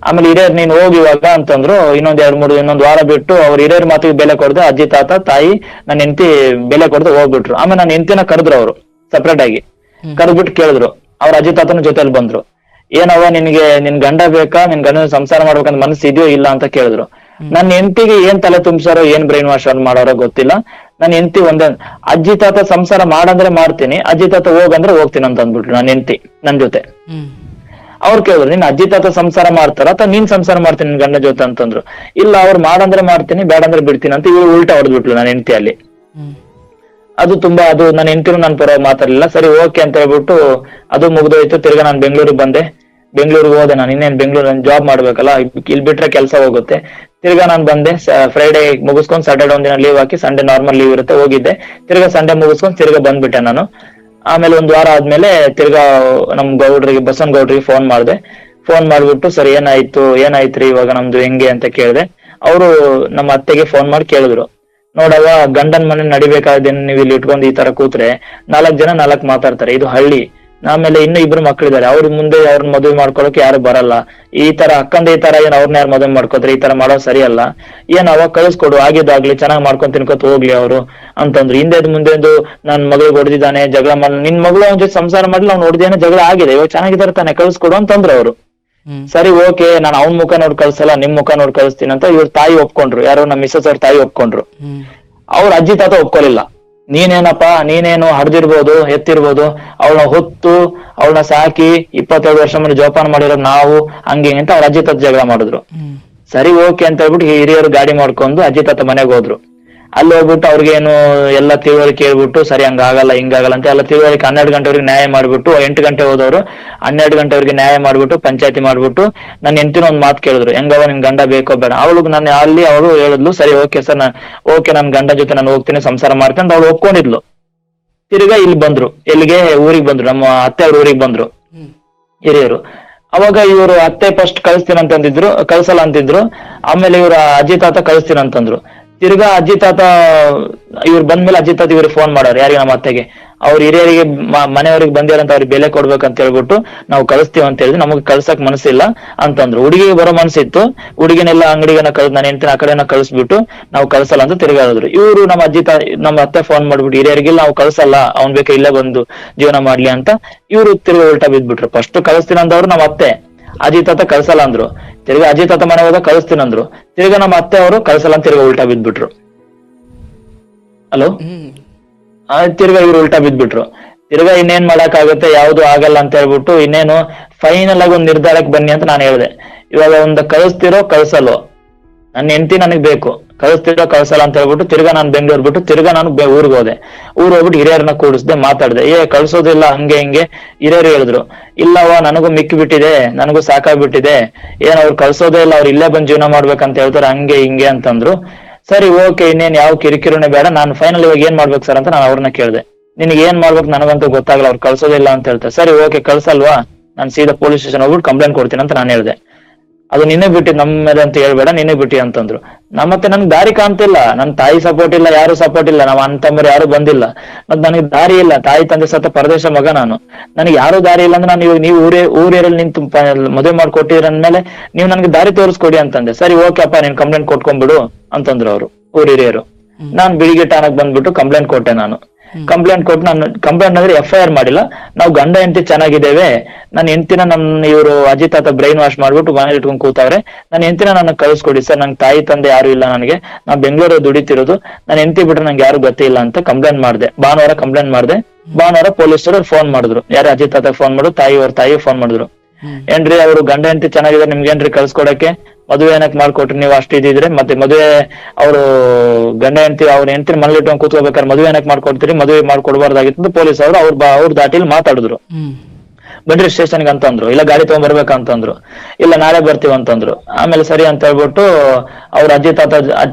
A: ಆಮೇಲೆ ಹಿರಿಯರ್ ನೀನ್ ಹೋಗಿ ಇವಾಗ ಅಂತಂದ್ರು. ಇನ್ನೊಂದು ವಾರ ಬಿಟ್ಟು ಅವ್ರ ಹಿರಿಯರ್ ಮಾತಿಗೆ ಬೆಲೆ ಕೊಡದೆ ಅಜ್ಜಿ ತಾತ ತಾಯಿ ನನ್ನ ಹೆಂಡತಿ ಬೆಲೆ ಕೊಡದೆ ಹೋಗ್ಬಿಟ್ರು. ಆಮೇಲೆ ನನ್ನ ಹೆಂಡತಿನ ಕರೆದ್ರು ಅವರು ಸಪ್ರೇಟ್ ಆಗಿ, ಕರೆದ್ಬಿಟ್ಟು ಕೇಳಿದ್ರು. ಅವ್ರ ಅಜ್ಜಿ ತಾತನ ಜೊತೆಲಿ ಬಂದ್ರು. ಏನವ ನಿನ್ ಗಂಡ ಬೇಕಾ, ನಿನ್ ಗಂಡ ಸಂಸಾರ ಮಾಡ್ಬೇಕಂತ ಮನಸ್ಸು ಇದೆಯೋ ಇಲ್ಲ ಅಂತ ಕೇಳಿದ್ರು. ನನ್ನ ಹೆಂಡತಿಗೆ ಏನ್ ತಲೆ ತುಂಬಿಸಾರೋ ಏನ್ ಬ್ರೈನ್ ವಾಶ್ ಮಾಡೋರೋ ಗೊತ್ತಿಲ್ಲ. ನನ್ನ ಹೆಂಡತಿ ಒಂದೇ, ಅಜ್ಜಿ ತಾತ ಸಂಸಾರ ಮಾಡಂದ್ರೆ ಮಾಡ್ತೀನಿ, ಅಜ್ಜಿ ತಾತ ಹೋಗಂದ್ರೆ ಹೋಗ್ತೀನಿ ಅಂತ ಅಂದ್ಬಿಟ್ರು ನನ್ನ ಹೆಂಡತಿ ನನ್ ಜೊತೆ. ಅವ್ರು ಕೇಳಿದ್ರು, ನಿನ್ ಅಜ್ಜಿ ತಾತ ಸಂಸಾರ ಮಾಡ್ತಾರ ಅಥವಾ ನೀನ್ ಸಂಸಾರ ಮಾಡ್ತೀನಿ ನಿನ್ ಗಂಡ ಜೊತೆ ಅಂತಂದ್ರು. ಇಲ್ಲ, ಅವ್ರು ಮಾಡಂದ್ರೆ ಮಾಡ್ತೀನಿ, ಬೇಡಂದ್ರೆ ಬಿಡ್ತೀನಿ ಅಂತ ಇವ್ರು ಉಲ್ಟಾ ಹೊಡೆದ್ಬಿಟ್ಲು ನನ್ನ ಹೆಂಡತಿ ಅಲ್ಲಿ. ಅದು ನನ್ನ ಹೆಂಡತಿನೂ ನನ್ ಪರ ಮಾತಾಡ್ಲಿಲ್ಲ. ಸರಿ, ಓಕೆ ಅಂತ ಹೇಳ್ಬಿಟ್ಟು ಅದು ಮುಗ್ದೋಯ್ತು. ತಿರ್ಗಾ ನಾನು ಬೆಂಗಳೂರಿಗೆ ಬಂದೆ. ಬೆಂಗಳೂರಿಗೆ ಹೋದೆ. ನಾನು ಇನ್ನೇನ್ ಬೆಂಗಳೂರು ನಾನು ಜಾಬ್ ಮಾಡ್ಬೇಕಲ್ಲ, ಇಲ್ಲಿ ಬಿಟ್ರೆ ಕೆಲಸ ಹೋಗುತ್ತೆ. ತಿರ್ಗಾ ನಾನು ಬಂದೆ. ಫ್ರೈಡೆ ಮುಗಿಸ್ಕೊಂಡು ಸ್ಯಾಟರ್ಡೆ ಒಂದಿನ ಲೀವ್ ಹಾಕಿ ಸಂಡೇ ನಾರ್ಮಲ್ ಲೀವ್ ಇರುತ್ತೆ ಹೋಗಿದ್ದೆ. ತಿರ್ಗಾ ಸಂಡೇ ಮುಗಿಸ್ಕೊಂಡು ತಿರ್ಗಾ ಬಂದ್ಬಿಟ್ಟೆ ನಾನು. ಆಮೇಲೆ 1 ವಾರ ಆದ್ಮೇಲೆ ತಿರ್ಗಾ ನಮ್ ಬಸವನಗೌಡ್ರಿಗೆ ಫೋನ್ ಮಾಡ್ಬಿಟ್ಟು, ಸರಿ ಏನಾಯ್ತ್ರಿ ಇವಾಗ ನಮ್ದು ಹೆಂಗೆ ಅಂತ ಕೇಳಿದೆ. ಅವರು ನಮ್ಮ ಅತ್ತೆಗೆ ಫೋನ್ ಮಾಡಿ ಕೇಳಿದ್ರು, ನೋಡವ ಗಂಡನ್ ಮನೆ ನಡಿಬೇಕಾದೇನು ನೀವು ಇಲ್ಲಿ ಇಟ್ಕೊಂಡು ಈ ತರ ಕೂತ್ರೆ 4 ಜನ 4 ಮಾತಾಡ್ತಾರೆ, ಇದು ಹಳ್ಳಿ. ಆಮೇಲೆ ಇನ್ನು 2 ಮಕ್ಳಿದ್ದಾರೆ, ಅವ್ರ ಮುಂದೆ ಅವ್ರನ್ನ ಮದುವೆ ಮಾಡ್ಕೊಳಕ್ ಯಾರು ಬರಲ್ಲ. ಈ ತರ ಅಕ್ಕಂದ ಈ ತರ ಏನ್ ಅವ್ರನ್ನ ಯಾರು ಮದುವೆ ಮಾಡ್ಕೋತಾರೆ, ಈ ತರ ಮಾಡೋದು ಸರಿಯಲ್ಲ. ಏನ್ ಅವಾಗ ಕಳಿಸ್ಕೊಡು, ಆಗಿದ್ದಾಗ್ಲಿ ಚೆನ್ನಾಗ್ ಮಾಡ್ಕೊಂಡ್ ತಿನ್ಕೊತ ಹೋಗ್ಲಿ ಅವರು ಅಂತಂದ್ರು. ಹಿಂದೆದು ಮುಂದೆದು ನನ್ ಮಗಳಿಗೆ ಹೊಡೆದಿದ್ದಾನೆ, ಜಗಳ ಮಾಡ, ನಿನ್ ಮಗಳು ಅವ್ನ ಜೊತೆ ಸಂಸಾರ ಮಾಡ್ಲಿ, ಅವ್ನು ಹೊಡೆದೇನೆ, ಜಗಳ ಆಗಿದೆ, ಇವಾಗ ಚೆನ್ನಾಗಿದ್ದಾರೆ ತಾನೆ, ಕಳಿಸ್ಕೊಡು ಅಂತಂದ್ರು ಅವರು. ಸರಿ ಓಕೆ, ನಾನು ಅವ್ನ ಮುಖ ನೋಡಿ ಕಳ್ಸಲ್ಲ, ನಿಮ್ ಮುಖ ನೋಡಿ ಕಳಿಸ್ತೀನಿ ಅಂತ ಇವ್ರ ತಾಯಿ ಒಪ್ಕೊಂಡ್ರು. ಯಾರೋ ನಮ್ಮ ಮಿಸಸ್ ಅವ್ರ ತಾಯಿ ಒಪ್ಕೊಂಡ್ರು. ಅವ್ರ ಅಜ್ಜಿ ತಾತ ಒಪ್ಕೊಲಿಲ್ಲ. ನೀನೇನಪ್ಪಾ, ನೀನೇನು ಹಡ್ದಿರ್ಬೋದು, ಎತ್ತಿರ್ಬೋದು, ಅವಳನ್ನ ಹೊತ್ತು ಅವಳನ್ನ ಸಾಕಿ 22 ವರ್ಷ ಮೇಲೆ ಜೋಪಾನ ಮಾಡಿರೋದು ನಾವು, ಹಂಗೆ ಅಂತ ಅವ್ರ ಅಜ್ಜಿ ತಾತ ಜಗಳ ಮಾಡಿದ್ರು. ಸರಿ ಓಕೆ ಅಂತ ಹೇಳ್ಬಿಟ್ಟು ಹಿರಿಯರು ಗಾಡಿ ಮಾಡ್ಕೊಂಡು ಅಜ್ಜಿ ತಾತ ಮನೆಗೆ ಹೋದ್ರು. ಅಲ್ಲಿ ಹೋಗ್ಬಿಟ್ಟು ಅವ್ರಿಗೇನು ಎಲ್ಲ ತಿಳುವಳಿಕೆ ಹೇಳ್ಬಿಟ್ಟು, ಸರಿ ಹಂಗಾಗಲ್ಲ ಹಿಂಗಾಗಲ್ಲ ಅಂತ ಎಲ್ಲ ತಿಳುವಳಿಕೆ 12 ಗಂಟೆವರೆಗೆ ನ್ಯಾಯ ಮಾಡ್ಬಿಟ್ಟು, 8 ಗಂಟೆ ಹೋದವರು 12 ಗಂಟೆವರೆಗೆ ನ್ಯಾಯ ಮಾಡ್ಬಿಟ್ಟು ಪಂಚಾಯತಿ ಮಾಡ್ಬಿಟ್ಟು ನನ್ನ ಹೆಂಡತಿನ ಒಂದ್ ಮಾತು ಕೇಳಿದ್ರು, ಹೆಂಗವ ನಿನ್ ಗಂಡ ಬೇಕೋ ಬೇಡ. ಅವಳು ನಾನು ಅಲ್ಲಿ ಅವಳು ಹೇಳಿದ್ಲು, ಸರಿ ಓಕೆ ಸರ್, ಓಕೆ ನನ್ ಗಂಡ ಜೊತೆ ನಾನು ಹೋಗ್ತೀನಿ, ಸಂಸಾರ ಮಾಡ್ತೀನಿ ಅಂತ ಅವಳು ಒಪ್ಕೊಂಡಿದ್ಲು. ತಿರ್ಗಾ ಇಲ್ಲಿ ಬಂದ್ರು, ಎಲ್ಲಿಗೆ ಊರಿಗೆ ಬಂದ್ರು, ನಮ್ಮ ಅತ್ತೆ ಅವ್ರ ಊರಿಗೆ ಬಂದ್ರು ಹಿರಿಯರು. ಅವಾಗ ಇವರು ಅತ್ತೆ ಫಸ್ಟ್ ಕಳಿಸ್ತೀನಿ ಅಂತಂದಿದ್ರು, ಕಳ್ಸಲ್ಲ ಅಂತಿದ್ರು. ಆಮೇಲೆ ಇವ್ರ ಅಜ್ಜಿ ತಾತ ಕಳಿಸ್ತೀನಿ ಅಂತಂದ್ರು. ತಿರ್ಗಾ ಅಜ್ಜಿ ತಾತ ಇವ್ರು ಬಂದ್ಮೇಲೆ ಅಜ್ಜಿ ತಾತ ಇವ್ರಿಗೆ ಫೋನ್ ಮಾಡೋರು, ಯಾರಿಗೆ ನಮ್ಮ ಅತ್ತೆಗೆ. ಅವ್ರ ಹಿರಿಯರಿಗೆ ಮನೆಯವ್ರಿಗೆ ಬಂದಿರಂತ ಅವ್ರಿಗೆ ಬೆಲೆ ಕೊಡ್ಬೇಕಂತ ಹೇಳ್ಬಿಟ್ಟು ನಾವು ಕಳಿಸ್ತೀವಿ ಅಂತ ಹೇಳಿದ್ರು. ನಮಗೆ ಕಳ್ಸಕ್ ಮನಸ್ಸಿಲ್ಲ ಅಂತಂದ್ರು. ಹುಡುಗಿಗೆ ಬರೋ ಮನಸ್ಸಿತ್ತು, ಹುಡುಗಿನೆಲ್ಲ ಅಂಗಡಿಗೆನ ನಾನು ಹೆಂಡತಿನ ಆ ಕಡೆನ ಕಳಿಸ್ಬಿಟ್ಟು ನಾವು ಕಳ್ಸಲ್ಲ ಅಂತ ತಿರ್ಗಾಡಿದ್ರು. ಇವ್ರು ನಮ್ಮ ಅತ್ತೆ ಫೋನ್ ಮಾಡ್ಬಿಟ್ಟು ಹಿರಿಯರಿಗೆ ನಾವು ಕಳ್ಸಲ್ಲ, ಅವ್ನ್ ಬೇಕಾ ಇಲ್ಲೇ ಬಂದು ಜೀವನ ಮಾಡ್ಲಿ ಅಂತ ಇವ್ರು ತಿರ್ಗಾ ಉಲ್ಟಾ ಬಿದ್ಬಿಟ್ರು. ಫಸ್ಟ್ ಕಳಿಸ್ತೀನಿ ಅಂದವ್ರು ನಮ್ಮ ಅತ್ತೆ, ಅಜ್ಜಿ ತಾತ ಕಳ್ಸಲ್ಲ ಅಂದ್ರು. ತಿರ್ಗಾ ಅಜ್ಜಿ ತಾತ ಮನೆ ಹೋದಾಗ ಕಳಿಸ್ತೀನಿ ಅಂದ್ರು. ತಿರ್ಗಾ ನಮ್ಮ ಅತ್ತೆ ಅವರು ಕಳ್ಸಲ್ಲ ಅಂತ ತಿರ್ಗಾ ಉಲ್ಟಾ ಬಿದ್ಬಿಟ್ರು. ಹಲೋ, ತಿರ್ಗಾ ಇವ್ರು ಉಲ್ಟಾ ಬಿದ್ಬಿಟ್ರು. ತಿರ್ಗಾ ಇನ್ನೇನ್ ಮಾಡಕ್ ಆಗುತ್ತೆ, ಯಾವ್ದು ಆಗಲ್ಲ ಅಂತ ಹೇಳ್ಬಿಟ್ಟು ಇನ್ನೇನು ಫೈನಲ್ ಆಗಿ ಒಂದ್ ನಿರ್ಧಾರಕ್ಕೆ ಬನ್ನಿ ಅಂತ ನಾನು ಹೇಳ್ದೆ. ಇವಾಗ ಒಂದು ಕಳಿಸ್ತಿರೋ ಕಳ್ಸಲ್ಲೋ, ನನ್ನ ಹೆಂಡತಿ ನನಗ್ ಬೇಕು, ಕಳಿಸ್ತಿರೋ ಕಳ್ಸಲ್ಲ ಅಂತ ಹೇಳ್ಬಿಟ್ಟು ತಿರ್ಗಾ ನಾನು ಬೆಂಗಳೂರು ಬಿಟ್ಟು ತಿರ್ಗಾ ನಾನು ಊರಿಗೆ ಹೋದೆ. ಹೋಗ್ಬಿಟ್ಟು ಹಿರಿಯರನ್ನ ಕೂಡಿಸ್ದೆ, ಮಾತಾಡ್ದೆ, ಕಳ್ಸೋದಿಲ್ಲ ಹಂಗೆ ಹಿಂಗೆ. ಹಿರಿಯರು ಹೇಳಿದ್ರು, ಇಲ್ಲವ ನನಗೂ ಮಿಕ್ಕಿ ಬಿಟ್ಟಿದೆ, ನನಗೂ ಸಾಕಾಗ್ಬಿಟ್ಟಿದೆ, ಅವ್ರು ಕಳ್ಸೋದೇ ಇಲ್ಲ, ಅವ್ರು ಇಲ್ಲೇ ಬಂದ್ ಜೀವನ ಮಾಡ್ಬೇಕಂತ ಹೇಳ್ತಾರೆ, ಹಂಗೆ ಹಿಂಗೆ ಅಂತಂದ್ರು. ಸರಿ ಓಕೆ, ಇನ್ನೇನ್ ಯಾವ ಕಿರಿಕಿರಿನೇ ಬೇಡ, ನಾನು ಫೈನಲ್ ಇವಾಗ ಏನ್ ಮಾಡ್ಬೇಕು ಸರ್ ಅಂತ ನಾನು ಅವ್ರನ್ನ ಕೇಳ್ದೆ. ನಿನಗೆ ಏನ್ ಮಾಡ್ಬೇಕು ನನಗಂತೂ ಗೊತ್ತಾಗಲ್ಲ, ಅವ್ರು ಕಳ್ಸೋದಿಲ್ಲ ಅಂತ ಹೇಳ್ತಾರೆ. ಸರಿ ಓಕೆ ಕಳ್ಸಲ್ವಾ, ನಾನು ಸೀದಾ ಪೊಲೀಸ್ ಸ್ಟೇಷನ್ ಹೋಗ್ಬಿಟ್ಟು ಕಂಪ್ಲೇಂಟ್ ಕೊಡ್ತೀನಿ ಅಂತ ನಾನು ಹೇಳ್ದೆ. ಅದು ನಿನ್ನೆ ಬಿಟ್ಟಿ ನಮ್ಮ ಮೇಲೆ ಅಂತ ಹೇಳ್ಬೇಡ, ನಿನ್ನೆ ಬಿಟ್ಟಿ ಅಂತಂದ್ರು. ಮತ್ತೆ ನನ್ಗೆ ದಾರಿ ಕಾಣ್ತಿಲ್ಲ, ನನ್ ತಾಯಿ ಸಪೋರ್ಟ್ ಇಲ್ಲ, ಯಾರು ಸಪೋರ್ಟ್ ಇಲ್ಲ, ನಮ್ಮ ಅಣ್ಣ ತಮ್ಮರು ಯಾರು ಬಂದಿಲ್ಲ, ಮತ್ ನನಗೆ ದಾರಿ ಇಲ್ಲ. ತಾಯಿ ತಂದೆ ಸತ್ತ ಪರದೇಶ ಮಗ ನಾನು, ನನಗೆ ಯಾರು ದಾರಿ ಇಲ್ಲ ಅಂದ್ರೆ ನಾನು ಇವಾಗ ನೀವು ಊರಲ್ಲಿ ನಿಂತು ಮದುವೆ ಮಾಡ್ಕೊಟ್ಟಿರಂದ್ಮೇಲೆ ನೀವು ನನ್ಗೆ ದಾರಿ ತೋರಿಸ್ಕೊಡಿ ಅಂತಂದೆ. ಸರಿ ಓಕೆ ಅಪ್ಪ, ನೀನ್ ಕಂಪ್ಲೇಂಟ್ ಕೊಟ್ಕೊಂಡ್ಬಿಡು ಅಂತಂದ್ರು ಅವರು ಊರ್ ಹಿರಿಯರು. ನಾನ್ ಬಿಳಿಗೆ ಠಾಣಕ್ ಬಂದ್ಬಿಟ್ಟು ಕಂಪ್ಲೇಂಟ್ ಕೊಟ್ಟೆ. ನಾನು ಕಂಪ್ಲೇಂಟ್ ಕೊಟ್ಟು, ನಾನು ಕಂಪ್ಲೇಂಟ್ ಅಂದ್ರೆ FIR ಮಾಡಿಲ್ಲ, ನಾವು ಗಂಡ ಹೆಂಡತಿ ಚೆನ್ನಾಗಿದ್ದೇವೆ, ನನ್ನ ಹೆಂಡತಿನ ನನ್ನ ಇವರು ಅಜ್ಜಿ ತಾತ ಬ್ರೈನ್ ವಾಶ್ ಮಾಡ್ಬಿಟ್ಟು ಮನೇಲಿ ಇಟ್ಕೊಂಡ್ ಕೂತವ್ರೆ, ನನ್ನ ಹೆಂಡತಿನ ನನಗೆ ಕಳಿಸ್ಕೊಡಿ ಸರ್, ನಂಗೆ ತಾಯಿ ತಂದೆ ಯಾರು ಇಲ್ಲ, ನನಗೆ ನಾ ಬೆಂಗಳೂರು ದುಡಿತಿರೋದು, ನನ್ನ ಹೆಂಡತಿ ಬಿಟ್ರೆ ನಂಗೆ ಯಾರು ಗೊತ್ತಿಲ್ಲ ಅಂತ ಕಂಪ್ಲೇಂಟ್ ಮಾಡಿದೆ. ಭಾನುವಾರ ಕಂಪ್ಲೇಂಟ್ ಮಾಡಿದೆ. ಭಾನುವಾರ ಪೊಲೀಸರು ಫೋನ್ ಮಾಡಿದ್ರು, ಯಾರು ಅಜ್ಜಿ ತಾತ ಫೋನ್ ಮಾಡಿದ್ರು, ತಾಯಿ ಫೋನ್ ಮಾಡಿದ್ರು. ಏನ್ರಿ ಅವರು ಗಂಡ ಹೆಂಡತಿ ಚೆನ್ನಾಗಿದ್ದಾರೆ, ನಿಮ್ಗೇನ್ರಿ ಕಳ್ಸ್ಕೊಡಕ್ಕೆ, ಮದುವೆ ಏನಕ್ ಮಾಡ್ಕೊಟ್ರಿ ನೀವು ಅಷ್ಟು ಇದಿದ್ರೆ, ಮತ್ತೆ ಮದುವೆ ಅವರು ಗಂಡ ಹೆಂಡತಿ ಅವ್ರ ಹೆಂಡತಿನ ಮನೇಲಿ ಇಟ್ಕೊಂಡು ಕೂತ್ಕೋಬೇಕಾದ್ರೆ ಮದುವೆ ಏನಕ್ ಮಾಡ್ಕೊಡ್ತೀರಿ, ಮದುವೆ ಮಾಡ್ಕೊಡ್ಬಾರ್ದಾಗಿತ್ತು ಪೊಲೀಸ್ ಅವರು ಅವ್ರ ದಾಟಿಲಿ ಮಾತಾಡಿದ್ರು. ಬನ್ರಿ ಸ್ಟೇಷನ್ಗೆ ಅಂತಂದ್ರು, ಇಲ್ಲ ಗಾಡಿ ತಗೊಂಡ್ಬರ್ಬೇಕಂತಂದ್ರು, ಇಲ್ಲ ನಾಳೆ ಬರ್ತೀವಿ ಅಂತಂದ್ರು. ಆಮೇಲೆ ಸರಿ ಅಂತ ಹೇಳ್ಬಿಟ್ಟು ಅವ್ರ ಅಜ್ಜಿ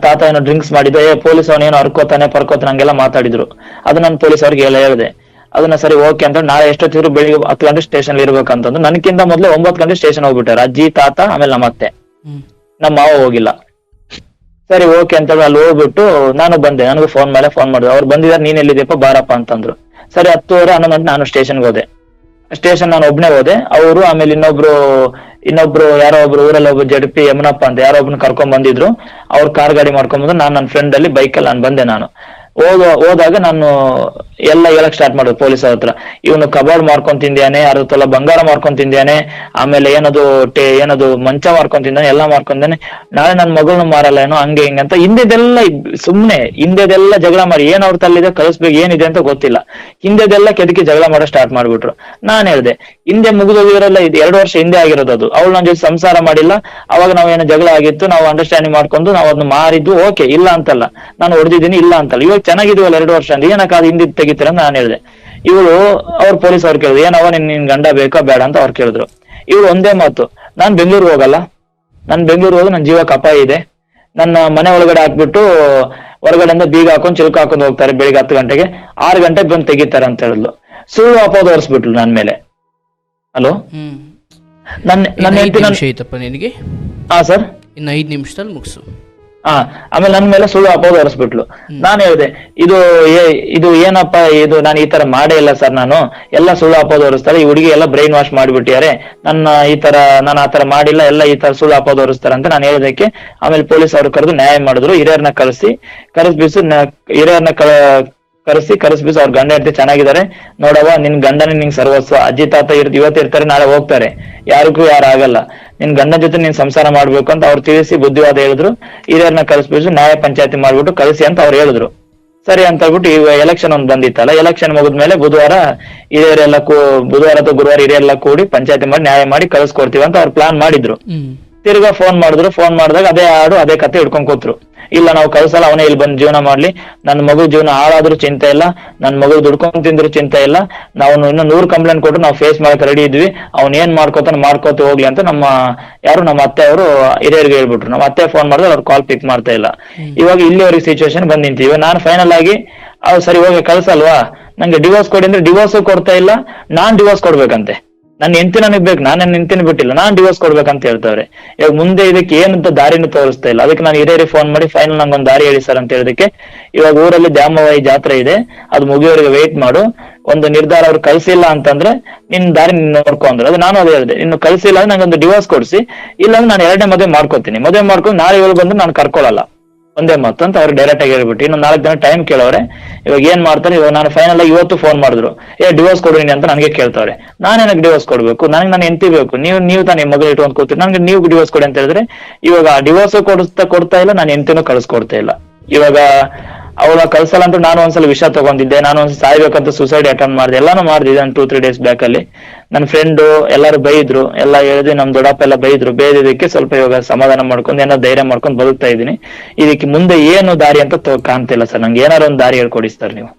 A: ತಾತ ಏನೋ ಡ್ರಿಂಕ್ಸ್ ಮಾಡಿದೆ, ಪೊಲೀಸ್ ಅವನೇನೋ ಹರ್ಕೋತಾನೆ ಹಂಗೆಲ್ಲ ಮಾತಾಡಿದ್ರು. ಅದು ನಾನು ಪೊಲೀಸ್ ಅವ್ರಿಗೆ ಹೇಳಿದೆ. ಅದನ್ನ ಸರಿ ಓಕೆ ಅಂತ ನಾಳೆ ಎಷ್ಟೊತ್ತಿದ್ರು ಬೆಳಿಗ್ಗೆ 10 ಗಂಟೆ ಸ್ಟೇಷನ್ ಇರ್ಬೇಕಂತಂದು, ನನಗಿಂತ ಮೊದ್ಲು 9 ಗಂಟೆ ಸ್ಟೇಷನ್ ಹೋಗ್ಬಿಟ್ಟಾರೆ ಅಜ್ಜಿ ತಾತ, ಆಮೇಲೆ ನಮ್ಮ ಅತ್ತೆ, ನಮ್ಮ ಮಾವ ಹೋಗಿಲ್ಲ. ಸರಿ ಓಕೆ ಅಂತ ಹೇಳಿ ಅಲ್ಲಿ ಹೋಗ್ಬಿಟ್ಟು ನಾನು ಬಂದೆ. ನನಗೂ ಫೋನ್ ಮಾಡಿದ್ರು, ಅವ್ರು ಬಂದಿದ್ದಾರೆ, ನೀನ್ ಎಲ್ಲಿದ್ದೀಪ ಬಾರಪ್ಪ ಅಂತಂದ್ರು. ಸರಿ 10:30 11 ಗಂಟೆ ನಾನು ಸ್ಟೇಷನ್ಗೆ ಹೋದೆ. ಸ್ಟೇಷನ್ ನಾನು ಒಬ್ನೇ ಹೋದೆ. ಅವರು ಆಮೇಲೆ ಇನ್ನೊಬ್ರು ಯಾರೋ ಒಬ್ರು ಊರಲ್ಲಿ ಒಬ್ಬ JP ಯಮನಪ್ಪ ಅಂತ ಯಾರೋ ಒಬ್ನ ಕರ್ಕೊಂಡ್ ಬಂದಿದ್ರು. ಅವ್ರ ಕಾರ್ ಗಾಡಿ ಮಾಡ್ಕೊಂಡ್ ಬಂದು ನಾನು ನನ್ನ ಫ್ರೆಂಡ್ ಅಲ್ಲಿ ಬೈಕಲ್ಲಿ ನಾನು ಬಂದೆ. ನಾನು ಹೋದಾಗ ನಾನು ಎಲ್ಲ ಹೇಳಕ್ ಸ್ಟಾರ್ಟ್ ಮಾಡಿದ್ರು ಪೊಲೀಸ್ ಹತ್ರ, ಇವನು ಕಬಾರ್ಡ್ ಮಾಡ್ಕೊಂಡ್ ತಿಂದ್ಯಾನೆ, 60 ತೊಲ ಬಂಗಾರ ಮಾಡ್ಕೊಂಡ್ ತಿಂದ್ಯಾನೆ, ಆಮೇಲೆ ಏನದು ಮಂಚ ಮಾಡ್ಕೊಂಡ್ ತಿಂದಾನೆ, ಎಲ್ಲ ಮಾಡ್ಕೊಂಡಾನೆ, ನಾಳೆ ನನ್ ಮಗಳನ್ನ ಮಾರಲ್ಲ ಏನೋ ಹಂಗೆ ಹಿಂಗೆ ಅಂತ ಹಿಂದೆದೆಲ್ಲ ಜಗಳ ಮಾಡಿ, ಏನ್ ಅವ್ರ ತಲ್ಲಿದೆ ಕಳಿಸ್ಬೇಕು, ಏನಿದೆ ಅಂತ ಗೊತ್ತಿಲ್ಲ, ಹಿಂದೆದೆಲ್ಲ ಕೆದಕಿ ಜಗಳ ಮಾಡೋ ಸ್ಟಾರ್ಟ್ ಮಾಡ್ಬಿಟ್ರು. ನಾನ್ ಹೇಳ್ದೆ, ಹಿಂದೆ ಮುಗಿದೋಗಿರಲ್ಲ, ಇದು 2 ವರ್ಷ ಹಿಂದೆ ಆಗಿರೋದು. ಅದು ಅವಳು ನನ್ನ ಜೊತೆ ಸಂಸಾರ ಮಾಡಿಲ್ಲ, ಅವಾಗ ನಾವೇನೋ ಜಗಳ ಆಗಿತ್ತು, ನಾವು ಅಂಡರ್ಸ್ಟ್ಯಾಂಡಿಂಗ್ ಮಾಡ್ಕೊಂಡು ನಾವು ಅದನ್ನ ಮಾರಿದ್ದು, ಓಕೆ ಇಲ್ಲ ಅಂತಲ್ಲ, ನಾನು ಹೊಡೆದಿದ್ದೀನಿ ಇಲ್ಲ ಅಂತಲ್ಲ, ಇವಾಗ ಚೆನ್ನಾಗಿದೀವಲ್ಲ 2 ವರ್ಷ ಅಂತ, ಏನಕ್ಕ ಅದು ಹಿಂದೆ ತೆಗಿತೀರ ಅಂತ ನಾನು ಹೇಳಿದೆ. ಇವಳು ಅವ್ರ ಪೊಲೀಸ್ ಅವ್ರು ಕೇಳಿದ್ರು, ಏನವ ನಿನ್ ಗಂಡ ಬೇಕಾ ಬೇಡ ಅಂತ ಅವ್ರು ಕೇಳಿದ್ರು. ಇವಳು ಒಂದೇ ಮಾತು, ನಾನ್ ಬೆಂಗಳೂರು ಹೋಗಲ್ಲ, ನನ್ ಬೆಂಗಳೂರು ಹೋಗಿ ನನ್ ಜೀವಕ್ಕೆ ಅಪಾಯ ಇದೆ, ನನ್ನ ಮನೆ ಒಳಗಡೆ ಹಾಕ್ಬಿಟ್ಟು ಹೊರಗಡೆಯಿಂದ ಬೀಗ ಹಾಕೊಂಡ್ ಚಿಲ್ಕ ಹಾಕೊಂಡ್ ಹೋಗ್ತಾರೆ, ಬೆಳಿಗ್ಗೆ 10 ಗಂಟೆಗೆ 6 ಗಂಟೆಗೆ ಬಂದು ತೆಗಿತಾರೆ ಅಂತ ಹೇಳಿದ್ಲು. ಸುಳ್ಳು ಅಪವಾದ ಹೊರಿಸ್ಬಿಟ್ಲು ನನ್ ಮೇಲೆ. ಹಲೋ, ನನ್ನ
B: ನಿನಗೆ
A: ಹಾ ಸರ್,
B: ಇನ್ನು 5 ನಿಮಿಷದಲ್ಲಿ ಮುಗಿಸು.
A: ಆಮೇಲೆ ನನ್ ಮೇಲೆ ಸುಳ್ಳು ಅಪವಾದ ಹೊರಿಸ್ಬಿಟ್ಲು. ನಾನು ಹೇಳಿದೆ, ಇದು ಏನಪ್ಪ ಇದು, ನಾನು ಈ ತರ ಮಾಡೇ ಇಲ್ಲ ಸರ್, ನಾನು ಎಲ್ಲ ಸುಳ್ಳು ಅಪವಾದ ಹೊರಿಸ್ತಾರೆ, ಈ ಹುಡುಗಿ ಎಲ್ಲ ಬ್ರೈನ್ ವಾಶ್ ಮಾಡಿಬಿಟ್ಟಿದ್ದಾರೆ, ನಾನು ಆ ತರ ಮಾಡಿಲ್ಲ, ಎಲ್ಲ ಈ ತರ ಸುಳ್ಳು ಅಪವಾದ ಹೊರಿಸ್ತಾರೆ ಅಂತ ನಾನು ಹೇಳೋದಕ್ಕೆ ಆಮೇಲೆ ಪೊಲೀಸ್ ಅವರು ಕರೆದು ನ್ಯಾಯ ಮಾಡಿದ್ರು. ಹಿರಿಯರನ್ನ ಕರೆಸ್ಬಿಸಿ ಅವ್ರ ಗಂಡ ಹೆಂಡತಿ ಚೆನ್ನಾಗಿದ್ದಾರೆ, ನೋಡವ್ವ ನಿನ್ ಗಂಡನೇ ನಿಂಗ್ ಸರ್ವಸ್ವ, ಅಜ್ಜಿ ತಾತ ಇವತ್ತಿರ್ತಾರೆ ನಾಳೆ ಹೋಗ್ತಾರೆ, ಯಾರಿಗೂ ಯಾರಾಗಲ್ಲ, ನಿನ್ ಗಂಡನ ಜೊತೆ ನೀನ್ ಸಂಸಾರ ಮಾಡ್ಬೇಕು ಅಂತ ಅವ್ರು ತಿಳಿಸಿ ಬುದ್ಧಿವಾದ ಹೇಳಿದ್ರು. ಹಿರಿಯರನ್ನ ಕರೆಸ್ಬಿಸಿ ನ್ಯಾಯ ಪಂಚಾಯತಿ ಮಾಡ್ಬಿಟ್ಟು ಕಳಿಸಿ ಅಂತ ಅವ್ರು ಹೇಳಿದ್ರು. ಸರಿ ಅಂತ ಹೇಳ್ಬಿಟ್ಟು ಈ ಎಲೆಕ್ಷನ್ ಒಂದ್ ಬಂದಿತ್ತಲ್ಲ, ಎಲೆಕ್ಷನ್ ಮುಗಿದ್ಮೇಲೆ ಬುಧವಾರ ಬುಧವಾರ ಅಥವಾ ಗುರುವಾರ ಹಿರಿಯರೆಲ್ಲ ಕೂಡಿ ಪಂಚಾಯತಿ ಮಾಡಿ ನ್ಯಾಯ ಮಾಡಿ ಕಳಿಸ್ಕೊಡ್ತೀವಿ ಅಂತ ಅವ್ರು ಪ್ಲಾನ್ ಮಾಡಿದ್ರು. ತಿರ್ಗಾ ಫೋನ್ ಮಾಡಿದಾಗ ಅದೇ ಹಾಡು ಅದೇ ಕತೆ ಹಿಡ್ಕೊಂಡ್ ಕೂತ್ರು. ಇಲ್ಲ ನಾವು ಕಳ್ಸಲ್ಲ, ಅವನೇ ಇಲ್ಲಿ ಬಂದ್ ಜೀವನ ಮಾಡ್ಲಿ, ನನ್ನ ಮಗು ಜೀವನ ಹಾಳಾದ್ರೂ ಚಿಂತೆ ಇಲ್ಲ, ನನ್ ಮಗು ದುಡ್ಕೊಂಡ್ ತಿಂದ್ರು ಚಿಂತೆ ಇಲ್ಲ, ನಾವು ಇನ್ನು 100 ಕಂಪ್ಲೇಂಟ್ ಕೊಟ್ಟು ನಾವು ಫೇಸ್ ಮಾಡಕ್ ರೆಡಿ ಇದ್ವಿ, ಅವ್ನ್ ಏನ್ ಮಾಡ್ಕೋತ ಹೋಗ್ಲಿ ಅಂತ ನಮ್ಮ ಅತ್ತೆ ಅವರು ಹಿರಿಯರಿಗೆ ಹೇಳ್ಬಿಟ್ರು. ನಮ್ಮ ಅತ್ತೆ ಫೋನ್ ಮಾಡಿದ್ರೆ ಅವ್ರು ಕಾಲ್ ಪಿಕ್ ಮಾಡ್ತಾ ಇಲ್ಲ. ಇವಾಗ ಇಲ್ಲಿವರೆಗೆ ಸಿಚುವೇಶನ್ ಬಂದ್ ನಿಂತೀವಿ. ನಾನು ಫೈನಲ್ ಆಗಿ ಸರಿ ಹೋಗಿ ಕಳ್ಸಲ್ವಾ, ನಂಗೆ ಡಿವೋರ್ಸ್ ಕೊಡಿ ಅಂದ್ರೆ ಡಿವೋರ್ಸ್ ಕೊಡ್ತಾ ಇಲ್ಲ, ನಾನ್ ಡಿವೋರ್ಸ್ ಕೊಡ್ಬೇಕಂತೆ. ನನ್ನ ಹೆಂಡತಿ ನನಗ್ ಬೇಕು, ನಾನು ನನ್ನ ಹೆಂಡತಿನ ಬಿಟ್ಟಿಲ್ಲ, ನಾನ್ ಡಿವೋರ್ಸ್ ಕೊಡ್ಬೇಕಂತ ಹೇಳ್ತಾವ್ರೆ. ಇವಾಗ ಮುಂದೆ ಇದಕ್ಕೆ ಏನಂತ ದಾರಿನೂ ತೋರಿಸ್ತಾ ಇಲ್ಲ. ಅದಕ್ಕೆ ನಾನು ಹಿರಿಯರಿಗೆ ಫೋನ್ ಮಾಡಿ ಫೈನಲ್ ನಂಗೊಂದು ದಾರಿ ಹೇಳಿ ಸರ್ ಅಂತ ಹೇಳೋದಕ್ಕೆ, ಇವಾಗ ಊರಲ್ಲಿ ದ್ಯಾಮವ್ವಾಯಿ ಜಾತ್ರೆ ಇದೆ, ಅದು ಮುಗಿಯೋರಿಗೆ ವೇಟ್ ಮಾಡು, ಒಂದು ನಿರ್ಧಾರ ಅವ್ರು ಕಳ್ಸಿಲ್ಲ ಅಂತಂದ್ರೆ ನಿನ್ ದಾರಿ ನೀನ್ ನೋಡ್ಕೊಂಡ್ರು. ಅದು ನಾನು ಅದೇ ಹೇಳಿದೆ, ಇನ್ನು ಕಳ್ಸಿಲ್ಲ ಅಂದ್ರೆ ನಂಗೊಂದು ಡಿವೋರ್ಸ್ ಕೊಡ್ಸಿ, ಇಲ್ಲಾಂದ್ರೆ ನಾನು 2ನೇ ಮದುವೆ ಮಾಡ್ಕೊಂಡು ನಾಳೆ ಇವ್ರು ಬಂದು ನಾನು ಕರ್ಕೊಳಲ್ಲ, ಒಂದೇ ಮಾತು ಅಂತ ಅವ್ರು ಡೈರೆಕ್ಟ್ ಆಗಿ ಹೇಳ್ಬಿಟ್ಟು ಇನ್ನು 4 ದಿನ ಟೈಮ್ ಕೇಳೋರೆ. ಇವಾಗ ಏನ್ ಮಾಡ್ತಾರೆ, ಇವಾಗ ನಾನು ಫೈನಲ್ ಆಗಿ ಇವತ್ತು ಫೋನ್ ಮಾಡಿದ್ರು, ಡಿವೋರ್ಸ್ ಕೊಡ್ತೀನಿ ಅಂತ ನನಗೆ ಕೇಳ್ತಾವ್ರೆ. ನಾನೇನಕ್ಕೆ ಡಿವೋರ್ಸ್ ಕೊಡ್ಬೇಕು, ನನಗೆ ನಾನು ಹೆಂಡತಿ ಬೇಕು, ನೀವು ತಾನೇ ಮಗಳು ಇಟ್ಕೊಂಡು ಕೂತೀರಿ, ನನಗೆ ನೀವು ಡಿವೋರ್ಸ್ ಕೊಡಿ ಅಂತ ಹೇಳಿದ್ರೆ ಇವಾಗ ಡಿವೋರ್ಸ್ ಕೊಡ್ತಾ ಇಲ್ಲ, ನಾನು ಹೆಂಡತಿನೂ ಕಳಿಸ್ಕೊಡ್ತಾ ಇಲ್ಲ. ಇವಾಗ ಅವಳ ಕಳ್ಸಲ್ಲ ಅಂತ ನಾನು ಒಂದ್ಸಲ ವಿಷ ತಗೊಂಡಿದ್ದೆ, ನಾನು ಒಂದ್ಸಲ ಸಾಯ್ಬೇಕಂತ ಸುಸೈಡ್ ಅಟೆಂಪ್ಟ್ ಮಾಡಿದೆ, ಎಲ್ಲಾನು ಮಾಡಿದೆ. ನಾನು 2-3 ಡೇಸ್ ಬ್ಯಾಕ್ ಅಲ್ಲಿ ನನ್ನ ಫ್ರೆಂಡು ಎಲ್ಲಾರು ಬೈದ್ರು, ಎಲ್ಲ ಹೇಳಿದ್ವಿ, ನಮ್ ದೊಡ್ಡಪ್ಪ ಎಲ್ಲ ಬೈದ್ರು. ಬೇಯ್ದಿದ್ದಕ್ಕೆ ಸ್ವಲ್ಪ ಇವಾಗ ಸಮಾಧಾನ ಮಾಡ್ಕೊಂಡು ಏನೋ ಧೈರ್ಯ ಮಾಡ್ಕೊಂಡು ಬದುಕ್ತಾ ಇದೀನಿ. ಇದಕ್ಕೆ ಮುಂದೆ ಏನು ದಾರಿ ಅಂತ ಕಾಣ್ತಿಲ್ಲ ಸರ್, ನಂಗೆ ಏನಾರು ಒಂದು ದಾರಿ ಹೇಳ್ಕೊಡಿ ಸರ್ ನೀವು.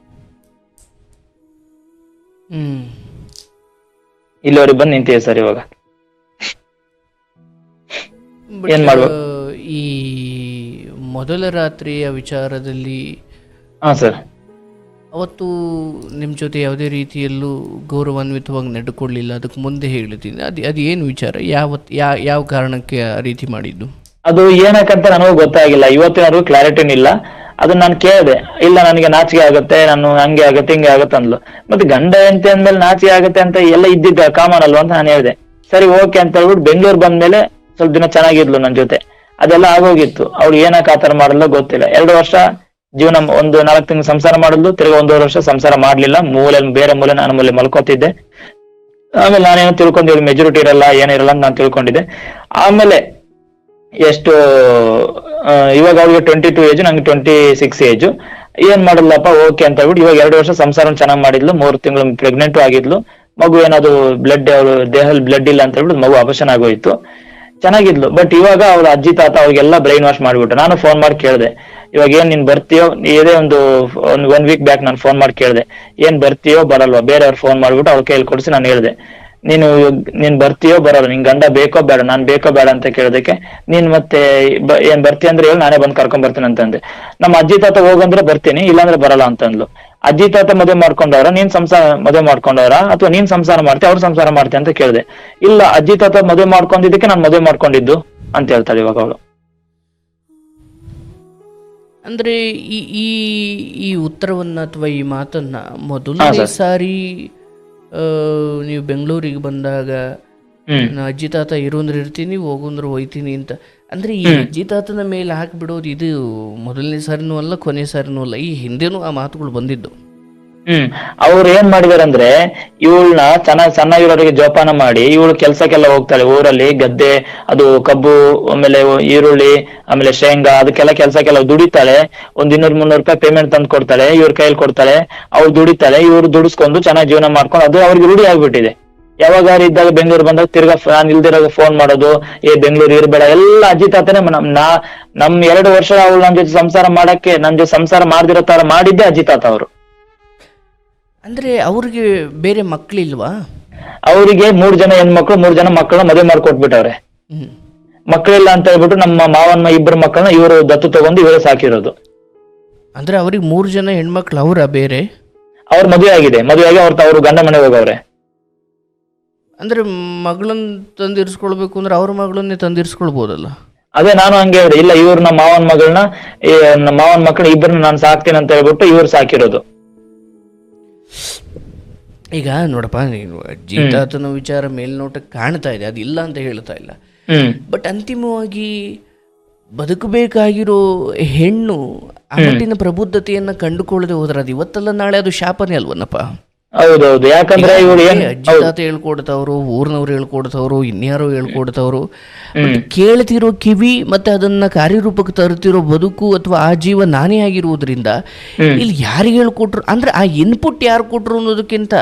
A: ಇಲ್ಲಿವರೆಗೆ ಬಂದು ನಿಂತೀವಿ ಸರ್. ಇವಾಗ ಏನ್ ಮಾಡ್ಬೇಕು?
B: ಈ ಮೊದಲ ರಾತ್ರಿಯ ವಿಚಾರದಲ್ಲಿ
A: ಸರ್,
B: ಅವತ್ತು ನಿಮ್ಮ ಜೊತೆ ಯಾವುದೇ ರೀತಿಯಲ್ಲೂ ಗೌರವಾನ್ವಿತವಾಗಿ ನಡ್ಕೊಳ್ಳಿಲ್ಲ, ಅದಕ್ಕೆ ಮುಂದೆ ಹೇಳಿದ್ದೀನಿ, ಅದು ಏನು ವಿಚಾರ, ಯಾವ ಕಾರಣಕ್ಕೆ ಆ ರೀತಿ ಮಾಡಿದ್ದು?
A: ಅದು ಏನಕ್ಕಂತ ನನಗೂ ಗೊತ್ತಾಗಿಲ್ಲ, ಇವತ್ತಿನವರೆಗೂ ಕ್ಲಾರಿಟಿನೂ ಇಲ್ಲ. ಅದನ್ನ ನಾನು ಕೇಳಿದೆ, ಇಲ್ಲ ನನಗೆ ನಾಚಿಕೆ ಆಗುತ್ತೆ, ನಾನು ಹಂಗೆ ಆಗುತ್ತೆ ಹಿಂಗೆ ಆಗುತ್ತೆ ಅಂದ್ಲು. ಮತ್ತೆ ಗಂಡ ಹೆಂಡತಿ ಅಂದ್ಮೇಲೆ ನಾಚಿಕೆ ಆಗುತ್ತೆ ಅಂತ ಎಲ್ಲ ಇದ್ದಿದ್ದ ಕಾಮನ್ ಅಲ್ವಾ ಅಂತ ನಾನು ಹೇಳಿದೆ. ಸರಿ ಓಕೆ ಅಂತ ಹೇಳ್ಬಿಟ್ಟು ಬೆಂಗಳೂರು ಬಂದ್ಮೇಲೆ ಸ್ವಲ್ಪ ದಿನ ಚೆನ್ನಾಗಿದ್ಲು ನನ್ನ ಜೊತೆ, ಅದೆಲ್ಲ ಆಗೋಗಿತ್ತು. ಅವ್ಳು ಏನಕ್ಕೆ ಆತರ ಮಾಡಲ್ಲ ಗೊತ್ತಿಲ್ಲ. 2 ವರ್ಷ ಜೀವನ, ಒಂದು 4 ತಿಂಗಳು ಸಂಸಾರ ಮಾಡಿದ್ಲು, ತಿರ್ಗಿ 1.5 ವರ್ಷ ಸಂಸಾರ ಮಾಡ್ಲಿಲ್ಲ. ಬೇರೆ ಮೂಲೆ ನಾನು ಮೂಲೆ ಮಲ್ಕೋತಿದ್ದೆ. ಆಮೇಲೆ ನಾನೇನೋ ತಿಳ್ಕೊಂಡಿದ್ದೆ, ಮೆಚುರಿಟಿ ಇರಲ್ಲ ಏನಿರಲ್ಲ ಅಂತ ನಾನು ತಿಳ್ಕೊಂಡಿದ್ದೆ. ಆಮೇಲೆ ಎಷ್ಟು ಇವಾಗ ಅವ್ರಿಗೆ 22 ಏಜ್, ನಂಗೆ 26 ಏಜ್. ಏನ್ ಮಾಡಿದ್ಲಪ್ಪ ಓಕೆ ಅಂತ ಹೇಳ್ಬಿಟ್ಟು ಇವಾಗ 2 ವರ್ಷ ಸಂಸಾರ ಚೆನ್ನಾಗಿ ಮಾಡಿದ್ಲು. 3 ತಿಂಗಳು ಪ್ರೆಗ್ನೆಂಟ್ ಆಗಿದ್ಲು. ಮಗು ಏನಾದ್ರು ಅವ್ರು ದೇಹದಲ್ಲಿ ಬ್ಲಡ್ ಇಲ್ಲ ಅಂತ ಹೇಳ್ಬಿಟ್ಟು ಮಗು ಆಪರೇಷನ್ ಆಗೋಯ್ತು. ಚೆನ್ನಾಗಿದ್ಲು. ಬಟ್ ಇವಾಗ ಅವ್ರ ಅಜ್ಜಿ ತಾತ ಅವ್ರಿಗೆಲ್ಲ ಬ್ರೈನ್ ವಾಶ್ ಮಾಡ್ಬಿಟ್ಟು ನಾನು ಫೋನ್ ಮಾಡಿ ಕೇಳಿದೆ, ಇವಾಗ ಏನ್ ನೀನ್ ಬರ್ತೀಯೋ, ಇದೇ ಒಂದು 1 ವೀಕ್ ಬ್ಯಾಕ್ ನಾನು ಫೋನ್ ಮಾಡಿ ಕೇಳಿದೆ, ಏನ್ ಬರ್ತೀಯೋ ಬರಲ್ವಾ? ಬೇರೆಯವ್ರು ಫೋನ್ ಮಾಡ್ಬಿಟ್ಟು ಅವ್ರ ಕೈಯಲ್ಲಿ ಕೊಡಿಸಿ ನಾನು ಹೇಳಿದೆ, ನೀನ್ ಬರ್ತೀಯೋ ಬರಲ್ಲ, ನಿನ್ ಗಂಡ ಬೇಕೋ ಬೇಡ, ನಾನ್ ಬೇಕೋ ಬೇಡ ಅಂತ ಕೇಳೋದಕ್ಕೆ, ನೀನ್ ಮತ್ತೆ ಏನ್ ಬರ್ತೀಯ ಅಂದ್ರೆ ಹೇಳಿ, ನಾನೇ ಬಂದ್ ಕರ್ಕೊಂಡ್ ಬರ್ತೀನಿ ಅಂತಂದೆ. ನಮ್ಮ ಅಜ್ಜಿ ತಾತ ಹೋಗಂದ್ರೆ ಬರ್ತೀನಿ, ಇಲ್ಲಾಂದ್ರೆ ಬರಲ್ಲ ಅಂತಂದ್ಲು. ಅಜ್ಜಿ ತಾತ ಮದುವೆ ಮಾಡ್ಕೊಂಡವ್ರ, ನೀನ್ ಮದುವೆ ಮಾಡ್ಕೊಂಡವ್ರ, ಅಥವಾ ನೀನ್ ಸಂಸಾರ ಮಾಡ್ತೀಯ ಅವ್ರು ಸಂಸಾರ ಮಾಡ್ತೀಯ ಅಂತ ಕೇಳಿದೆ. ಇಲ್ಲ ಅಜ್ಜಿ ತಾತ ಮದುವೆ ಮಾಡ್ಕೊಂಡಿದ್ದಕ್ಕೆ ನಾನು ಮದುವೆ ಮಾಡ್ಕೊಂಡಿದ್ದು ಅಂತ ಹೇಳ್ತಾಳೆ ಇವಾಗ ಅವಳು.
B: ಅಂದ್ರೆ ಈ ಉತ್ತರವನ್ನ ಅಥವಾ ಈ ಮಾತನ್ನ ಮೊದಲನೇ ಸಾರಿ ನೀವು ಬೆಂಗಳೂರಿಗೆ ಬಂದಾಗ ಅಜ್ಜಿ ತಾತ ಇರೋಂದ್ರೆ ಇರ್ತೀನಿ, ಹೋಗುಂದ್ರೆ ಹೋಯ್ತೀನಿ ಅಂತ, ಅಂದ್ರೆ ಈ ಅಜ್ಜಿ ತಾತನ ಮೇಲೆ ಹಾಕ್ಬಿಡೋದು ಇದು ಮೊದಲನೇ ಸಾರಿನೂ ಅಲ್ಲ, ಕೊನೆ ಸಾರಿನೂ ಅಲ್ಲ, ಈ ಹಿಂದೆನೂ ಆ ಮಾತುಗಳು ಬಂದಿದ್ದು.
A: ಅವ್ರು ಏನ್ ಮಾಡಿದಾರಂದ್ರೆ, ಇವಳನ್ನ ಚೆನ್ನಾಗಿರೋರಿಗೆ ಜೋಪಾನ ಮಾಡಿ ಇವಳು ಕೆಲ್ಸಕ್ಕೆಲ್ಲ ಹೋಗ್ತಾಳೆ. ಊರಲ್ಲಿ ಗದ್ದೆ, ಅದು ಕಬ್ಬು, ಆಮೇಲೆ ಈರುಳ್ಳಿ, ಆಮೇಲೆ ಶೇಂಗಾ, ಅದಕ್ಕೆಲ್ಲ ಕೆಲ್ಸಕ್ಕೆಲ್ಲ ದುಡಿತಾಳೆ. 200-300 ರೂಪಾಯಿ ಪೇಮೆಂಟ್ ತಂದು ಕೊಡ್ತಾಳೆ, ಇವ್ರ ಕೈಯಲ್ಲಿ ಕೊಡ್ತಾಳೆ. ಅವ್ಳು ದುಡಿತಾಳೆ, ಇವ್ರು ದುಡಿಸ್ಕೊಂಡು ಚೆನ್ನಾಗಿ ಜೀವನ ಮಾಡ್ಕೊಂಡು, ಅದು ಅವ್ರಿಗೆ ರೂಢಿ ಆಗ್ಬಿಟ್ಟಿದೆ. ಯಾವಾಗ ಇದ್ದಾಗ ಬೆಂಗಳೂರು ಬಂದಾಗ ತಿರ್ಗಾ ನಾನು ಇಲ್ದಿರಾಗ ಫೋನ್ ಮಾಡೋದು, ಬೆಂಗಳೂರು ಇರ್ಬೇಡ, ಎಲ್ಲ ಅಜ್ಜಿ ತಾತನೇ. ನಮ್ 2 ವರ್ಷ ಅವಳು ನನ್ ಜೊತೆ ಸಂಸಾರ ಮಾಡಕ್ಕೆ, ನನ್ ಜೊತೆ ಸಂಸಾರ ಮಾಡ್ದಿರೋ ತರ ಮಾಡಿದ್ದೆ ಅಜ್ಜಿ ತಾತ ಅವರು.
B: ಅಂದ್ರೆ ಅವ್ರಿಗೆ ಬೇರೆ ಮಕ್ಳಿಲ್ವಾ?
A: ಅವರಿಗೆ 3 ಜನ ಹೆಣ್ಮಕ್ಳು, 3 ಜನ ಮಕ್ಕಳನ್ನ ಮದುವೆ ಮಾಡ್ಕೊಟ್ಬಿಟ್ಟವ್ರೆ. ಮಕ್ಕಳಿಲ್ಲ ಅಂತ ಹೇಳ್ಬಿಟ್ಟು ನಮ್ಮ ಮಾವನ 2 ಮಕ್ಕಳನ್ನ ಇವರು ದತ್ತು ತಗೊಂಡು ಇವರೇ ಸಾಕಿರೋದು.
B: ಅಂದ್ರೆ ಅವ್ರಿಗೆ 3 ಜನ ಹೆಣ್ಮಕ್ಳು ಅವರ ಬೇರೆ?
A: ಅವ್ರ ಮದುವೆ ಆಗಿದೆ, ಮದುವೆ ಆಗಿ ಅವ್ರ ಗಂಡ ಮನೆಗೆ ಹೋಗವ್ರೆ.
B: ಅಂದ್ರೆ ಮಗಳನ್ನ ತಂದಿರಿಸ್ಕೊಳ್ಬೇಕು ಅಂದ್ರೆ ಅವ್ರ ಮಗಳನ್ನೇ ತಂದಿರಿಸ್ಕೊಳ್ಬೋದಲ್ಲ?
A: ಅದೇ ನಾನು ಹಂಗೆ ಹೇಳಿದೆ, ಇಲ್ಲ ಇವ್ರು ನಮ್ಮ ಮಾವನ್ ಮಗಳನ್ನ, ನಮ್ಮ ಮಾವನ್ ಮಕ್ಕಳು ಇಬ್ಬರನ್ನ ನಾನು ಸಾಕ್ತೀನಿ ಅಂತ ಹೇಳ್ಬಿಟ್ಟು ಇವ್ರು ಸಾಕಿರೋದು.
B: ಈಗ ನೋಡಪ್ಪ, ನೀನು ಅಜ್ಜಿ ತಾತನ ವಿಚಾರ ಮೇಲ್ನೋಟಕ್ಕೆ ಕಾಣ್ತಾ ಇದೆ, ಅದಿಲ್ಲ ಅಂತ ಹೇಳ್ತಾ ಇಲ್ಲ. ಬಟ್ ಅಂತಿಮವಾಗಿ ಬದುಕಬೇಕಾಗಿರೋ ಹೆಣ್ಣು ಆ ಮಟ್ಟಿನ ಪ್ರಬುದ್ಧತೆಯನ್ನ ಕಂಡುಕೊಳ್ಳದೆ ಹೋದ್ರೆ ಅದು ಇವತ್ತಲ್ಲ ನಾಳೆ ಅದು ಶಾಪನೇ ಅಲ್ವನ್ನಪ್ಪ.
A: ಹೌದೌದು, ಯಾಕಂದ್ರೆ ಇವ್ರು
B: ಅಜ್ಜಿ ತಾತ ಹೇಳ್ಕೊಡ್ತವ್ರು, ಊರ್ನವ್ರು ಹೇಳ್ಕೊಡ್ತವ್ರು, ಇನ್ಯಾರೋ ಹೇಳ್ಕೊಡ್ತವ್ರು, ಕೇಳ್ತಿರೋ ಕಿವಿ ಮತ್ತೆ ಅದನ್ನ ಕಾರ್ಯರೂಪಕ್ಕೆ ತರ್ತಿರೋ ಬದುಕು ಅಥವಾ ಆ ಜೀವ ನಾನೇ ಆಗಿರುವುದರಿಂದ ಇಲ್ಲಿ ಯಾರಿಗೆ ಹೇಳ್ಕೊಟ್ರು ಅಂದ್ರೆ ಆ ಇನ್ಪುಟ್ ಯಾರು ಕೊಟ್ರು ಅನ್ನೋದಕ್ಕಿಂತ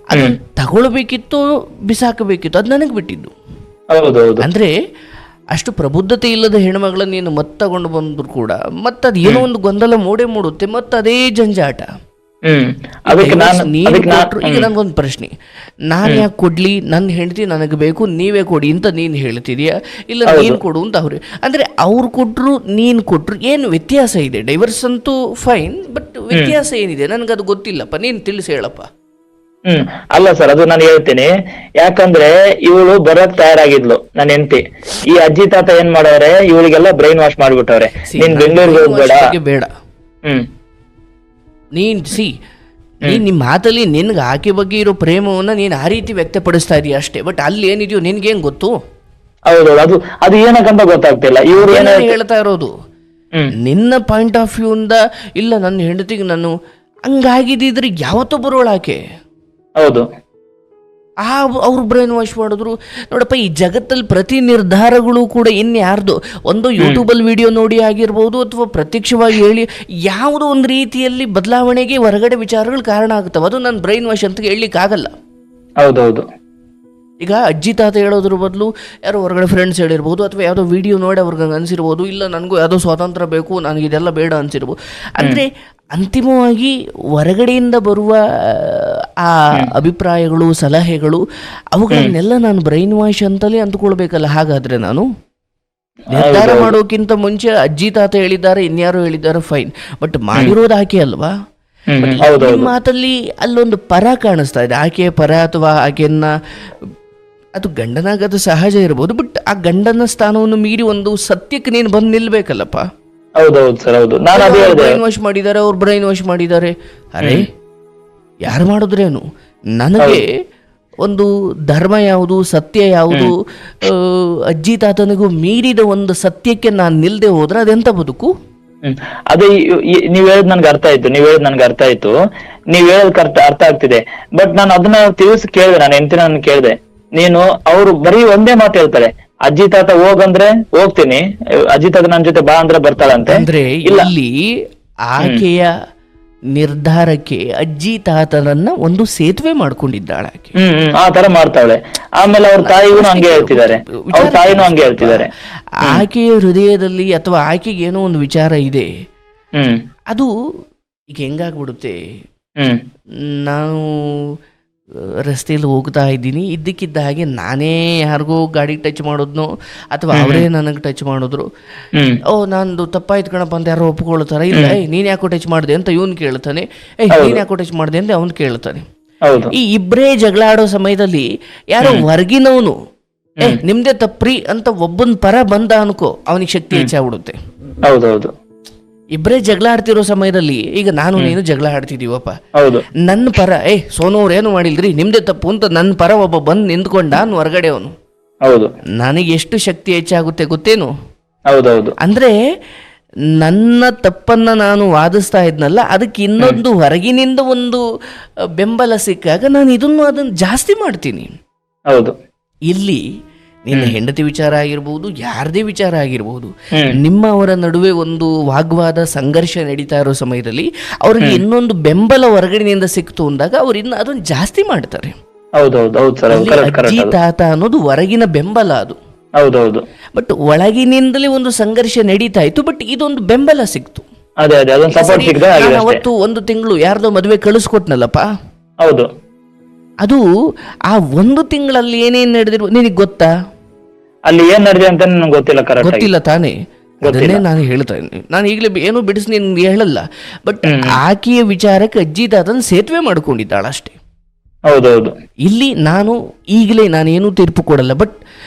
B: ಅದನ್ನ ತಗೊಳ್ಬೇಕಿತ್ತು ಬಿಸಾಕಬೇಕಿತ್ತು, ಅದು ನನಗೆ ಬಿಟ್ಟಿದ್ದು. ಅಂದ್ರೆ ಅಷ್ಟು ಪ್ರಬುದ್ಧತೆ ಇಲ್ಲದ ಹೆಣ್ಮಗಳನ್ನ ನೀನು ತಗೊಂಡು ಬಂದ್ರು ಕೂಡ ಮತ್ತದು ಏನೋ ಒಂದು ಗೊಂದಲ ಮೂಡುತ್ತೆ, ಅದೇ ಜಂಜಾಟ. ಈಗ ನನ್ಗೊಂದು ಪ್ರಶ್ನೆ, ನಾನು ಯಾಕೆ ಕೊಡ್ಲಿ, ನನ್ನ ಹೆಂಡತಿ ನನಗೆ ಬೇಕು, ನೀವೇ ಕೊಡಿ ಅಂತ ನೀನು ಹೇಳ್ತಿದ್ಯಾ, ಇಲ್ಲ ನೀನು ಕೊಡು ಅಂತ ಅವ್ರು ಅಂದ್ರೆ ಅವ್ರು ಕೊಟ್ರು ನೀನು ಕೊಟ್ರು ಏನು ವ್ಯತ್ಯಾಸ ಇದೆ? ಡೈವರ್ಸ್ ಅಂತೂ ಫೈನ್, ಬಟ್ ವ್ಯತ್ಯಾಸ ಏನಿದೆ ನನಗದು ಗೊತ್ತಿಲ್ಲಪ್ಪ, ನೀನು ತಿಳಿಸಿ ಹೇಳಪ್ಪ.
A: ಅಲ್ಲ ಸರ್, ಅದು ನಾನು ಹೇಳ್ತೀನಿ. ಯಾಕಂದ್ರೆ ಇವಳು ಬರೋಕ್ ತಯಾರಾಗಿದ್ಲು ನನ್ನ ಹೆಂಡತಿ. ಈ ಅಜ್ಜಿ ತಾತ ಏನ್ ಮಾಡವ್ರೆ, ಇವಳಿಗೆಲ್ಲ ಬ್ರೈನ್ ವಾಶ್ ಮಾಡ್ಬಿಟ್ಟವ್ರೆ, ನೀನ್ ಬೆಂಗಳೂರಿಗೆ ಹೋಗ್ಬೇಡ,
B: ಬೇಡ ನೀನ್ ನಿಮ್ಮ ಮಾತಲ್ಲಿ ನಿನ್ಗೆ ಆಕೆ ಬಗ್ಗೆ ಇರೋ ಪ್ರೇಮವನ್ನ ನೀನ್ ಆ ರೀತಿ ವ್ಯಕ್ತಪಡಿಸ್ತಾ ಇದೀಯ ಅಷ್ಟೇ, ಬಟ್ ಅಲ್ಲಿ ಏನಿದೆಯೋ ನಿನ್ಗೇನ್ ಗೊತ್ತು?
A: ಹೌದೌದು, ಅದು ಏನಕ್ಕಂತ ಗೊತ್ತಾಗ್ತಿಲ್ಲ. ಇವ್ರು ಏನ
B: ಹೇಳ್ತಾ ಇರೋದು ನಿನ್ನ ಪಾಯಿಂಟ್ ಆಫ್ ವ್ಯೂ ಇಂದ, ಇಲ್ಲ ನನ್ನ ಹೆಂಡತಿಗೆ ನಾನು ಹಂಗಾಗಿದ್ದಿದ್ರೆ ಯಾವತ್ತೋ ಬರೋಳಾಕೆ.
A: ಹೌದು,
B: ಅವ್ರು ಬ್ರೈನ್ ವಾಶ್ ಮಾಡಿದ್ರು. ನೋಡಪ್ಪ, ಈ ಜಗತ್ತಲ್ಲಿ ಪ್ರತಿ ನಿರ್ಧಾರಗಳು ಕೂಡ ಇನ್ಯಾರ್ದು, ಒಂದು ಯೂಟ್ಯೂಬಲ್ಲಿ ವಿಡಿಯೋ ನೋಡಿ ಆಗಿರ್ಬೋದು ಅಥವಾ ಪ್ರತ್ಯಕ್ಷವಾಗಿ ಹೇಳಿ ಯಾವುದೋ ಒಂದು ರೀತಿಯಲ್ಲಿ ಬದಲಾವಣೆಗೆ ಹೊರಗಡೆ ವಿಚಾರಗಳು ಕಾರಣ ಆಗುತ್ತವೆ. ಅದು ನನ್ನ ಬ್ರೈನ್ ವಾಶ್ ಅಂತ ಹೇಳಲಿಕ್ಕಾಗಲ್ಲ.
A: ಹೌದೌದು,
B: ಈಗ ಅಜ್ಜಿ ತಾತ ಹೇಳೋದ್ರ ಬದಲು ಯಾರೋ ಹೊರಗಡೆ ಫ್ರೆಂಡ್ಸ್ ಹೇಳಿರ್ಬೋದು, ಅಥವಾ ಯಾವುದೋ ವಿಡಿಯೋ ನೋಡಿ ಅವ್ರಿಗೆ ಅನಿಸಿರ್ಬೋದು, ಇಲ್ಲ ನನಗೂ ಯಾವುದೋ ಸ್ವಾತಂತ್ರ್ಯ ಬೇಕು, ನನಗಿದೆಲ್ಲ ಬೇಡ ಅನಿಸಿರ್ಬೋದು. ಅಂದರೆ ಅಂತಿಮವಾಗಿ ಹೊರಗಡೆಯಿಂದ ಬರುವ ಆ ಅಭಿಪ್ರಾಯಗಳು, ಸಲಹೆಗಳು, ಅವುಗಳನ್ನೆಲ್ಲ ನಾನು ಬ್ರೈನ್ ವಾಶ್ ಅಂತಲೇ ಅಂದ್ಕೊಳ್ಬೇಕಲ್ಲ. ಹಾಗಾದರೆ ನಾನು ನಿರ್ಧಾರ ಮಾಡೋಕ್ಕಿಂತ ಮುಂಚೆ ಅಜ್ಜಿ ತಾತ ಹೇಳಿದ್ದಾರೆ, ಇನ್ಯಾರೋ ಹೇಳಿದ್ದಾರೆ, ಫೈನ್, ಬಟ್ ಮಾಡಿರೋದು ಆಕೆ ಅಲ್ವಾ? ಮಾತಲ್ಲಿ ಅಲ್ಲೊಂದು ಪರ ಕಾಣಿಸ್ತಾ ಇದೆ, ಆಕೆಯ ಪರ ಅಥವಾ ಆಕೆಯನ್ನ, ಅದು ಗಂಡನಾಗದು ಸಹಜ ಇರ್ಬೋದು, ಬಟ್ ಆ ಗಂಡನ ಸ್ಥಾನವನ್ನು ಮೀರಿ ಒಂದು ಸತ್ಯಕ್ಕೆ ನೀನು ಬಂದು ನಿಲ್ಬೇಕಲ್ಲಪ್ಪ.
A: ಹೌದೌದು ಸರ್, ಹೌದು.
B: ಬ್ರೈನ್ ವಾಶ್ ಮಾಡಿದ್ದಾರೆ, ಅವ್ರು ಬ್ರೈನ್ ವಾಶ್ ಮಾಡಿದ್ದಾರೆ. ಅರೆ, ಯಾರು ಮಾಡಿದ್ರೇನು? ನನಗೆ ಒಂದು ಧರ್ಮ ಯಾವುದು, ಸತ್ಯ ಯಾವುದು, ಅಜ್ಜಿ ತಾತನಿಗೂ ಮೀರಿದ ಒಂದು ಸತ್ಯಕ್ಕೆ ನಾನು ನಿಲ್ದೆ ಹೋದ್ರೆ ಅದೆಂತ ಬದುಕು?
A: ಅದೇ ನೀವ್ ಹೇಳದ್ ನನ್ಗೆ ಅರ್ಥ ಆಯ್ತು, ನೀವ್ ಹೇಳದ್ ಅರ್ಥ ಆಗ್ತಿದೆ. ಬಟ್ ನಾನು ಅದನ್ನ ತಿಳಿಸಿ ಕೇಳಿದೆ, ನಾನು ಹೆಂಡತಿನ ನಾನು ಕೇಳಿದೆ. ನೀನು ಅವ್ರು ಬರೀ ಒಂದೇ ಮಾತು ಹೇಳ್ತಾರೆ, ಅಜ್ಜಿ ತಾತ ಹೋಗಂದ್ರೆ ಹೋಗ್ತೀನಿ, ಅಜ್ಜಿ ತಾತ ನನ್ ಜೊತೆ ಬಾ ಅಂದ್ರೆ ಬರ್ತಾಳಂತೆ.
B: ಅಂದ್ರೆ ಇಲ್ಲಿ ಆಕೆಯ ನಿರ್ಧಾರಕ್ಕೆ ಅಜ್ಜಿ ತಾತನನ್ನ ಒಂದು ಸೇತುವೆ ಮಾಡ್ಕೊಂಡಿದ್ದಾಳೆ ಆಕೆ.
A: ಆ ತರ ಮಾಡ್ತಾವಳೆ. ಆಮೇಲೆ ಅವ್ರ ತಾಯಿಗೂ ಹಂಗೆ ಹೇಳ್ತಿದ್ದಾರೆ, ಅವ್ರ ತಾಯಿನೂ ಹಂಗೆ ಹೇಳ್ತಿದ್ದಾರೆ.
B: ಆಕೆಯ ಹೃದಯದಲ್ಲಿ ಅಥವಾ ಆಕೆಗೆ ಏನೋ ಒಂದು ವಿಚಾರ ಇದೆ. ಅದು ಈಗ ಹೆಂಗಾಗ್ಬಿಡುತ್ತೆ, ನಾನು ರಸ್ತೆಯಲ್ಲಿ ಹೋಗ್ತಾ ಇದ್ದೀನಿ, ಇದ್ದಕ್ಕಿದ್ದ ಹಾಗೆ ನಾನೇ ಯಾರಿಗೋ ಗಾಡಿಗೆ ಟಚ್ ಮಾಡೋದ್ನೋ ಅಥವಾ ಅವರೇ ನನಗೆ ಟಚ್ ಮಾಡಿದ್ರು, ನಂದು ತಪ್ಪಾಯ್ತು ಕಣಪ್ಪ ಅಂತ ಯಾರೋ ಒಪ್ಕೊಳ್ತಾರ, ಇಲ್ಲ ನೀನ್ ಯಾಕೋ ಟಚ್ ಮಾಡಿದೆ ಅಂತ ಇವನ್ ಕೇಳ್ತಾನೆ, ನೀನ್ ಯಾಕೋ ಟಚ್ ಮಾಡಿದೆ ಅಂತ ಅವನ್ ಕೇಳ್ತಾನೆ. ಈ ಇಬ್ಬರೇ ಜಗಳ ಆಡೋ ಸಮಯದಲ್ಲಿ ಯಾರೋ ಹೊರಗಿನವನು ನಿಮ್ದೇ ತಪ್ಪ್ರಿ ಅಂತ ಒಬ್ಬನ ಪರ ಬಂದ ಅನ್ಕೋ, ಅವನಿಗೆ ಶಕ್ತಿ ಹೆಚ್ಚಾಗ್ಬಿಡುತ್ತೆ.
A: ಹೌದೌದು,
B: ಇಬ್ಬರೇ ಜಗಳ ಆಡ್ತಿರೋ ಸಮಯದಲ್ಲಿ, ಈಗ ನಾನು ನೀನು ಜಗಳ ಆಡ್ತಿದೀವಪ್ಪ, ನನ್ನ ಪರ ಸೋನವ್ರು ಏನು ಮಾಡಿಲ್ರಿ ನಿಮ್ದೇ ತಪ್ಪು ಅಂತ ನನ್ನ ಪರ ಒಬ್ಬ ಬಂದು ನಿಂತ್ಕೊಂಡ ಹೊರಗಡೆ ಅವನು, ನನಗೆ ಎಷ್ಟು ಶಕ್ತಿ ಹೆಚ್ಚಾಗುತ್ತೆ ಗೊತ್ತೇನು? ಅಂದ್ರೆ ನನ್ನ ತಪ್ಪನ್ನ ನಾನು ವಾದಿಸ್ತಾ ಇದ್ನಲ್ಲ, ಅದಕ್ಕೆ ಇನ್ನೊಂದು ಹೊರಗಿನಿಂದ ಒಂದು ಬೆಂಬಲ ಸಿಕ್ಕಾಗ ನಾನು ಅದನ್ನು ಜಾಸ್ತಿ ಮಾಡ್ತೀನಿ. ಇಲ್ಲಿ ನಿನ್ನ ಹೆಂಡತಿ ವಿಚಾರ ಆಗಿರ್ಬೋದು, ಯಾರದೇ ವಿಚಾರ ಆಗಿರ್ಬೋದು, ನಿಮ್ಮವರ ನಡುವೆ ಒಂದು ವಾಗ್ವಾದ, ಸಂಘರ್ಷ ನಡೀತಾ ಇರೋ ಸಮಯದಲ್ಲಿ ಅವ್ರಿಗೆ ಇನ್ನೊಂದು ಬೆಂಬಲ ಹೊರಗಡೆಯಿಂದ ಸಿಕ್ತು ಅಂದಾಗ ಅವ್ರು ಇನ್ನು ಅದನ್ನು ಜಾಸ್ತಿ ಮಾಡ್ತಾರೆ. ಅಜ್ಜಿ ತಾತ ಅನ್ನೋದು ಹೊರಗಿನ ಬೆಂಬಲ, ಅದು ಬಟ್ ಒಳಗಿನಿಂದಲೇ ಒಂದು ಸಂಘರ್ಷ ನಡೀತಾ ಇತ್ತು, ಬಟ್ ಇದೊಂದು ಬೆಂಬಲ ಸಿಕ್ತು. ಅವತ್ತು 1 ತಿಂಗಳು ಯಾರ್ದೋ ಮದುವೆ ಕಳಿಸ್ಕೊಟ್ನಲ್ಲಪ್ಪ, ಅದು ಆ 1 ತಿಂಗಳಲ್ಲಿ ಏನೇನ್ ನಡೆದಿರ್ಬೋದು ನಿನಗೆ ಗೊತ್ತಾ?
A: ಅಲ್ಲಿ ಏನ್ ನಡೆದಿದೆ ಅಂತ ನನಗೆ ಗೊತ್ತಿಲ್ಲ
B: ತಾನೇ, ಅದನ್ನೇ ನಾನು ಹೇಳ್ತಾ ಇದ್ದೀನಿ. ನಾನು ಈಗಲೇ ಏನು ಬಿಡಿಸಿ ನಿನ್ಗೆ ಹೇಳಲ್ಲ, ಬಟ್ ಆಕೆಯ ವಿಚಾರಕ್ಕೆ ಅಜ್ಜಿ ತಾತನ ಸೇತುವೆ ಮಾಡ್ಕೊಂಡಿದ್ದಾಳ ಅಷ್ಟೇ.
A: ಹೌದೌದು.
B: ಇಲ್ಲಿ ನಾನು ಈಗಲೇ ನಾನೇನು ತೀರ್ಪು ಕೊಡಲ್ಲ, ಬಟ್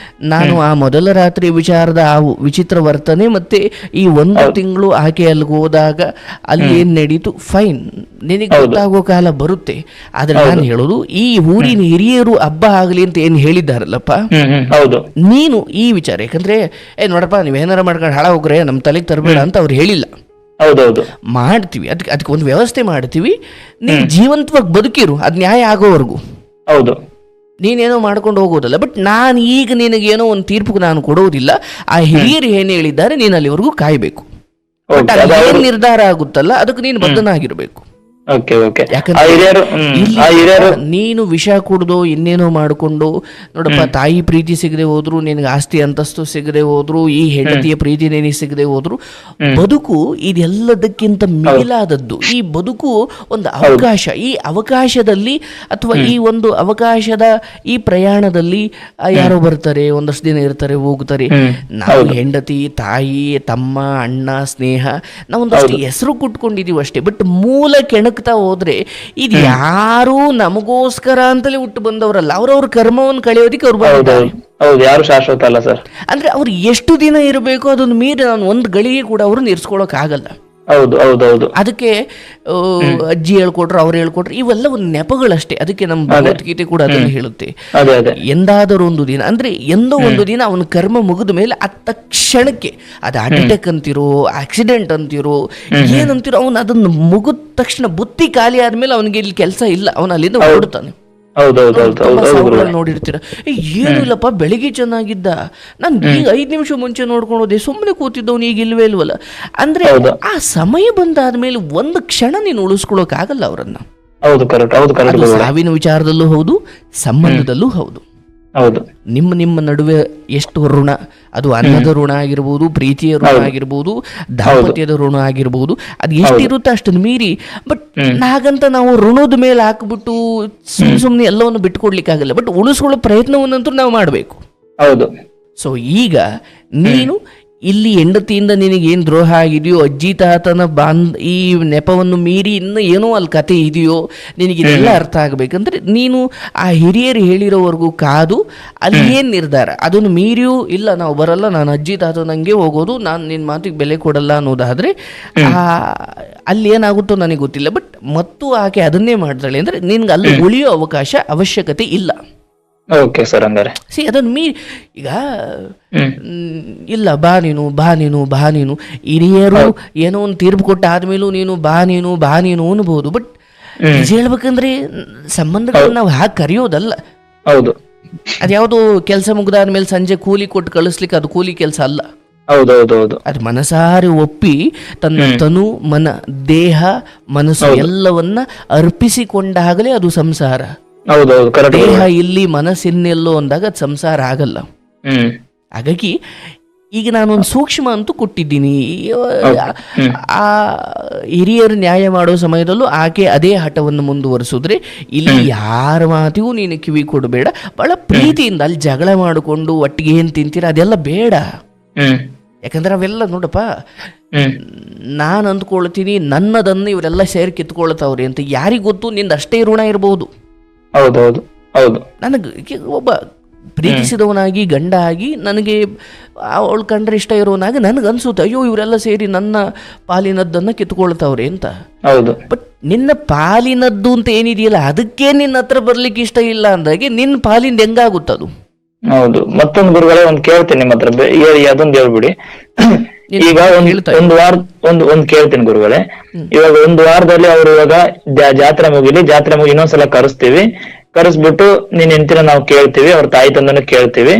B: ನಾನು ಆ ಮೊದಲ ರಾತ್ರಿ ವಿಚಾರದ ಆ ವಿಚಿತ್ರ ವರ್ತನೆ ಮತ್ತೆ ಈ ಒಂದು ತಿಂಗಳು ಆಕೆ ಅಲ್ಲಿಗೆ ಹೋದಾಗ ಅಲ್ಲಿ ಏನ್ ನಡೀತು, ಫೈನ್, ನಿನಗೆ ಗೊತ್ತಾಗೋ ಕಾಲ ಬರುತ್ತೆ. ಆದ್ರೆ ನಾನು ಹೇಳೋದು, ಈ ಊರಿನ ಹಿರಿಯರು ಹಬ್ಬ ಆಗಲಿ ಅಂತ ಏನ್ ಹೇಳಿದ್ದಾರಲ್ಲಪ್ಪ,
A: ಹೌದು,
B: ನೀನು ಈ ವಿಚಾರ, ಯಾಕಂದ್ರೆ ನೋಡಪ್ಪ ನೀವೇನಾರ ಮಾಡ್ಕೊಂಡು ಹಾಳ ಹೋಗ್ರೆ ನಮ್ ತಲೆಗೆ ತರಬೇಡ ಅಂತ ಅವ್ರು ಹೇಳಿಲ್ಲ.
A: ಹೌದೌದು,
B: ಮಾಡ್ತೀವಿ, ಅದಕ್ಕೆ ಒಂದು ವ್ಯವಸ್ಥೆ ಮಾಡ್ತೀವಿ, ನೀನ್ ಜೀವಂತವಾಗಿ ಬದುಕಿರು, ಅದ್ ನ್ಯಾಯ ಆಗೋವರೆಗೂ.
A: ಹೌದು,
B: ನೀನೇನೋ ಮಾಡ್ಕೊಂಡು ಹೋಗೋದಲ್ಲ. ಬಟ್ ನಾನು ಈಗ ನಿನಗೇನೋ ಒಂದು ತೀರ್ಪು ನಾನು ಕೊಡೋದಿಲ್ಲ. ಆ ಹಿರಿಯರು ಏನು ಹೇಳಿದ್ದಾರೆ ನೀನು ಅಲ್ಲಿವರೆಗೂ ಕಾಯ್ಬೇಕು. ಬಟ್ ಏನ್ ನಿರ್ಧಾರ ಆಗುತ್ತಲ್ಲ ಅದಕ್ಕೆ ನೀನು ಬದ್ಧನಾಗಿರ್ಬೇಕು. ನೀನು ವಿಷ ಕುಡ್ದು ಇನ್ನೇನೋ ಮಾಡ್ಕೊಂಡು, ನೋಡಪ್ಪ, ತಾಯಿ ಪ್ರೀತಿ ಸಿಗದೆ ಹೋದ್ರು, ನಿನಗೆ ಆಸ್ತಿ ಅಂತಸ್ತು ಸಿಗದೆ ಹೋದ್ರು, ಈ ಹೆಂಡತಿಯ ಪ್ರೀತಿ ನಿನಗೆ ಸಿಗದೆ ಹೋದ್ರು, ಬದುಕು ಇದೆಲ್ಲದಕ್ಕಿಂತ ಮೇಲಾದದ್ದು. ಈ ಬದುಕು ಒಂದು ಅವಕಾಶ. ಈ ಅವಕಾಶದಲ್ಲಿ ಅಥವಾ ಈ ಒಂದು ಅವಕಾಶದ ಈ ಪ್ರಯಾಣದಲ್ಲಿ ಯಾರೋ ಬರ್ತಾರೆ, ಒಂದಷ್ಟು ದಿನ ಇರ್ತಾರೆ, ಹೋಗ್ತಾರೆ. ನಾವು ಹೆಂಡತಿ, ತಾಯಿ, ತಮ್ಮ, ಅಣ್ಣ, ಸ್ನೇಹ, ನಾವೊಂದಷ್ಟು ಹೆಸರು ಕುಟ್ಕೊಂಡಿದೀವಿ ಅಷ್ಟೇ. ಬಟ್ ಮೂಲ ಕೆಣಕ್ತಾ ಹೋದ್ರೆ ಇದು ಯಾರು ನಮಗೋಸ್ಕರ ಅಂತಲೇ ಹುಟ್ಟು ಬಂದವರಲ್ಲ. ಅವ್ರವ್ರ ಕರ್ಮವನ್ನು ಕಳೆಯೋದಿಕ್ಕೆ ಅವ್ರು ಬಂದಿದ್ದಾರೆ.
A: ಯಾರು ಶಾಶ್ವತ ಅಲ್ಲ ಸರ್.
B: ಅಂದ್ರೆ ಅವ್ರು ಎಷ್ಟು ದಿನ ಇರಬೇಕು ಅದನ್ನು ಮೀರಿ ನಾನು ಒಂದು ಗಳಿಗೆ ಕೂಡ ಅವ್ರನ್ನ ಇರಿಸ್ಕೊಳಕ್ ಆಗಲ್ಲ.
A: ಹೌದು ಹೌದೌದು.
B: ಅದಕ್ಕೆ ಅಜ್ಜಿ ಹೇಳ್ಕೊಟ್ರು, ಅವ್ರು ಹೇಳ್ಕೊಟ್ರು, ಇವೆಲ್ಲ ಒಂದು ನೆಪಗಳಷ್ಟೇ. ಅದಕ್ಕೆ ನಮ್ಮ ಭಗವದ್ಗೀತೆ ಕೂಡ ಅದನ್ನು ಹೇಳುತ್ತೆ. ಎಂದಾದರೂ ಒಂದು ದಿನ, ಅಂದ್ರೆ ಎಂದೋ ಒಂದು ದಿನ ಅವನ ಕರ್ಮ ಮುಗಿದ ಮೇಲೆ ಆ ತಕ್ಷಣಕ್ಕೆ, ಅದು ಹಾರ್ಟ್ ಅಟ್ಯಾಕ್ ಅಂತಿರೋ, ಆಕ್ಸಿಡೆಂಟ್ ಅಂತಿರೋ, ಏನಂತಿರೋ, ಅವನು ಅದನ್ನು ಮುಗಿದ ತಕ್ಷಣ ಬುತ್ತಿ ಖಾಲಿ ಆದ್ಮೇಲೆ ಅವನಿಗೆ ಇಲ್ಲಿ ಕೆಲಸ ಇಲ್ಲ, ಅವನು ಅಲ್ಲಿಂದ ಓಡುತ್ತಾನೆ. ನೋಡಿರ್ತೀರ, ಏನು ಇಲ್ಲಪ್ಪ, ಬೆಳಿಗ್ಗೆ ಚೆನ್ನಾಗಿದ್ದ, ನಾನು ಈಗ 5 ನಿಮಿಷ ಮುಂಚೆ ನೋಡ್ಕೊಂಡೋದೆ, ಸುಮ್ಮನೆ ಕೂತಿದ್ದವನು ಈಗ ಇಲ್ವೇ ಇಲ್ವಲ್ಲ. ಅಂದ್ರೆ ಆ ಸಮಯ ಬಂದಾದ್ಮೇಲೆ ಒಂದು ಕ್ಷಣ ನೀನು ಉಳಿಸ್ಕೊಳಕ್ ಆಗಲ್ಲ ಅವರನ್ನ. ಸಾವಿನ ವಿಚಾರದಲ್ಲೂ ಹೌದು, ಸಂಬಂಧದಲ್ಲೂ ಹೌದು. ನಿಮ್ಮ ನಡುವೆ ಎಷ್ಟು ಋಣ, ಅದು ಅನ್ನದ ಋಣ ಆಗಿರ್ಬೋದು, ಪ್ರೀತಿಯ ಋಣ ಆಗಿರ್ಬೋದು, ದಾಂಪತ್ಯದ ಋಣ ಆಗಿರ್ಬೋದು, ಅದು ಎಷ್ಟಿರುತ್ತೆ ಅಷ್ಟನ್ನು ಮೀರಿ. ಬಟ್ ಹಾಗಂತ ನಾವು ಋಣದ ಮೇಲೆ ಹಾಕ್ಬಿಟ್ಟು ಸುಮ್ಮನೆ ಎಲ್ಲವನ್ನು ಬಿಟ್ಕೊಡ್ಲಿಕ್ಕಾಗಲ್ಲ. ಬಟ್ ಉಳಿಸ್ಕೊಳ್ಳೋ ಪ್ರಯತ್ನವನ್ನಂತೂ ನಾವು ಮಾಡಬೇಕು. ಸೊ ಈಗ ನೀನು ಇಲ್ಲಿ ಹೆಂಡತಿಯಿಂದ ನಿನಗೇನು ದ್ರೋಹ ಆಗಿದೆಯೋ, ಅಜ್ಜಿ ತಾತನ ಈ ನೆಪವನ್ನು ಮೀರಿ ಇನ್ನು ಏನೋ ಅಲ್ಲಿ ಕತೆ ಇದೆಯೋ, ನಿನಗಿದೆಲ್ಲ ಅರ್ಥ ಆಗಬೇಕಂದ್ರೆ ನೀನು ಆ ಹಿರಿಯರು ಹೇಳಿರೋವರೆಗೂ ಕಾದು ಅಲ್ಲಿ ಏನು ನಿರ್ಧಾರ, ಅದನ್ನು ಮೀರಿಯೂ ಇಲ್ಲ ನಾವು ಬರಲ್ಲ, ನಾನು ಅಜ್ಜಿ ತಾತ ನಂಗೆ ಹೋಗೋದು, ನಾನು ನಿನ್ನ ಮಾತಿಗೆ ಬೆಲೆ ಕೊಡಲ್ಲ ಅನ್ನೋದಾದರೆ ಅಲ್ಲಿ ಏನಾಗುತ್ತೋ ನನಗೆ ಗೊತ್ತಿಲ್ಲ. ಬಟ್ ಮತ್ತು ಆಕೆ ಅದನ್ನೇ ಮಾಡ್ತಾಳೆ ಅಂದರೆ ನಿನ್ಗೆ ಅಲ್ಲಿ ಉಳಿಯೋ ಅವಶ್ಯಕತೆ ಇಲ್ಲ.
A: Okay sir. ಹಂಗಾರೆ
B: ಅದನ್ನು ಮೀರಿ ಈಗ ಇಲ್ಲ, ಬಾ ನೀನು ಹಿರಿಯರು ಏನೋ ಒಂದು ತೀರ್ಪು ಕೊಟ್ಟ ಆದ್ಮೇಲೂ ನೀನು ಬಾ ನೀನು ಅನ್ಬೋದು. ಬಟ್ ನಿಜ ಹೇಳ್ಬೇಕಂದ್ರೆ ಸಂಬಂಧಗಳನ್ನ ನಾವು ಹಾಕಿ ಕರೆಯೋದಲ್ಲ.
A: ಹೌದು,
B: ಅದ್ಯಾವುದೋ ಕೆಲಸ ಮುಗ್ದಾದ್ಮೇಲೆ ಸಂಜೆ ಕೂಲಿ ಕೊಟ್ಟು ಕಳಿಸ್ಲಿಕ್ಕೆ ಅದು ಕೂಲಿ ಕೆಲಸ ಅಲ್ಲ. ಅದು ಮನಸಾರಿ ಒಪ್ಪಿ ತನ್ನ ತನು, ಮನ, ದೇಹ, ಮನಸ್ಸು ಎಲ್ಲವನ್ನ ಅರ್ಪಿಸಿಕೊಂಡಾಗಲೇ ಅದು ಸಂಸಾರ. ದೇಹ ಇಲ್ಲಿ, ಮನಸ್ಸಿನೆಲ್ಲೋ ಅಂದಾಗ ಅದು ಸಂಸಾರ ಆಗಲ್ಲ. ಹಾಗಾಗಿ ಈಗ ನಾನೊಂದು ಸೂಕ್ಷ್ಮ ಅಂತೂ ಕೊಟ್ಟಿದ್ದೀನಿ. ಆ ಹಿರಿಯರು ನ್ಯಾಯ ಮಾಡೋ ಸಮಯದಲ್ಲೂ ಆಕೆ ಅದೇ ಹಠವನ್ನು ಮುಂದುವರಿಸಿದ್ರೆ ಇಲ್ಲಿ ಯಾರ ಮಾತಿಗೂ ನೀನು ಕಿವಿ ಕೊಡಬೇಡ. ಬಹಳ ಪ್ರೀತಿಯಿಂದ ಅಲ್ಲಿ ಜಗಳ ಮಾಡಿಕೊಂಡು ಒಟ್ಟಿಗೆ ಏನ್ ತಿಂತೀರ ಅದೆಲ್ಲ ಬೇಡ. ಯಾಕಂದ್ರೆ ಅವೆಲ್ಲ ನೋಡಪ್ಪ, ನಾನು ಅಂದ್ಕೊಳ್ತೀನಿ ನನ್ನದನ್ನು ಇವರೆಲ್ಲ ಸೇರಿ ಕಿತ್ಕೊಳ್ತಾವ್ರಿ ಅಂತ. ಯಾರಿಗ್ ಗೊತ್ತು, ನಿಂದ ಅಷ್ಟೇ ಋಣ ಇರಬಹುದು. ನನಗೆ ಒಬ್ಬ ಪ್ರೀತಿಸಿದವನಾಗಿ, ಗಂಡ ಆಗಿ, ನನಗೆ ಅವಳು ಕಂಡ್ರೆ ಇಷ್ಟ ಇರೋನಾಗಿ ನನಗೆ ಅನ್ಸುತ್ತೆ, ಅಯ್ಯೋ ಇವರೆಲ್ಲ ಸೇರಿ ನನ್ನ ಪಾಲಿನದ್ದನ್ನು ಕಿತ್ಕೊಳ್ತಾವ್ರೆ ಅಂತ. ಬಟ್ ನಿನ್ನ ಪಾಲಿನದ್ದು ಅಂತ ಏನಿದೆಯಲ್ಲ ಅದಕ್ಕೆ ನಿನ್ನ ಹತ್ರ ಬರ್ಲಿಕ್ಕೆ ಇಷ್ಟ ಇಲ್ಲ ಅಂದಾಗೆ ನಿನ್ನ ಪಾಲಿಂದ ಹೆಂಗಾಗುತ್ತದು?
A: ಹೌದು. ಮತ್ತೊಂದು ಗುರುಗಳೇ ಒಂದು ಕೇಳ್ತೀನಿ ನಿಮ್ಮ ಹತ್ರ, ಅದೊಂದು ಹೇಳ್ಬಿಡಿ. ಈಗ ಒಂದ್ ಕೇಳ್ತೀನಿ ಗುರುಗಳೇ. ಇವಾಗ ಒಂದು ವಾರದಲ್ಲಿ ಅವ್ರು ಇವಾಗ ಜಾತ್ರೆ ಮುಗಿಲಿ, ಜಾತ್ರೆ ಮುಗಿ ಇನ್ನೊಂದ್ಸಲ ಕರೆಸ್ಬಿಟ್ಟು ನೀನ್ ಹೆಂಡ್ತಿನ ನಾವು ಕೇಳ್ತೀವಿ, ಅವ್ರ ತಾಯಿ ತಂದನ್ನು ಕೇಳ್ತೀವಿ.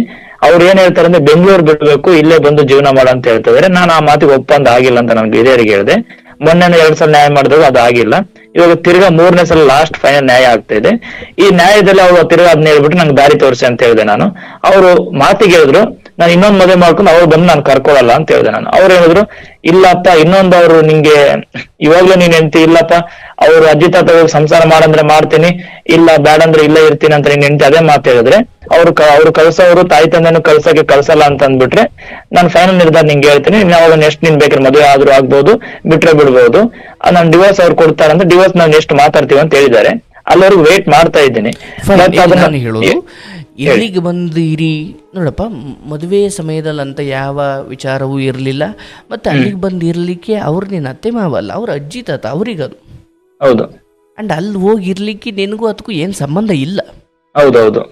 A: ಅವ್ರು ಏನ್ ಹೇಳ್ತಾರೆ ಅಂದ್ರೆ ಬೆಂಗಳೂರು ಬಿಡ್ಬೇಕು, ಇಲ್ಲೇ ಬಂದು ಜೀವನ ಮಾಡ ಅಂತ ಹೇಳ್ತಿದಾರೆ. ನಾನು ಆ ಮಾತಿಗೆ ಒಪ್ಪಂದ ಆಗಿಲ್ಲ ಅಂತ ನಾನು ಹಿರಿಯರಿಗೆ ಹೇಳಿದೆ. ಮೊನ್ನೆ 2 ಸಲ ನ್ಯಾಯ ಮಾಡಿದಾಗ ಅದು ಆಗಿಲ್ಲ. ಇವಾಗ ತಿರ್ಗಾ 3ನೇ ಸಲ ಲಾಸ್ಟ್ ಫೈನಲ್ ನ್ಯಾಯ ಆಗ್ತಾ ಇದೆ. ಈ ನ್ಯಾಯದಲ್ಲಿ ಅವ್ರು ತಿರ್ಗಾ ಅದನ್ನ ಹೇಳ್ಬಿಟ್ಟು ನಂಗೆ ದಾರಿ ತೋರಿಸಿ ಅಂತ ಹೇಳಿದೆ ನಾನು. ಅವರು ಮಾತಿಗೆ ಹೇಳಿದ್ರು, ನಾನು ಇನ್ನೊಂದ್ ಮದುವೆ ಮಾಡ್ಕೊಂಡು ಅವ್ರು ಬಂದು ನಾನು ಕರ್ಕೊಳಲ್ಲ ಅಂತ ಹೇಳಿದೆ ನಾನು. ಅವ್ರು ಹೇಳಿದ್ರು, ಇಲ್ಲಪ್ಪ ಇನ್ನೊಂದು ಅವ್ರು ನಿಂಗೆ ಇವಾಗ್ಲೂ ನೀನ್ ಹೆಂಡ್ತಿ, ಇಲ್ಲಪ್ಪ ಅವ್ರು ಅಜ್ಜಿ ತಾತ ಸಂಸಾರ ಮಾಡಂದ್ರೆ ಮಾಡ್ತೀನಿ, ಇಲ್ಲ ಬೇಡಂದ್ರೆ ಇಲ್ಲೇ ಇರ್ತೀನಿ ಅಂತ ನೀನ್ ಹೆಂಡ್ತಿ ಅದೇ ಮಾತು ಹೇಳಿದ್ರೆ, ಅವ್ರು ಕಳ್ಸೋರು ತಾಯಿ ತಂದೆನು ಕಳ್ಸಲ್ಲ ಅಂತ ಅಂದ್ಬಿಟ್ರೆ ನಾನು ಫೈನಲ್ ನಿರ್ಧಾರ ನಿಂಗೆ ಹೇಳ್ತೀನಿ. ಅವಾಗ ನೆಕ್ಸ್ಟ್ ನೀನ್ ಬೇಕಾದ್ರೆ ಮದುವೆ ಆದ್ರೂ ಆಗ್ಬೋದು, ಬಿಟ್ರೆ ಬಿಡ್ಬೋದು. ನಾನು ಡಿವೋರ್ಸ್ ಅವ್ರು ಕೊಡ್ತಾರಂದ್ರೆ ಡಿವೋರ್ಸ್ ನಾವು ನೆಕ್ಸ್ಟ್ ಮಾತಾಡ್ತೀವಿ ಅಂತ ಹೇಳಿದ್ದಾರೆ. ಅಲ್ಲಿವರೆಗೂ ವೇಟ್ ಮಾಡ್ತಾ ಇದ್ದೀನಿ. But ಅದನ್ನ
B: ನಾನು ಹೇಳೋದು, ಎಲ್ಲಿಗೆ ಬಂದಿರಿ ನೋಡಪ್ಪ, ಮದುವೆ ಸಮಯದಲ್ಲಿ ಅಂತ ಯಾವ ವಿಚಾರವೂ ಇರಲಿಲ್ಲ. ಮತ್ತೆ ಅಲ್ಲಿಗೆ ಬಂದಿರ್ಲಿಕ್ಕೆ ಅವ್ರು ನಿನ್ನ ಅತ್ತೆ ಮಾವಲ್ಲ, ಅವ್ರ ಅಜ್ಜಿ ತಾತ, ಅವ್ರಿಗದು.
A: ಹೌದು
B: ಅಂಡ್ ಅಲ್ಲಿ ಹೋಗಿರ್ಲಿಕ್ಕೆ ನಿನಗೂ ಅದಕ್ಕೂ ಏನು ಸಂಬಂಧ ಇಲ್ಲ.
A: ಹೌದೌದು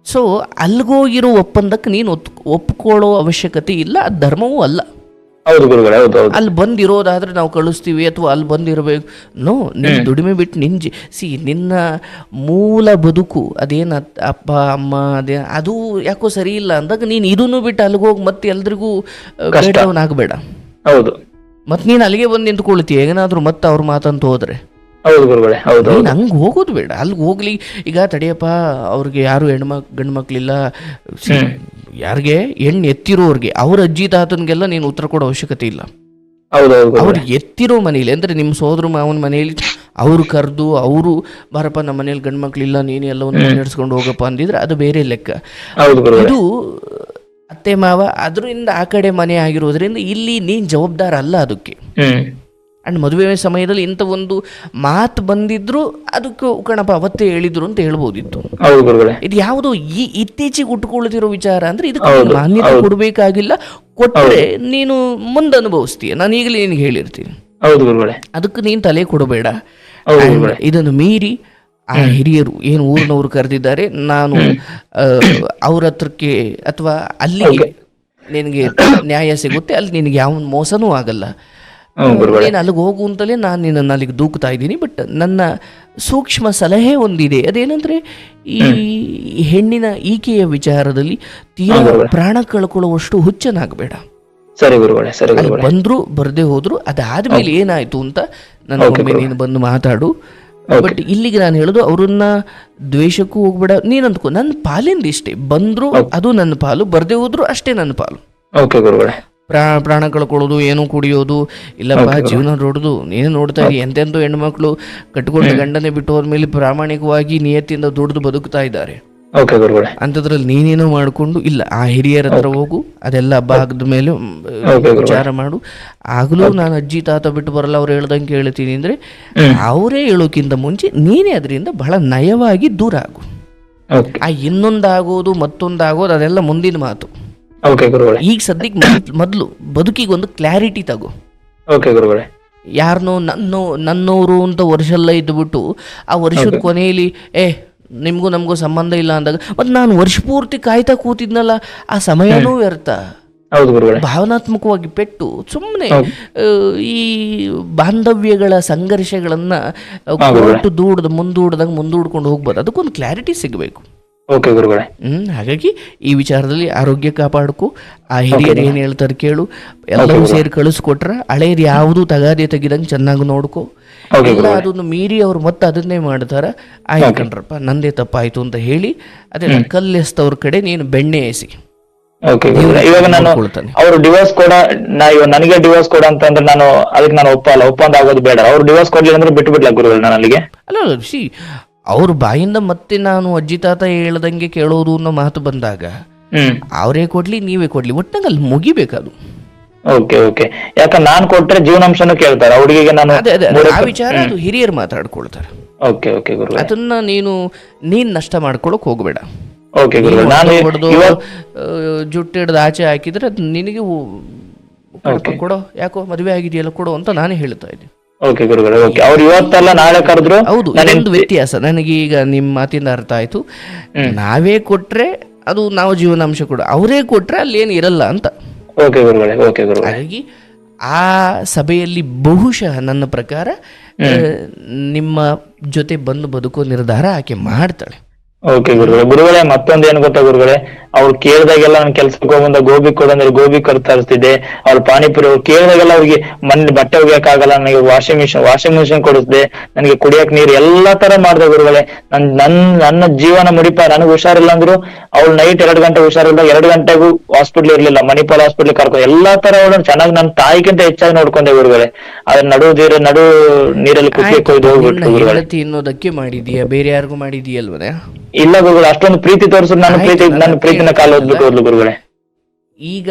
B: ಸೊ ಅಲ್ಲಿಗೋಗಿರೋ ಒಪ್ಪಂದಕ್ಕೆ ನೀನು ಒಪ್ಕೊಳ್ಳೋ ಅವಶ್ಯಕತೆ ಇಲ್ಲ, ಅದು ಧರ್ಮವೂ ಅಲ್ಲ.
A: ಹೌದು ಗುರುಗಳೇ, ಹೌದು ಹೌದು.
B: ಅಲ್ಲಿ ಬಂದಿರೋದಾದ್ರೆ ನಾವು ಕಳಿಸ್ತೀವಿ, ಅಥವಾ ಅಲ್ಲಿ ಬಂದಿರಬೇಕು. ನೋ, ನಿನ್ನ ದುಡಿಮೆ ಬಿಟ್ಟು ನಿನ್ನ ಮೂಲ ಬದುಕು ಅದೇನು ಅಪ್ಪ ಅಮ್ಮ ಅದು ಯಾಕೋ ಸರಿ ಇಲ್ಲ ಅಂದಾಗ ನೀನು ಇದನ್ನು ಬಿಟ್ಟು ಅಲ್ಲಿಗೆ ಹೋಗಿ ಮತ್ತೆ ಎಲ್ರಿಗೂ ಬೇಡವನಾಗಬೇಡ.
A: ಹೌದು.
B: ಮತ್ತೆ ನೀನು ಅಲ್ಲಿಗೆ ಬಂದು ನಿಂತ್ಕೊಳ್ತೀಯ ಏನಾದರೂ ಮತ್ತೆ ಅವ್ರ ಮಾತಂತ ಹೋದ್ರೆ.
A: ಹೌದು ಗುರುಗಳೇ, ಹೌದು.
B: ನೀನು ಹಂಗೆ ಹೋಗೋದು ಬೇಡ. ಅಲ್ಲಿಗೆ ಹೋಗ್ಲಿ, ಈಗ ತಡಿಯಪ್ಪ ಅವ್ರಿಗೆ ಯಾರು ಗಂಡು ಮಕ್ಳಿಲ್ಲ, ಯಾರಿಗೆ ಹೆಣ್ಣು ಎತ್ತಿರೋರ್ಗೆ ಅವ್ರ ಅಜ್ಜಿ ತಾತನಿಗೆಲ್ಲ ನೀನು ಉತ್ತರ ಕೊಡೋ ಅವಶ್ಯಕತೆ ಇಲ್ಲ. ಅವ್ರಿಗೆ ಎತ್ತಿರೋ ಮನೇಲಿ ಅಂದರೆ ನಿಮ್ಮ ಸೋದರ ಮಾವನ ಮನೆಯಲ್ಲಿ ಅವ್ರು ಕರೆದು ಅವರು ಬಾರಪ್ಪ ನಮ್ಮ ಮನೇಲಿ ಗಂಡು ಮಕ್ಳಿಲ್ಲ, ನೀನು ಎಲ್ಲವನ್ನು ನಡೆಸ್ಕೊಂಡು ಹೋಗಪ್ಪ ಅಂದಿದ್ರೆ ಅದು ಬೇರೆ ಲೆಕ್ಕ. ಇದು ಅತ್ತೆ ಮಾವ ಅದರಿಂದ ಆ ಕಡೆ ಮನೆ ಆಗಿರೋದ್ರಿಂದ ಇಲ್ಲಿ ನೀನು ಜವಾಬ್ದಾರ ಅಲ್ಲ ಅದಕ್ಕೆ. ಅಂಡ್ ಮದುವೆ ಸಮಯದಲ್ಲಿ ಇಂಥ ಒಂದು ಮಾತು ಬಂದಿದ್ರು ಅದಕ್ಕೆ ಕಣಪ್ಪ ಅವತ್ತೇ ಹೇಳಿದ್ರು ಅಂತ ಹೇಳ್ಬೋದಿತ್ತು. ಇದು ಯಾವುದು ಇತ್ತೀಚೆಗೆ ಉಟ್ಕೊಳ್ತಿರೋ ವಿಚಾರ ಅಂದ್ರೆ ಇದಕ್ಕೆ ಮಾನ್ಯತೆ ಕೊಡಬೇಕಾಗಿಲ್ಲ. ಕೊಟ್ಟರೆ ನೀನು ಮುಂದೆ ಅನುಭವಿಸ್ತೀಯ. ನಾನು ಈಗಲೇ ನಿನಗೆ ಹೇಳಿರ್ತೀನಿ, ಅದಕ್ಕೆ ನೀನು ತಲೆ ಕೊಡಬೇಡ. ಇದನ್ನು ಮೀರಿ ಆ ಹಿರಿಯರು ಏನು ಊರಿನವರು ಕರೆದಿದ್ದಾರೆ, ನಾನು ಅವ್ರ ಹತ್ರಕ್ಕೆ ಅಥವಾ ಅಲ್ಲಿಗೆ ನಿನಗೆ ನ್ಯಾಯ ಸಿಗುತ್ತೆ, ಅಲ್ಲಿ ನಿನಗೆ ಯಾವ ಮೋಸನೂ ಆಗಲ್ಲ. ನೀನು ಅಲ್ಲಿಗೆ ಹೋಗು ಅಂತಲೇ ನಾನು ನಿನ್ನನ್ನು ಅಲ್ಲಿಗೆ ದೂಕ್ತಾ ಇದ್ದೀನಿ. ಬಟ್ ನನ್ನ ಸೂಕ್ಷ್ಮ ಸಲಹೆ ಒಂದಿದೆ, ಅದೇನೆಂದರೆ ಈ ಹೆಣ್ಣಿನ ಈಕೆಯ ವಿಚಾರದಲ್ಲಿ ತೀರಾ ಪ್ರಾಣ ಕಳ್ಕೊಳ್ಳುವಷ್ಟು ಹುಚ್ಚನಾಗಬೇಡ. ಬಂದ್ರು ಬರದೇ ಹೋದ್ರು ಅದಾದ್ಮೇಲೆ ಏನಾಯ್ತು ಅಂತ ನನ್ನ ನೀನು ಬಂದು ಮಾತಾಡು. ಬಟ್ ಇಲ್ಲಿಗೆ ನಾನು ಹೇಳೋದು, ಅವ್ರನ್ನ ದ್ವೇಷಕ್ಕೂ ಹೋಗ್ಬೇಡ. ನೀನು ಅಂದ್ಕೋ, ನನ್ನ ಪಾಲಿಂದ ಇಷ್ಟೇ, ಬಂದ್ರು ಅದು ನನ್ನ ಪಾಲು, ಬರದೇ ಹೋದ್ರು ಅಷ್ಟೇ ನನ್ನ ಪಾಲು. ಪ್ರಾಣ ಕಳ್ಕೊಳ್ಳೋದು, ಏನು ಕುಡಿಯೋದು ಇಲ್ಲಪ್ಪ, ಜೀವನ ನೋಡೋದು. ನೀನು ನೋಡ್ತಾ ಇದ್ದೀವಿ ಎಂತೆಂತೋ ಹೆಣ್ಮಕ್ಳು ಕಟ್ಕೊಂಡು ಗಂಡನೇ ಬಿಟ್ಟು ಹೋದ್ಮೇಲೆ ಪ್ರಾಮಾಣಿಕವಾಗಿ ನಿಯತ್ತಿಂದ ದುಡಿದು ಬದುಕ್ತಾ ಇದ್ದಾರೆ. ಅಂಥದ್ರಲ್ಲಿ ನೀನೇನೋ ಮಾಡಿಕೊಂಡು ಇಲ್ಲ, ಆ ಹಿರಿಯರ ಹತ್ರ ಹೋಗು, ಅದೆಲ್ಲ ಹಬ್ಬ ಆಗದ ಮೇಲೆ ವಿಚಾರ ಮಾಡು. ಆಗಲೂ ನಾನು ಅಜ್ಜಿ ತಾತ ಬಿಟ್ಟು ಬರಲ್ಲ, ಅವ್ರು ಹೇಳ್ದಂಗೆ ಕೇಳ್ತೀನಿ ಅಂದರೆ ಅವರೇ ಹೇಳೋಕ್ಕಿಂತ ಮುಂಚೆ ನೀನೇ ಅದರಿಂದ ಬಹಳ ನಯವಾಗಿ ದೂರ ಆಗು. ಆ ಇನ್ನೊಂದಾಗೋದು ಮತ್ತೊಂದಾಗೋದು ಅದೆಲ್ಲ ಮುಂದಿನ ಮಾತು. ಈಗ ಸದ್ಯಕ್ಕೆ ಮೊದಲು ಬದುಕಿಗೆ ಒಂದು ಕ್ಲಾರಿಟಿ ತಗೋ. ಯಾರನ್ನೋ ನನ್ನವರು ಅಂತ ವರ್ಷಲ್ಲ ಇದ್ದುಬಿಟ್ಟು ಆ ವರ್ಷದ ಕೊನೆಯಲ್ಲಿ ನಿಮಗೂ ನಮಗೂ ಸಂಬಂಧ ಇಲ್ಲ ಅಂದಾಗ ಮತ್ತು ನಾನು ವರ್ಷ ಪೂರ್ತಿ ಕಾಯ್ತಾ ಕೂತಿದ್ನಲ್ಲ, ಆ ಸಮಯನೂ ವ್ಯರ್ಥ. ಭಾವನಾತ್ಮಕವಾಗಿ ಪೆಟ್ಟು ಸುಮ್ಮನೆ ಈ ಬಾಂಧವ್ಯಗಳ ಸಂಘರ್ಷಗಳನ್ನು ಮುಂದೂಡ್ಕೊಂಡು ಹೋಗ್ಬೋದು. ಅದಕ್ಕೊಂದು ಕ್ಲಾರಿಟಿ ಸಿಗಬೇಕು. ಹಾಗಾಗಿ ಈ ವಿಚಾರದಲ್ಲಿ ಆರೋಗ್ಯ ಕಾಪಾಡ್ಕೊ. ಆ ಹಿರಿಯರು ಏನು ಹೇಳ್ತಾರೆ ಕೇಳು, ಎಲ್ಲರೂ ಸೇರಿ ಕಳಿಸ್ಕೊಟ್ರ ಹಳೆಯರು ಯಾವುದು ತಗಾದೆ ತೆಗಿದಂಗೆ ಚೆನ್ನಾಗಿ ನೋಡ್ಕೊ. ಇಲ್ಲ ಅದನ್ನು ಮೀರಿ ಅವ್ರು ಮತ್ತೆ ಅದನ್ನೇ ಮಾಡ್ತಾರ, ಆಯ್ತು ಕಣ್ರಪ್ಪ ನಂದೇ ತಪ್ಪಾಯ್ತು ಅಂತ ಹೇಳಿ ಅದೇ ಕಲ್ಲೆಸ್ತವ್ರ ಕಡೆ ನೀನು ಬೆಣ್ಣೆ ಎಸಿ.
A: ಇವಾಗ ನಾನು ಅವ್ರು ಡಿವೋರ್ಸ್ ಕೊಡ, ನನಗೆ ಡಿವೋರ್ಸ್ ಕೊಡ ಅಂತಂದ್ರೆ ನಾನು ಅದಕ್ಕೆ ನಾನು ಒಪ್ಪಂದ ಆಗೋದು ಬೇಡ. ಅವ್ರು ಡಿವೋರ್ಸ್ ಕೊಡ್ಲಿಲ್ಲ ಅಂದ್ರೆ ಬಿಟ್ಟು ಬಿಡ್ಲ ಗುರುಗಳು ನಾನು ಅಲ್ಲಿಗೆ? ಅಲ್ಲ ಸಿ,
B: ಅವ್ರ ಬಾಯಿಂದ ಮತ್ತೆ ನಾನು ಅಜ್ಜಿ ತಾತ ಹೇಳ್ದಂಗೆ ಕೇಳೋದು ಅನ್ನೋ ಮಾತು ಬಂದಾಗ ಅವರೇ ಕೊಡ್ಲಿ ನೀವೇ ಕೊಡ್ಲಿ, ಒಟ್ಟಂಗ ಅಲ್ಲಿ ಮುಗಿಬೇಕದು.
A: ಯಾಕಂದ್ರೆ ನಾನು ಕೊಟ್ರೆ ಜೀವನಾಂಶನೂ ಕೇಳ್ತಾರೆ ಹುಡುಗಿಗೆ. ನಾನು
B: ಆ ವಿಚಾರ ಅದು ಹಿರಿಯರು ಮಾತಾಡ್ಕೊಳ್ತಾರೆ. ಅದನ್ನ ನೀನ್ ನಷ್ಟ ಮಾಡ್ಕೊಳಕ್ ಹೋಗ್ಬೇಡ. ಜುಟ್ಟು ಹಿಡ್ದು ಆಚೆ ಹಾಕಿದ್ರೆ ಅದು ನಿನಗೆ ಕೊಡೋ, ಯಾಕೋ ಮದುವೆ ಆಗಿದೆಯಲ್ಲ ಕೊಡೋ ಅಂತ ನಾನೇ ಹೇಳ್ತಾ ಇದ್ದೆ. ಹೌದು, ಇದೊಂದು ವ್ಯತ್ಯಾಸ ನನಗೆ ಈಗ ನಿಮ್ಮ ಮಾತಿಂದ ಅರ್ಥ ಆಯ್ತು. ನಾವೇ ಕೊಟ್ರೆ ಅದು ನಾವು ಜೀವನಾಂಶ ಕೊಡ, ಅವರೇ ಕೊಟ್ರೆ ಅಲ್ಲಿ ಏನು ಇರಲ್ಲ ಅಂತ. ಹಾಗಾಗಿ ಆ ಸಭೆಯಲ್ಲಿ ಬಹುಶಃ ನನ್ನ ಪ್ರಕಾರ ನಿಮ್ಮ ಜೊತೆ ಬಂದು ಬದುಕೋ ನಿರ್ಧಾರ ಆಕೆ ಮಾಡ್ತಾಳೆ.
A: ಗುರುಗಳೇ ಮತ್ತೊಂದು ಏನ್ ಗೊತ್ತಾ ಗುರುಗಳೇ, ಅವ್ರು ಕೇಳಿದಾಗೆಲ್ಲ ನನ್ ಕೆಲ್ಸಕ್ಕೆ ಹೋಗ್ಬಂದ ಗೋಬಿ ಕೊಡಂದ್ರೆ ಗೋಬಿ ತರಿಸ್ತಿದ್ದೆ. ಅವ್ರು ಪಾನಿಪುರಿ ಅವ್ರು ಕೇಳಿದಾಗೆಲ್ಲ ಅವ್ರಿಗೆ ಮನೆ ಬಟ್ಟೆ ಒಗ್ಯಕ್ಕಾಗಲ್ಲ, ನನಗೆ ವಾಷಿಂಗ್ ಮಿಷಿನ್ ಕೊಡಿಸ್ದೆ, ನನಗೆ ಕುಡಿಯಕ್ ನೀರು ಎಲ್ಲಾ ತರ ಮಾಡ್ದೆ ಗುರುಗಳೇ. ನನ್ನ ಜೀವನ ಮುಡಿಪ. ನನಗೆ ಹುಷಾರಿಲ್ಲ ಅಂದ್ರು ಅವ್ಳು ನೈಟ್ 2 ಗಂಟೆ ಹುಷಾರಿಲ್ಲ, 2 ಗಂಟೆಗೂ ಹಾಸ್ಪಿಟ್ಲ್ ಇರ್ಲಿಲ್ಲ, ಮಣಿಪಾಲ್ ಹಾಸ್ಪಿಟ್ಲ್ ಕರ್ಕೊಂಡು ಎಲ್ಲಾ ತರ ಅವಳನ್ನು ಚೆನ್ನಾಗಿ ನನ್ನ ತಾಯಿಗಿಂತ ಹೆಚ್ಚಾಗಿ ನೋಡ್ಕೊಂಡೆ ಗುರುಗಳೇ. ಅದ್ರ ನಡು ನೀರಲ್ಲಿ ಕುಸಿ ಕೊಯ್ದು ಹೋಗ್ಬಿಟ್ಟು ಗುರುಗಳೇ.
B: ತಿನ್ನೋದಕ್ಕೆ ಮಾಡಿದೀಯಾ, ಬೇರೆ ಯಾರಿಗೂ ಮಾಡಿದೀಯಲ್ವೇ?
A: ಇಲ್ಲ ಗುರುಗಳು, ಅಷ್ಟೊಂದು ಪ್ರೀತಿ ತೋರಿಸಿದ್ರು ನನ್ನ ಪ್ರೀತಿನ ಕಾಲ ಓದ್ಬಿಟ್ಟು ಹೋದ್ಲು ಗುರುಗಳೇ.
B: ಈಗ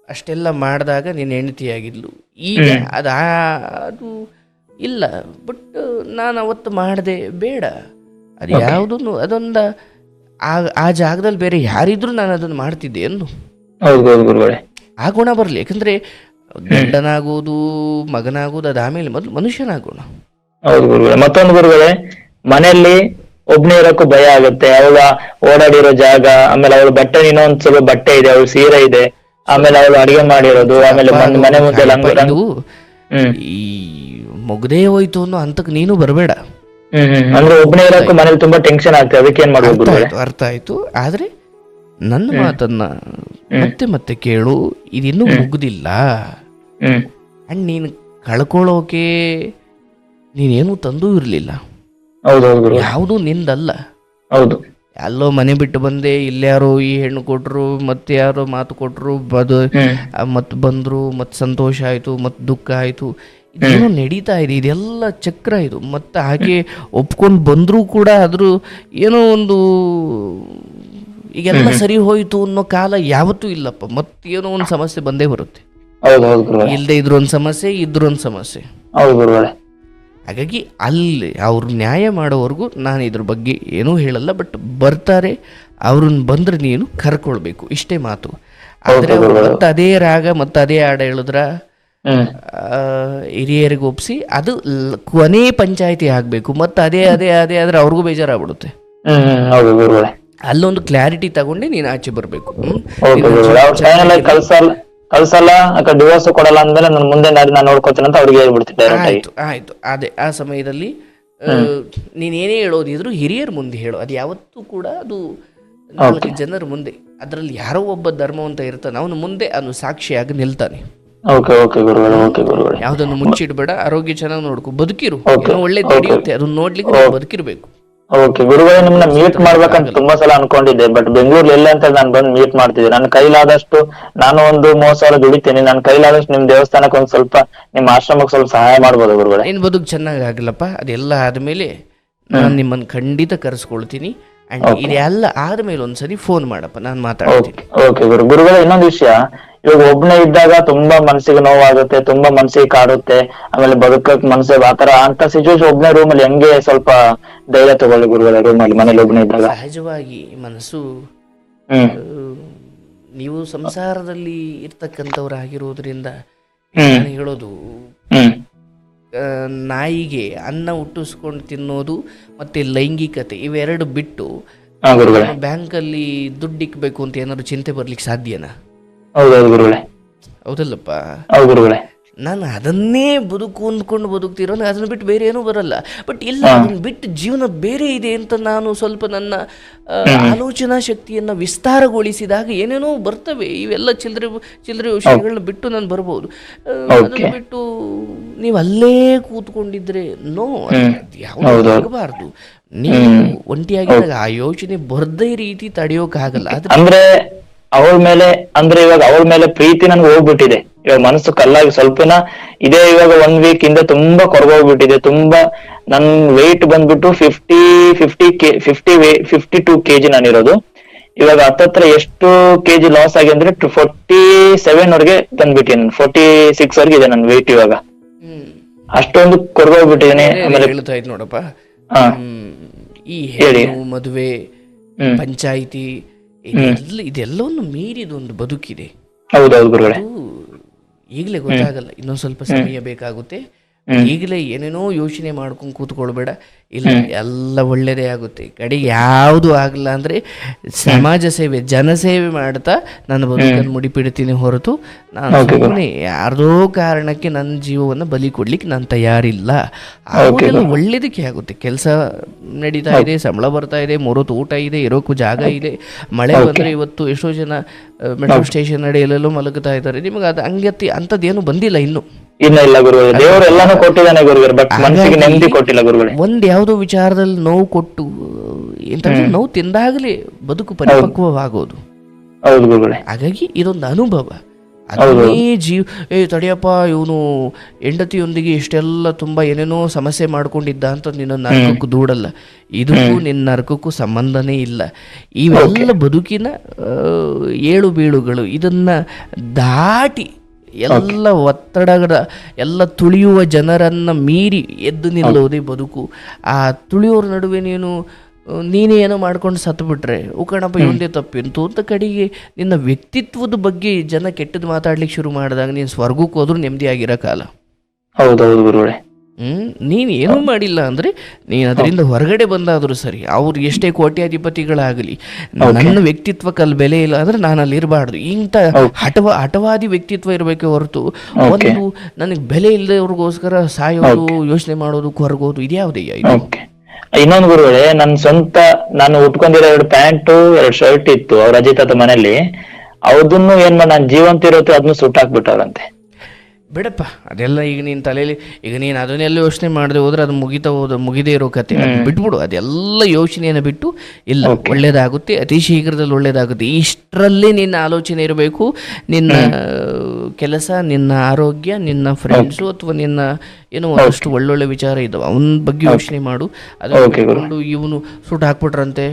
B: ಅಷ್ಟೆಲ್ಲ ಮಾಡಿದಾಗ ನೀನು ಹೆಂಡತಿಯಾಗಿದ್ಲು, ಈಗ ಅದು ಇಲ್ಲ. ಬಟ್ ನಾನು ಅವತ್ತು ಮಾಡಿದೆ ಬೇಡ, ಅದು ಯಾವುದನ್ನು ಅದೊಂದು ಆ ಜಾಗದಲ್ಲಿ ಬೇರೆ ಯಾರಿದ್ರು ನಾನು ಅದನ್ನು ಮಾಡ್ತಿದ್ದೆ ಎಂದು
A: ಹೌದು ಗುರುಗಳೇ.
B: ಆ ಗುಣ ಬರಲಿ. ಯಾಕಂದರೆ ಗಂಡನಾಗೋದು ಮಗನಾಗೋದು ಅದು ಆಮೇಲೆ ಮೊದಲು ಮನುಷ್ಯನಾಗೋಣ.
A: ಹೌದು ಗುರುಗಳೇ. ಮತ್ತೊಂದು ಗುರುಗಳೇ, ಮನೆಯಲ್ಲಿ ಒಬ್ನೇ ಇರೋಕ್ಕೂ ಭಯ ಆಗುತ್ತೆ. ಅವಳ ಓಡಾಡಿರೋ ಜಾಗ, ಆಮೇಲೆ ಅವಳ ಬಟ್ಟೆ, ಇನ್ನೊಂದ್ ಸ್ವಲ್ಪ ಬಟ್ಟೆ ಇದೆ, ಅವಳ ಸೀರೆ ಇದೆ, ಆಮೇಲೆ ಅವಳು ಅಡಿಗೆ ಮಾಡಿರೋದು, ಆಮೇಲೆ ಮನೆ ಮುಂದೆ
B: ಇದು ಈ ಮುಗ್ದೇ ಹೋಯ್ತು ಅನ್ನೋ ಹಂತಕ್ಕೆ ನೀನು ಬರಬೇಡ.
A: ಅಂದ್ರೆ ಒಬ್ನೇ ಇರೋಕ್ಕೂ ಮನೇಲಿ ತುಂಬಾ ಟೆನ್ಷನ್ ಆಗ್ತದೆ. ಅದಕ್ಕೆ ಏನ್ ಮಾಡ್ಬೇಕು ಗುರುಗಳೇ?
B: ಅರ್ಥ ಆಯ್ತು. ಆದ್ರೆ ನನ್ನ ಮಾತನ್ನ ಮತ್ತೆ ಮತ್ತೆ ಕೇಳು, ಇದಿನ್ನೂ ಮುಗ್ದಿಲ್ಲ. ಅಂಡ್ ನೀನು ಕಳ್ಕೊಳ್ಳೋಕೆ ನೀನೇನು ತಂದೂ ಇರಲಿಲ್ಲ. ಯಾವುದು ನಿಂದಲ್ಲ.
A: ಹೌದು.
B: ಎಲ್ಲೋ ಮನೆ ಬಿಟ್ಟು ಬಂದೆ, ಇಲ್ಲಾರೋ ಈ ಹೆಣ್ಣು ಕೊಟ್ರು, ಮತ್ತೆ ಯಾರೋ ಮಾತು ಕೊಟ್ರು, ಮತ್ ಬಂದ್ರು, ಮತ್ ಸಂತೋಷ ಆಯ್ತು, ಮತ್ ದುಃಖ ಆಯ್ತು, ಇದೇನೋ ನಡೀತಾ ಇದೆ. ಇದೆಲ್ಲ ಚಕ್ರ ಇದು. ಮತ್ತೆ ಹಾಗೆ ಒಪ್ಕೊಂಡು ಬಂದರೂ ಕೂಡ ಅದ್ರ ಏನೋ ಒಂದು ಈಗೆಲ್ಲ ಸರಿ ಹೋಯ್ತು ಅನ್ನೋ ಕಾಲ ಯಾವತ್ತೂ ಇಲ್ಲಪ್ಪ. ಮತ್ತೇನೋ ಒಂದು ಸಮಸ್ಯೆ ಬಂದೇ ಬರುತ್ತೆ. ಇಲ್ಲದೆ ಇದ್ರು ಒಂದು ಸಮಸ್ಯೆ, ಇದ್ರು ಒಂದು ಸಮಸ್ಯೆ. ಹಾಗಾಗಿ ಅಲ್ಲಿ ಅವ್ರು ನ್ಯಾಯ ಮಾಡೋವರೆಗೂ ನಾನು ಇದ್ರ ಬಗ್ಗೆ ಏನೂ ಹೇಳಲ್ಲ. ಬಟ್ ಬರ್ತಾರೆ, ಅವ್ರನ್ನ ಬಂದ್ರೆ ನೀನು ಕರ್ಕೊಳ್ಬೇಕು, ಇಷ್ಟೇ ಮಾತು. ಆದರೆ ಅವರು ಮತ್ತೆ ಅದೇ ರಾಗ ಮತ್ತೆ ಅದೇ ಹಾಡು ಹೇಳಿದ್ರ ಹಿರಿಯರಿಗೆ ಒಪ್ಸಿ ಅದು ಕೊನೆ ಪಂಚಾಯಿತಿ ಆಗಬೇಕು. ಮತ್ತೆ ಅದೇ ಅದೇ ಅದೇ ಆದ್ರೆ ಅವ್ರಿಗೂ ಬೇಜಾರಾಗ್ಬಿಡುತ್ತೆ. ಅಲ್ಲೊಂದು ಕ್ಲಾರಿಟಿ ತಗೊಂಡೆ ನೀನು ಆಚೆ ಬರಬೇಕು.
A: ಕಳ್ಸಲ್ಲ, ಡಿವೋರ್ಸ್ ಕೊಡಲ್ಲ ಅಂದ್ಮೇಲೆ ನಾನು ಮುಂದೆ ನಾನು ನೋಡ್ಕೋತೀನಿ ಅಂತ ಅವ್ರಿಗೆ ಹೇಳ್ಬಿಡ್ತಿದ್ದೆ.
B: ಆಯ್ತು. ಅದೇ ಆ ಸಮಯದಲ್ಲಿ ನೀನೇನೇ ಹೇಳೋದಿದ್ರು ಹಿರಿಯರ ಮುಂದೆ ಹೇಳೋ. ಅದು ಯಾವತ್ತೂ ಕೂಡ ಅದು 4 ಜನರ ಮುಂದೆ. ಅದರಲ್ಲಿ ಯಾರೋ ಒಬ್ಬ ಧರ್ಮವಂತ ಇರ್ತಾನೆ, ಅವನು ಮುಂದೆ ಅವನು ಸಾಕ್ಷಿಯಾಗಿ ನಿಲ್ತಾನೆ. ಯಾವ್ದನ್ನು ಮುಚ್ಚಿಡ್ಬೇಡ, ಆರೋಗ್ಯ ಚೆನ್ನಾಗಿ ನೋಡ್ಕೊ, ಬದುಕಿರು. ಒಳ್ಳೆ ನಡೆಯುತ್ತೆ, ಅದನ್ನ ನೋಡ್ಲಿಕ್ಕೆ ಬದುಕಿರ್ಬೇಕು.
A: ಓಕೆ ಗುರುಗಳೇ, ನಿಮ್ನ ಮೀಟ್ ಮಾಡ್ಬೇಕಂತ ತುಂಬಾ ಸಲ ಅನ್ಕೊಂಡಿದ್ದೆ. ಬಟ್ ಬೆಂಗಳೂರಲ್ಲಿ ಎಲ್ಲ ಅಂತ ನಾನು ಬಂದು ಮೀಟ್ ಮಾಡ್ತಿದ್ದೆ. ನನ್ನ ಕೈಲಾದಷ್ಟು ನಾನು ಒಂದು 30 ಸಾವಿರ ದುಡಿತೀನಿ. ನನ್ನ ಕೈಲಾದಷ್ಟು ನಿಮ್ ದೇವಸ್ಥಾನಕ್ಕೆ ಒಂದ್ ಸ್ವಲ್ಪ, ನಿಮ್ ಆಶ್ರಮಕ್ಕೆ ಸ್ವಲ್ಪ ಸಹಾಯ ಮಾಡ್ಬೋದು ಗುರುಗಳೇ.
B: ಏನ್ ಬದುಕು ಚೆನ್ನಾಗಿ ಆಗಿಲ್ಲಪ್ಪ, ಅದೆಲ್ಲ ಆದ್ಮೇಲೆ ನಾನು ನಿಮ್ಮನ್ನ ಖಂಡಿತ ಕರೆಸ್ಕೊಳ್ತೀನಿ. ಅಂಡ್ ಇದೆಲ್ಲ ಆದ್ಮೇಲೆ ಒಂದ್ಸರಿ ಫೋನ್ ಮಾಡಪ್ಪ, ನಾನು ಮಾತಾಡ್ತೀನಿ.
A: ಓಕೆ ಗುರುಗಳೇ, ಇನ್ನೊಂದು ವಿಷಯ, ಇವಾಗ ಒಬ್ನೇ ಇದ್ದಾಗ ತುಂಬಾ ಮನ್ಸಿಗೆ ನೋವಾಗುತ್ತೆ, ತುಂಬಾ ಮನ್ಸಿಗೆ ಕಾಡುತ್ತೆ, ಆಮೇಲೆ ಬದುಕಕ್ ಮನ್ಸಿಗೆ ಆತರ ಅಂತ ಸಿಚುವೇಶನ್ ಒಬ್ನೇ ರೂಮಲ್ಲಿ ಹೆಂಗೆ ಸ್ವಲ್ಪ ಧೈರ್ಯ ತಗೊಳ್ಳಿ ಗುರುಗಳೇ? ರೂಮಲ್ಲಿ ಮನೇಲಿ ಒಬ್ನೇ ಇದ್ದಾಗ
B: ಸಹಜವಾಗಿ ಮನಸ್ಸು, ನೀವು ಸಂಸಾರದಲ್ಲಿ ಇರ್ತಕ್ಕಂಥವ್ರಾಗಿರೋದ್ರಿಂದ ನಾನು ಹೇಳೋದು, ನಾಯಿಗೆ ಅನ್ನ ಹುಟ್ಟಿಸ್ಕೊಂಡು ತಿನ್ನೋದು ಮತ್ತೆ ಲೈಂಗಿಕತೆ ಇವೆರಡು ಬಿಟ್ಟು ಬ್ಯಾಂಕಲ್ಲಿ ದುಡ್ಡು ಇಕ್ಬೇಕು ಅಂತ ಏನಾದ್ರು ಚಿಂತೆ ಬರ್ಲಿಕ್ಕೆ ಸಾಧ್ಯನಾ? ಹೌದಲ್ಲಪ್ಪ. ನಾನು ಅದನ್ನೇ ಬದುಕು ಅಂದ್ಕೊಂಡು ಬದುಕ್ತಿರೋ, ಅದನ್ನ ಬಿಟ್ಟು ಬೇರೆ ಏನೂ ಬರಲ್ಲ. ಬಟ್ ಇಲ್ಲ, ಅದನ್ನ ಬಿಟ್ಟು ಜೀವನ ಬೇರೆ ಇದೆ ಅಂತ ನಾನು ಸ್ವಲ್ಪ ನನ್ನ ಆಲೋಚನಾ ಶಕ್ತಿಯನ್ನು ವಿಸ್ತಾರಗೊಳಿಸಿದಾಗ ಏನೇನೋ ಬರ್ತವೆ. ಇವೆಲ್ಲ ಚಿಲ್ಲರೆ ವಿಷಯಗಳನ್ನ ಬಿಟ್ಟು ನಾನು ಬರ್ಬೋದು. ಅದನ್ನ ಬಿಟ್ಟು ನೀವು ಅಲ್ಲೇ ಕೂತ್ಕೊಂಡಿದ್ರೆ ಯಾವುದು ಆಗಬಾರ್ದು. ನೀವು ಒಂಟಿಯಾಗಿದ್ದಾಗ ಆ ಯೋಚನೆ ಬರ್ದೇ ರೀತಿ ತಡೆಯೋಕ್ಕಾಗಲ್ಲ.
A: ಅಂದ್ರೆ ಅವಳ ಮೇಲೆ, ಅಂದ್ರೆ ಇವಾಗ ಅವಳ ಮೇಲೆ ಪ್ರೀತಿ ನನ್ಗೆ ಹೋಗ್ಬಿಟ್ಟಿದೆ. ಇವಾಗ ಮನಸ್ಸು ಕಲ್ಲಾಗಿ ಸ್ವಲ್ಪನ ಇದೆ. ಇವಾಗ 1 ವೀಕ್ ಇಂದ ತುಂಬಾ ಕೊರಗೋಗ್ಬಿಟ್ಟಿದೆ. ತುಂಬಾ ನನ್ ವೆಯ್ಟ್ ಬಂದ್ಬಿಟ್ಟು 52 kg ನಾನಿರೋದು. ಇವಾಗ ಹತ್ತತ್ರ ಎಷ್ಟು ಕೆಜಿ ಲಾಸ್ ಆಗಿ ಅಂದ್ರೆ 47 ವರ್ಗೆ ಬಂದ್ಬಿಟ್ಟಿದೆ. 46 ವರ್ಗೆ ಇದೆ ನನ್ ವೆಯ್ಟ್ ಇವಾಗ. ಅಷ್ಟೊಂದು ಕೊರಗೋಗ್ಬಿಟ್ಟಿದ್ದೇನೆ. ಆಮೇಲೆ
B: ಹೇಳ್ತಾ ಇದ್ ನೋಡಪ್ಪ, ಈ ಹೆಣ್ಣು ಮದುವೆ ಪಂಚಾಯಿತಿ ಇದೆಲ್ಲವನ್ನು ಮೀರಿದೊಂದು ಬದುಕಿದೆ. ಈಗಲೇ ಗೊತ್ತಾಗಲ್ಲ, ಇನ್ನೊಂದ್ ಸ್ವಲ್ಪ ಸಮಯ ಬೇಕಾಗುತ್ತೆ. ಈಗಲೇ ಏನೇನೋ ಯೋಚನೆ ಮಾಡ್ಕೊಂಡು ಕೂತ್ಕೊಳ್ಬೇಡ. ಇಲ್ಲ, ಎಲ್ಲ ಒಳ್ಳೇದೇ ಆಗುತ್ತೆ. ಕಡೆಗೆ ಯಾವುದು ಆಗಲ್ಲ ಅಂದ್ರೆ ಸಮಾಜ ಸೇವೆ, ಜನಸೇವೆ ಮಾಡ್ತಾ ನನ್ನ ಬದುಕನ್ನು ಮುಡಿಪಿಡ್ತೀನಿ ಹೊರತು ನಾನು ಸುಮ್ಮನೆ ಯಾರ್ದೋ ಕಾರಣಕ್ಕೆ ನನ್ನ ಜೀವವನ್ನು ಬಲಿ ಕೊಡ್ಲಿಕ್ಕೆ ನಾನು ತಯಾರಿಲ್ಲ. ಆಗೋದೆಲ್ಲ ಒಳ್ಳೇದಕ್ಕೆ ಆಗುತ್ತೆ. ಕೆಲಸ ನಡೀತಾ ಇದೆ, ಸಂಬಳ ಬರ್ತಾ ಇದೆ, 3 ಹೊತ್ತು ಊಟ ಇದೆ, ಇರೋಕ್ಕೂ ಜಾಗ ಇದೆ. ಮಳೆ ಬಂದ್ರೆ ಇವತ್ತು ಎಷ್ಟೋ ಜನ ಮೆಟ್ರೋ ಸ್ಟೇಷನ್ ನಡೆ ಎಲ್ಲೆಲ್ಲೋ ಮಲಗುತ್ತಾ ಇದ್ದಾರೆ. ನಿಮಗೆ ಅದು ಅಂಥದ್ದೇನು ಬಂದಿಲ್ಲ ಇನ್ನು.
A: ಇಲ್ಲ ಗುರುಗಳೇ, ದೇವರು ಎಲ್ಲಾನು ಕೊಟ್ಟಿದ್ದಾನೆ ಗುರುಗಳೇ, ಬಟ್ ಮನಸ್ಸಿಗೆ ನೆಮ್ಮದಿ ಕೊಟ್ಟಿಲ್ಲ ಗುರುಗಳೇ.
B: ಒಂದ್ ಯಾವುದೋ ವಿಚಾರದಲ್ಲಿ ನೋವು ಕೊಟ್ಟು ನೋವು ತಿಂದಾಗಲೇ ಬದುಕು ಪರಿಪಕ್ವವಾಗೋದು.
A: ಹೌದು ಗುರುಗಳೇ.
B: ಹಾಗಾಗಿ ಇದೊಂದು ಅನುಭವ. ಅದನ್ನೇ ತಡೆಯಪ್ಪ, ಇವನು ಹೆಂಡತಿಯೊಂದಿಗೆ ಇಷ್ಟೆಲ್ಲ ತುಂಬಾ ಏನೇನೋ ಸಮಸ್ಯೆ ಮಾಡ್ಕೊಂಡಿದ್ದ ಅಂತ ನಿನ್ನ ನರಕಕ್ಕೂ ದೂಡಲ್ಲ. ಇದಕ್ಕೂ ನಿನ್ನ ನರಕಕ್ಕೂ ಸಂಬಂಧನೇ ಇಲ್ಲ. ಇವೆಲ್ಲ ಬದುಕಿನ ಏಳು ಬೀಳುಗಳು. ಇದನ್ನ ದಾಟಿ ಎಲ್ಲ ಒತ್ತಡಗಳ ಎಲ್ಲ ತುಳಿಯುವ ಜನರನ್ನು ಮೀರಿ ಎದ್ದು ನಿಲ್ಲೋದೇ ಬದುಕು. ಆ ತುಳಿಯೋರ ನಡುವೆ ನೀನೇ ಏನೋ ಮಾಡ್ಕೊಂಡು ಸತ್ತು ಬಿಟ್ರೆ ಉಕಣಪ್ಪ ಇವಂದೇ ತಪ್ಪಿಂತು ಅಂತ ಕಡೆಗೆ ನಿನ್ನ ವ್ಯಕ್ತಿತ್ವದ ಬಗ್ಗೆ ಜನ ಕೆಟ್ಟದ್ದು ಮಾತಾಡ್ಲಿಕ್ಕೆ ಶುರು ಮಾಡಿದಾಗ ನೀನು ಸ್ವರ್ಗಕ್ಕೆ ಹೋದ್ರೂ ನೆಮ್ಮದಿಯಾಗಿರೋ ಕಾಲ.
A: ಹೌದೌದು ಗುರುಗಳೇ.
B: ನೀನು ಏನೂ ಮಾಡಿಲ್ಲ ಅಂದರೆ ನೀನು ಅದರಿಂದ ಹೊರಗಡೆ ಬಂದಾದರೂ ಸರಿ, ಅವ್ರು ಎಷ್ಟೇ ಕೋಟ್ಯಾಧಿಪತಿಗಳಾಗಲಿ, ನನ್ನ ವ್ಯಕ್ತಿತ್ವಕ್ಕೆ ಅಲ್ಲಿ ಬೆಲೆ ಇಲ್ಲ ಅಂದರೆ ನಾನು ಅಲ್ಲಿ ಇರಬಾರ್ದು. ಇಂಥ ಹಠವಾದಿ ವ್ಯಕ್ತಿತ್ವ ಇರಬೇಕೆ ಹೊರತು ಒಂದು ನನಗೆ ಬೆಲೆ ಇಲ್ಲದವ್ರಿಗೋಸ್ಕರ ಸಾಯೋದು, ಯೋಚನೆ ಮಾಡೋದು, ಕೊರಗೋದು ಇದ್ಯಾವುದಯ್ಯ ಇದು?
A: ಇನ್ನೊಂದು ಗುರುಗಳೇ, ನಾನು ಉಟ್ಕೊಂಡಿರೋ 2 ಪ್ಯಾಂಟು 2 ಶರ್ಟ್ ಇತ್ತು ಅವ್ರ ಅಜಿತಾತ ಮನೇಲಿ. ಅವ್ರದನ್ನು ಏನ್ ಮಾಡಿ ನಾನು ಜೀವಂತ ಇರುತ್ತೆ ಅದನ್ನು ಸುಟ್ಟಾಕ್ಬಿಟ್ಟವ್ರಂತೆ.
B: ಬಿಡಪ್ಪ ಅದೆಲ್ಲ ಈಗ ನೀನು ತಲೆಯಲ್ಲಿ ಈಗ ನೀನು ಅದನ್ನೆಲ್ಲ ಯೋಚನೆ ಮಾಡದೆ ಹೋದ್ರೆ ಅದು ಮುಗಿದೇ ಇರೋ ಕತೆ. ಬಿಟ್ಬಿಡು, ಅದೆಲ್ಲ ಯೋಚನೆಯನ್ನು ಬಿಟ್ಟು ಇಲ್ಲ ಒಳ್ಳೇದಾಗುತ್ತೆ, ಅತಿ ಶೀಘ್ರದಲ್ಲಿ ಒಳ್ಳೇದಾಗುತ್ತೆ. ಇಷ್ಟರಲ್ಲೇ ನಿನ್ನ ಆಲೋಚನೆ ಇರಬೇಕು. ನಿನ್ನ ಕೆಲಸ, ನಿನ್ನ ಆರೋಗ್ಯ, ನಿನ್ನ ಫ್ರೆಂಡ್ಸು ಅಥವಾ ನಿನ್ನ ಏನೋ ಒಂದಷ್ಟು ಒಳ್ಳೊಳ್ಳೆ ವಿಚಾರ ಇದ್ದಾವೆ, ಅವನ ಬಗ್ಗೆ ಯೋಚನೆ ಮಾಡು. ಅದನ್ನು ಇವನು ಸುಟ್ಟು ಹಾಕ್ಬಿಟ್ರಂತೆ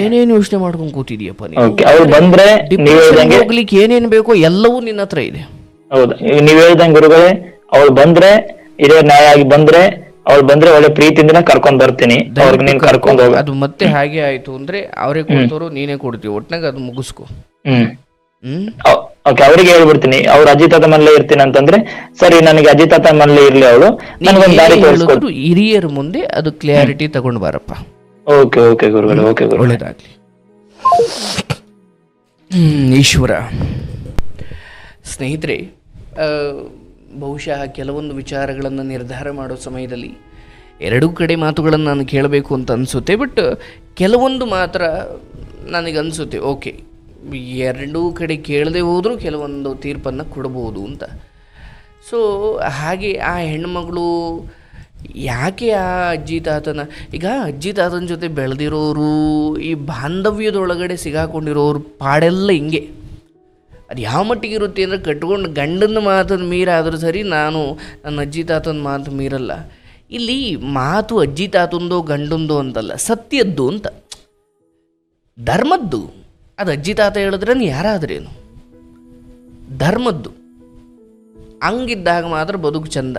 B: ಏನೇನು ಯೋಚನೆ ಮಾಡ್ಕೊಂಡು ಕೂತಿದೀಯಪ್ಪ ನೀನು. ಹೋಗ್ಲಿಕ್ಕೆ ಏನೇನು ಬೇಕೋ ಎಲ್ಲವೂ ನಿನ್ನ ಹತ್ರ ಇದೆ.
A: ಹೌದು, ನೀವ್ ಹೇಳ್ದಂಗೆ ಗುರುಗಳೇ, ಅವಳು ಬಂದ್ರೆ ಇದೇ ನ್ಯಾಯ ಆಗಿ ಅವಳು ಬಂದ್ರೆ ಒಳ್ಳೆ ಪ್ರೀತಿಯಿಂದ ಕರ್ಕೊಂಡ್ ಬರ್ತೀನಿ. ಅವ್ರಿಗೆ ನೀನ್ ಕರ್ಕೊಂಡ್ ಹೋಗ.
B: ಅದು ಮತ್ತೆ ಹಾಗೆ ಆಯ್ತು ಅಂದ್ರೆ ಅವರೇ ಕೊಡ್ತಾರೋ ನೀನೇ ಕೊಡ್ತೀವಿ, ಒಟ್ನಾಗ ಅದು ಮುಗಿಸ್ಕೊ.
A: ಓಕೆ, ಅವ್ರಿಗೆ ಹೇಳ್ಬಿಡ್ತೀನಿ ಅವ್ರು ಅಜಿತಾತ ಮನೇಲೆ ಇರ್ತೀನಿ ಅಂತಂದ್ರೆ ಸರಿ, ನನಗೆ ಅಜಿತಾತ ಮನೇಲೆ ಇರ್ಲಿ, ಅವಳು ನನಗೊಂದು ದಾರಿ ತೋರಿಸ್ಕೊಡು.
B: ಹಿರಿಯರ ಮುಂದೆ ಅದು ಕ್ಲಾರಿಟಿ ತಗೊಂಡ್ ಬಾರಪ್ಪ.
A: ಓಕೆ ಓಕೆ ಗುರುಗಳು, ಓಕೆ ಗುರು,
B: ಒಳ್ಳೇದಾಗ್ಲಿ. ಈಶ್ವರ. ಸ್ನೇಹಿತರೆ, ಬಹುಶಃ ಕೆಲವೊಂದು ವಿಚಾರಗಳನ್ನು ನಿರ್ಧಾರ ಮಾಡೋ ಸಮಯದಲ್ಲಿ ಎರಡೂ ಕಡೆ ಮಾತುಗಳನ್ನು ನಾನು ಕೇಳಬೇಕು ಅಂತ ಅನಿಸುತ್ತೆ. ಬಟ್ ಕೆಲವೊಂದು ಮಾತ್ರ ನನಗನ್ಸುತ್ತೆ ಓಕೆ, ಎರಡೂ ಕಡೆ ಕೇಳದೆ ಹೋದರೂ ಕೆಲವೊಂದು ತೀರ್ಪನ್ನು ಕೊಡ್ಬೋದು ಅಂತ. ಸೊ ಹಾಗೆ ಆ ಹೆಣ್ಮಗಳು ಯಾಕೆ ಆ ಅಜ್ಜಿ ತಾತನ, ಈಗ ಅಜ್ಜಿ ತಾತನ ಜೊತೆ ಬೆಳೆದಿರೋರು, ಈ ಬಾಂಧವ್ಯದೊಳಗಡೆ ಸಿಗಾಕೊಂಡಿರೋರು ಪಾಡೆಲ್ಲ ಹಿಂಗೆ. ಅದು ಯಾವ ಮಟ್ಟಿಗೆ ಇರುತ್ತೆ ಅಂದರೆ, ಕಟ್ಕೊಂಡು ಗಂಡನ ಮಾತನ್ನು ಮೀರಾದರೂ ಸರಿ, ನಾನು ನನ್ನ ಅಜ್ಜಿ ತಾತನ ಮಾತು ಮೀರಲ್ಲ. ಇಲ್ಲಿ ಮಾತು ಅಜ್ಜಿ ತಾತಂದೋ ಗಂಡಂದೋ ಅಂತಲ್ಲ, ಸತ್ಯದ್ದು ಅಂತ, ಧರ್ಮದ್ದು. ಅದು ಅಜ್ಜಿ ತಾತ ಹೇಳಿದ್ರೆ ಯಾರಾದ್ರೇನು, ಧರ್ಮದ್ದು. ಹಂಗಿದ್ದಾಗ ಮಾತ್ರ ಬದುಕು ಚಂದ.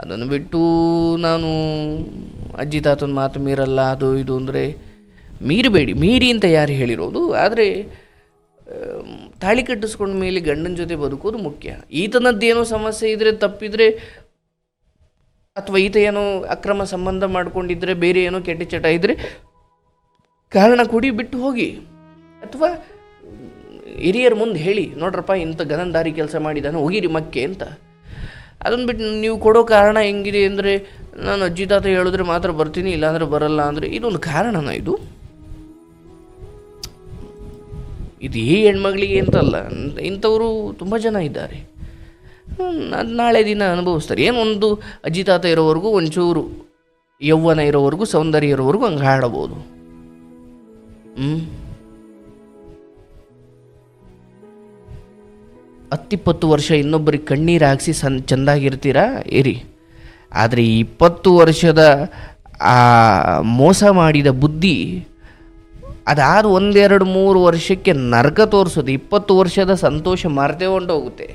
B: ಅದನ್ನು ಬಿಟ್ಟು ನಾನು ಅಜ್ಜಿ ತಾತನ ಮಾತು ಮೀರಲ್ಲ ಅದು ಇದು ಅಂದರೆ ಮೀರಬೇಡಿ. ಮೀರಿ ಅಂತ ಯಾರು ಹೇಳಿರೋದು? ಆದರೆ ತಾಳಿ ಕಟ್ಟಿಸ್ಕೊಂಡ ಮೇಲೆ ಗಂಡನ ಜೊತೆ ಬದುಕೋದು ಮುಖ್ಯ. ಈತನದ್ದೇನೋ ಸಮಸ್ಯೆ ಇದ್ದರೆ, ತಪ್ಪಿದರೆ, ಅಥವಾ ಈತ ಏನೋ ಅಕ್ರಮ ಸಂಬಂಧ ಮಾಡ್ಕೊಂಡಿದ್ರೆ, ಬೇರೆ ಏನೋ ಕೆಟ್ಟ ಚಟ ಇದ್ದರೆ ಕಾರಣ ಕೊಡಿ, ಬಿಟ್ಟು ಹೋಗಿ. ಅಥವಾ ಹಿರಿಯರ ಮುಂದೆ ಹೇಳಿ, ನೋಡ್ರಪ್ಪ ಇಂಥ ಗನಂದಾರಿ ಕೆಲಸ ಮಾಡಿದ್ದಾನೆ, ಹೋಗಿರಿ ಮಕ್ಕೆ ಅಂತ. ಅದನ್ನು ಬಿಟ್ಟು ನೀವು ಕೊಡೋ ಕಾರಣ ಹೆಂಗಿದೆ ಅಂದರೆ, ನಾನು ಅಜ್ಜಿ ತಾತ ಹೇಳಿದ್ರೆ ಮಾತ್ರ ಬರ್ತೀನಿ, ಇಲ್ಲಾಂದರೆ ಬರಲ್ಲ ಅಂದರೆ, ಇದೊಂದು ಕಾರಣನ ಇದು? ಇದು ಈ ಹೆಣ್ಮಗಳಿಗೆ ಅಂತಲ್ಲ, ಇಂಥವರು ತುಂಬ ಜನ ಇದ್ದಾರೆ. ನಾಳೆ ದಿನ ಅನುಭವಿಸ್ತಾರೆ. ಏನೊಂದು ಅಜ್ಜಿ ತಾತ ಇರೋವರೆಗೂ, ಒಂಚೂರು ಯೌವನ ಇರೋವರೆಗೂ, ಸೌಂದರ್ಯ ಇರೋವರೆಗೂ ಹಂಗೆ ಹಾಡಬಹುದು. 10-20 ವರ್ಷ ಇನ್ನೊಬ್ಬರಿಗೆ ಕಣ್ಣೀರು ಹಾಕಿಸಿ ಚೆಂದಾಗಿರ್ತೀರಾ ಇರಿ. ಆದರೆ 20 ವರ್ಷದ ಆ ಮೋಸ ಮಾಡಿದ ಬುದ್ಧಿ ಅದಾದ 1-2-3 ವರ್ಷಕ್ಕೆ ನರಕ ತೋರಿಸೋದು. 20 ವರ್ಷದ ಸಂತೋಷ ಮರೆತೇ ಹೊಂಟೋಗುತ್ತೆ.